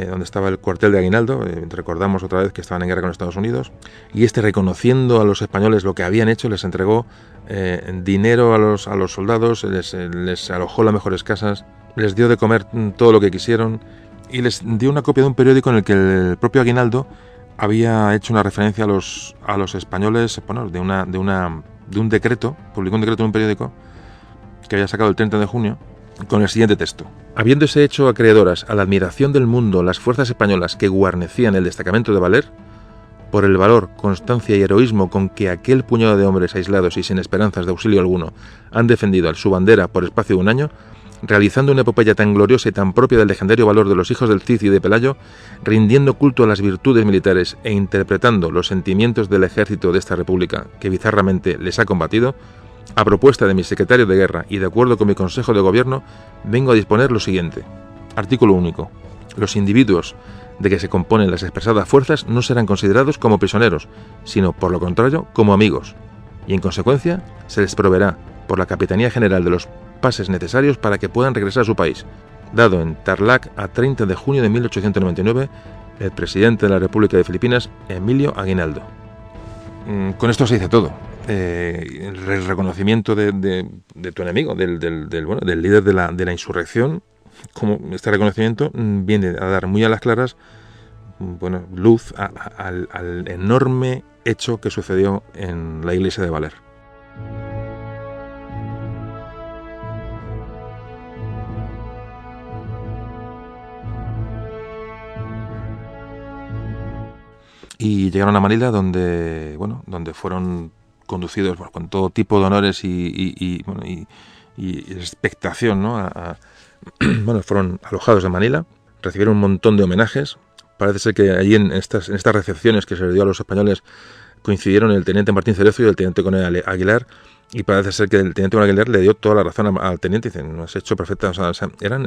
donde estaba el cuartel de Aguinaldo. Recordamos otra vez que estaban en guerra con Estados Unidos, y reconociendo a los españoles lo que habían hecho, les entregó dinero a los soldados, les alojó las mejores casas, les dio de comer todo lo que quisieron y les dio una copia de un periódico en el que el propio Aguinaldo había hecho una referencia a los españoles, de un decreto, publicó un decreto en un periódico que había sacado el 30 de junio, con el siguiente texto: habiéndose hecho acreedoras a la admiración del mundo las fuerzas españolas que guarnecían el destacamento de Baler, por el valor, constancia y heroísmo con que aquel puñado de hombres aislados y sin esperanzas de auxilio alguno han defendido a su bandera por espacio de un año, realizando una epopeya tan gloriosa y tan propia del legendario valor de los hijos del Cid y de Pelayo, rindiendo culto a las virtudes militares e interpretando los sentimientos del ejército de esta república que bizarramente les ha combatido, a propuesta de mi secretario de guerra y de acuerdo con mi consejo de gobierno, vengo a disponer lo siguiente. Artículo único. Los individuos de que se componen las expresadas fuerzas no serán considerados como prisioneros, sino, por lo contrario, como amigos, y en consecuencia se les proveerá, por la Capitanía General, de los pases necesarios para que puedan regresar a su país. Dado en Tarlac a 30 de junio de 1899, el presidente de la República de Filipinas, Emilio Aguinaldo. Con esto se dice todo. El reconocimiento de tu enemigo, del líder de la insurrección, como este reconocimiento viene a dar muy a las claras luz al enorme hecho que sucedió en la iglesia de Baler. Y llegaron a Manila, donde fueron conducidos con todo tipo de honores y expectación, ¿no? Fueron alojados en Manila, recibieron un montón de homenajes. Parece ser que allí en estas recepciones que se les dio a los españoles coincidieron el teniente Martín Cerezo y el teniente coronel Aguilar, y parece ser que el teniente Aguilar le dio toda la razón al teniente. Dicen, no has hecho perfecta,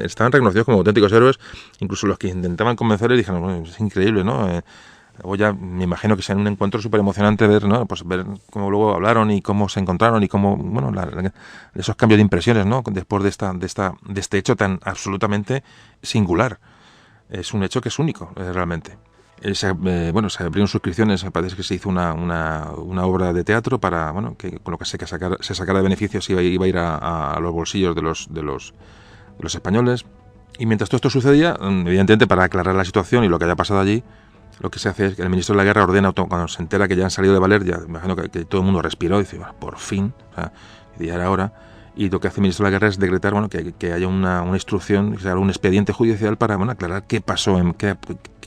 estaban reconocidos como auténticos héroes. Incluso los que intentaban convencerles dijeron, bueno, es increíble, ¿no? Luego ya me imagino que sea un encuentro súper emocionante ver cómo luego hablaron y cómo se encontraron y cómo, esos cambios de impresiones, ¿no? Después de este hecho tan absolutamente singular. Es un hecho que es único, realmente. Se abrieron suscripciones, parece que se hizo una obra de teatro para, que con lo que se sacara de beneficios iba a ir a los bolsillos de los españoles. Y mientras todo esto sucedía, evidentemente, para aclarar la situación y lo que haya pasado allí, lo que se hace es que el ministro de la Guerra ordena, cuando se entera que ya han salido de Baler, ya me imagino que todo el mundo respiró y dice, bueno, por fin, ya era hora. Y lo que hace el ministro de la Guerra es decretar que haya una instrucción, que se haga un expediente judicial para aclarar qué pasó, qué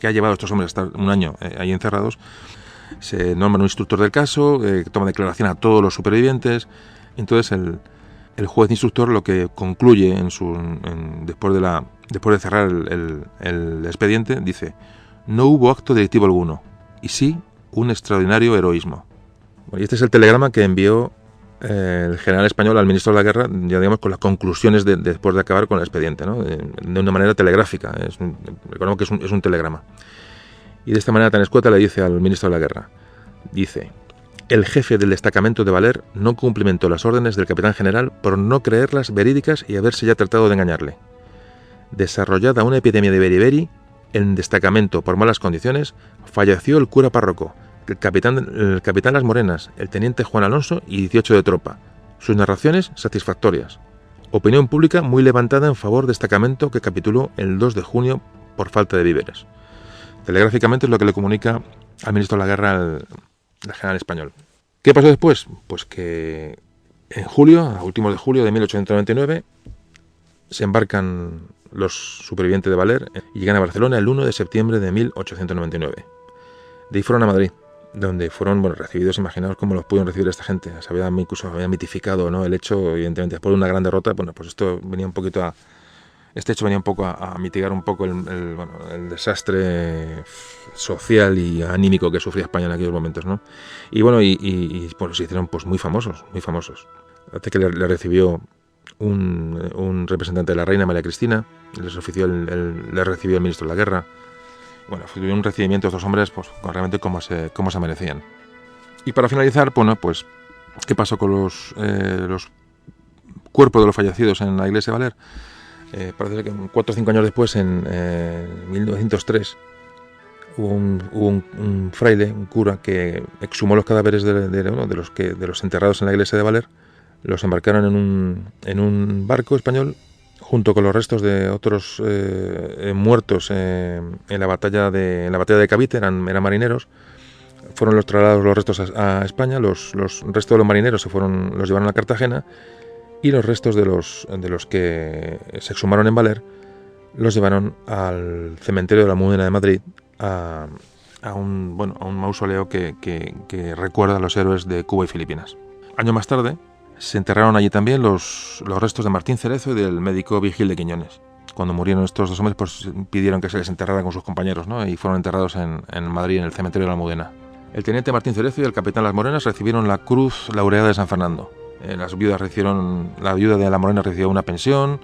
ha llevado a estos hombres a estar un año ahí encerrados. Se nombra un instructor del caso, toma declaración a todos los supervivientes, Entonces el juez instructor lo que concluye después de cerrar el expediente, dice: no hubo acto delictivo alguno, y sí un extraordinario heroísmo. Bueno, y este es el telegrama que envió el general español al ministro de la Guerra, ya digamos, con las conclusiones después de acabar con el expediente, ¿no? De una manera telegráfica. Recordemos que es un telegrama. Y de esta manera tan escueta le dice al ministro de la Guerra, dice: el jefe del destacamento de Valer no cumplimentó las órdenes del capitán general por no creerlas verídicas y haberse ya tratado de engañarle. Desarrollada una epidemia de beriberi, en destacamento por malas condiciones, falleció el cura párroco, el capitán Las Morenas, el teniente Juan Alonso y 18 de tropa. Sus narraciones satisfactorias. Opinión pública muy levantada en favor de destacamento que capituló el 2 de junio por falta de víveres. Telegráficamente es lo que le comunica al ministro de la Guerra al general español. ¿Qué pasó después? Pues que en julio, a últimos de julio de 1899, se embarcan los supervivientes de Valer y llegan a Barcelona el 1 de septiembre de 1899. De ahí fueron a Madrid, donde fueron recibidos. Imaginaos cómo los pudieron recibir esta gente. Se había mitificado, ¿no?, el hecho, evidentemente, después de una gran derrota. Bueno, pues esto venía un poquito a... Este hecho venía un poco a mitigar un poco el desastre social y anímico que sufría España en aquellos momentos, ¿no? Y bueno, pues se hicieron pues muy famosos, muy famosos. Hasta que le recibió un representante de la reina, María Cristina, le recibió el ministro de la Guerra. Bueno, fue un recibimiento de estos hombres pues realmente como se merecían. Y para finalizar, bueno, pues, ¿qué pasó con los cuerpos de los fallecidos en la iglesia de Valer? Parece que 4 o 5 años después, en 1903, hubo un fraile, un cura, que exhumó los cadáveres de los enterrados en la iglesia de Valer. Los embarcaron en un barco español junto con los restos de otros muertos en la batalla de Cavite. Eran marineros. Fueron trasladados los restos a España. Los restos de los marineros los llevaron a Cartagena. Y los restos de los que se exhumaron en Valer los llevaron al cementerio de la Almudena de Madrid, a un mausoleo que recuerda a los héroes de Cuba y Filipinas. Años más tarde se enterraron allí también los restos de Martín Cerezo y del médico Vigil de Quiñones. Cuando murieron estos dos hombres, pues pidieron que se les enterrara con sus compañeros, ¿no? Y fueron enterrados en Madrid, en el cementerio de la Almudena. El teniente Martín Cerezo y el capitán Las Morenas recibieron la Cruz Laureada de San Fernando. La viuda de La Morena recibió una pensión,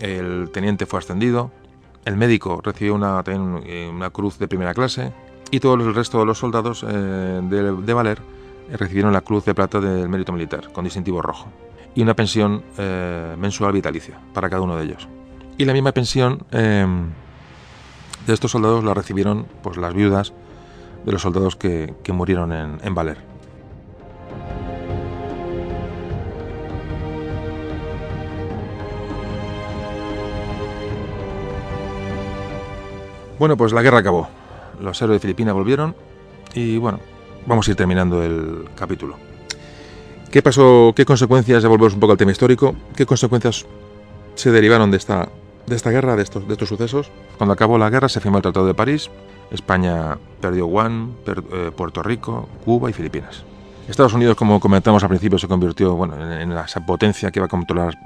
el teniente fue ascendido, el médico recibió una cruz de primera clase, y todo el resto de los soldados de Valer recibieron la Cruz de Plata del Mérito Militar, con distintivo rojo, y una pensión mensual vitalicia para cada uno de ellos. Y la misma pensión de estos soldados la recibieron pues las viudas de los soldados que murieron en Valer. Bueno, pues la guerra acabó. Los héroes de Filipinas volvieron y bueno, vamos a ir terminando el capítulo. ¿Qué pasó? ¿Qué consecuencias? Ya volvemos un poco al tema histórico. ¿Qué consecuencias se derivaron de esta guerra, de estos sucesos? Cuando acabó la guerra se firmó el Tratado de París. España perdió Guam, Puerto Rico, Cuba y Filipinas. Estados Unidos, como comentamos al principio, se convirtió en esa potencia que iba a controlar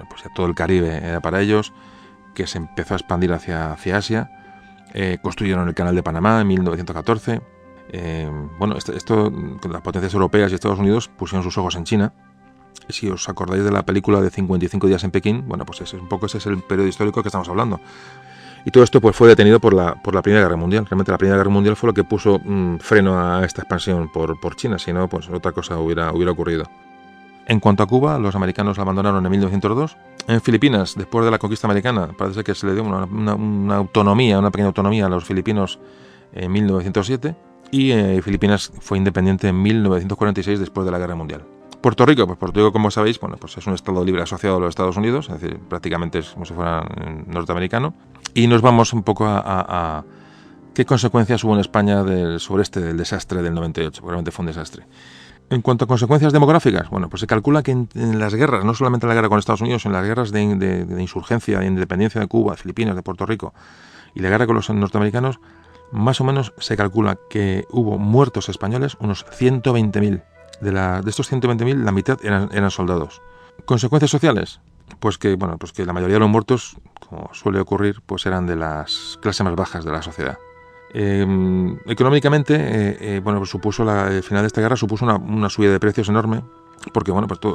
pues ya todo el Caribe. Era para ellos, que se empezó a expandir hacia Asia. Construyeron el Canal de Panamá en 1914. Las potencias europeas y Estados Unidos pusieron sus ojos en China. Si os acordáis de la película de 55 días en Pekín, bueno, pues ese es el periodo histórico que estamos hablando. Y todo esto pues fue detenido por la Primera Guerra Mundial. Realmente la Primera Guerra Mundial fue lo que puso freno a esta expansión por China, si no, pues otra cosa hubiera ocurrido. En cuanto a Cuba, los americanos la abandonaron en 1902. En Filipinas, después de la conquista americana, parece que se le dio una pequeña autonomía a los filipinos en 1907. Y Filipinas fue independiente en 1946, después de la Guerra Mundial. Puerto Rico, como sabéis, pues es un estado libre asociado a los Estados Unidos, es decir, prácticamente es como si fuera norteamericano. Y nos vamos un poco a qué consecuencias hubo en España del desastre del 98, porque realmente fue un desastre. En cuanto a consecuencias demográficas, pues se calcula que en las guerras, no solamente en la guerra con Estados Unidos, en las guerras de insurgencia, de independencia de Cuba, de Filipinas, de Puerto Rico y la guerra con los norteamericanos, más o menos se calcula que hubo muertos españoles unos 120.000. De estos 120.000, la mitad eran soldados. ¿Consecuencias sociales? Pues que la mayoría de los muertos, como suele ocurrir, pues eran de las clases más bajas de la sociedad. Económicamente, supuso el final de esta guerra supuso una subida de precios enorme, porque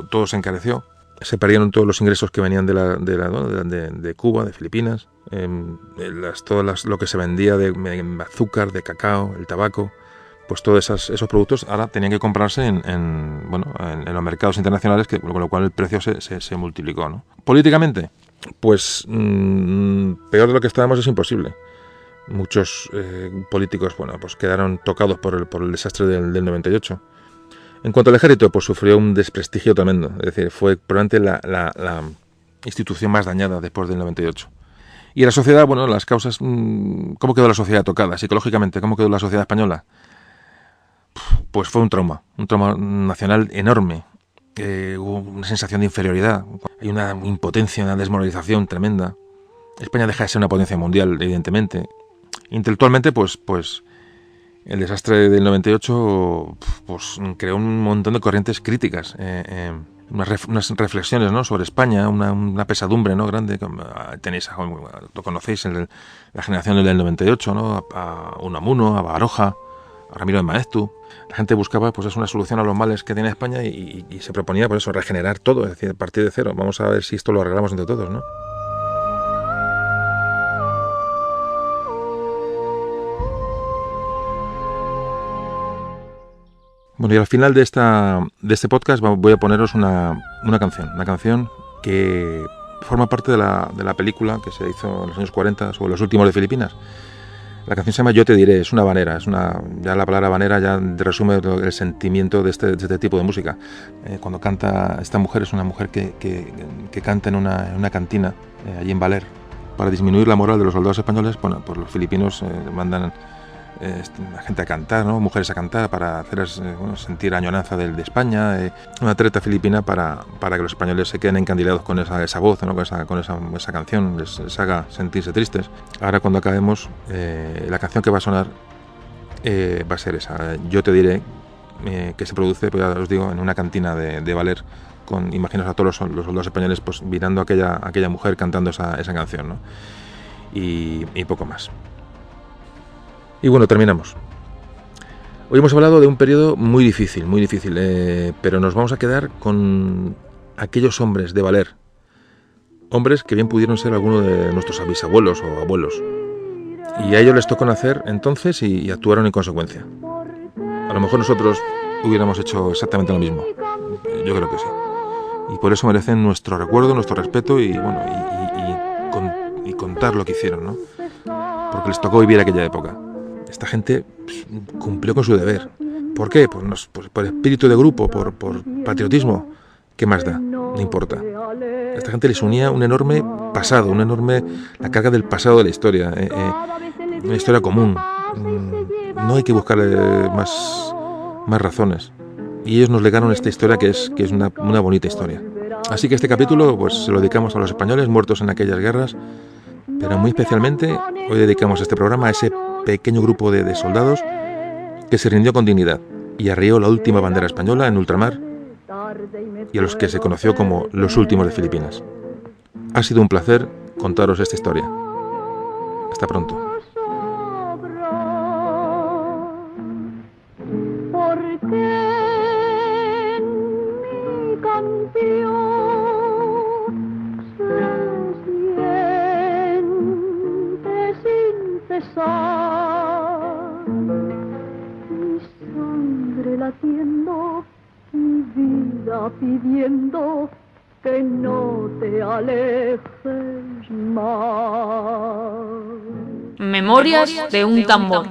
todo se encareció. Se perdieron todos los ingresos que venían de Cuba, de Filipinas, lo que se vendía de azúcar, de cacao, el tabaco. Pues todos esos productos ahora tenían que comprarse en los mercados internacionales, con lo cual el precio se multiplicó, ¿no? Políticamente, pues peor de lo que estábamos es imposible. Muchos políticos quedaron tocados por el desastre del 98. En cuanto al ejército, pues sufrió un desprestigio tremendo. Es decir, fue probablemente la institución más dañada después del 98. Y la sociedad, las causas... ¿Cómo quedó la sociedad tocada psicológicamente? ¿Cómo quedó la sociedad española? Pues fue un trauma nacional enorme. Hubo una sensación de inferioridad, hay una impotencia, una desmoralización tremenda. España deja de ser una potencia mundial, evidentemente. Intelectualmente, pues el desastre del 98 creó un montón de corrientes críticas, unas reflexiones, ¿no?, sobre España, una pesadumbre, ¿no?, grande. Tenéis, lo conocéis, la generación del 98, ¿no?, a Unamuno, a Baroja, a Ramiro de Maeztu. La gente buscaba una solución a los males que tiene España y se proponía regenerar todo, es decir, partir de cero. Vamos a ver si esto lo arreglamos entre todos, ¿no? Bueno, y al final de este podcast voy a poneros una canción que forma parte de la película que se hizo en los años 40 sobre los últimos de Filipinas. La canción se llama Yo te diré, es una habanera, ya la palabra habanera ya resume el sentimiento de este tipo de música. Cuando canta esta mujer, es una mujer que canta en una cantina allí en Baler. Para disminuir la moral de los soldados españoles, pues los filipinos mandan a gente a cantar, ¿no?, mujeres a cantar para hacerles sentir añoranza de España, una treta filipina para que los españoles se queden encandilados con esa voz, ¿no?, con esa canción, les haga sentirse tristes. Ahora cuando acabemos, la canción que va a sonar va a ser esa, Yo te diré, que se produce, pues ya os digo, en una cantina de Baler, imaginaos a todos los soldados españoles mirando a aquella mujer cantando esa canción, ¿no? Y poco más. Y bueno, terminamos. Hoy hemos hablado de un periodo muy difícil, pero nos vamos a quedar con aquellos hombres de Baler. Hombres que bien pudieron ser algunos de nuestros bisabuelos o abuelos. Y a ellos les tocó nacer entonces y actuaron en consecuencia. A lo mejor nosotros hubiéramos hecho exactamente lo mismo. Yo creo que sí. Y por eso merecen nuestro recuerdo, nuestro respeto y contar lo que hicieron, ¿no? Porque les tocó vivir aquella época. Esta gente cumplió con su deber. ¿Por qué? Por espíritu de grupo, por patriotismo. ¿Qué más da? No importa. A esta gente les unía un enorme pasado, la carga del pasado de la historia, una historia común. No hay que buscarle más razones. Y ellos nos legaron esta historia que es una bonita historia. Así que este capítulo se lo dedicamos a los españoles muertos en aquellas guerras, pero muy especialmente hoy dedicamos este programa a ese pequeño grupo de soldados que se rindió con dignidad y arrió la última bandera española en ultramar, y a los que se conoció como los últimos de Filipinas. Ha sido un placer contaros esta historia. Hasta pronto. Mi sangre latiendo, mi vida pidiendo que no te alejes más. Memorias de un tambor.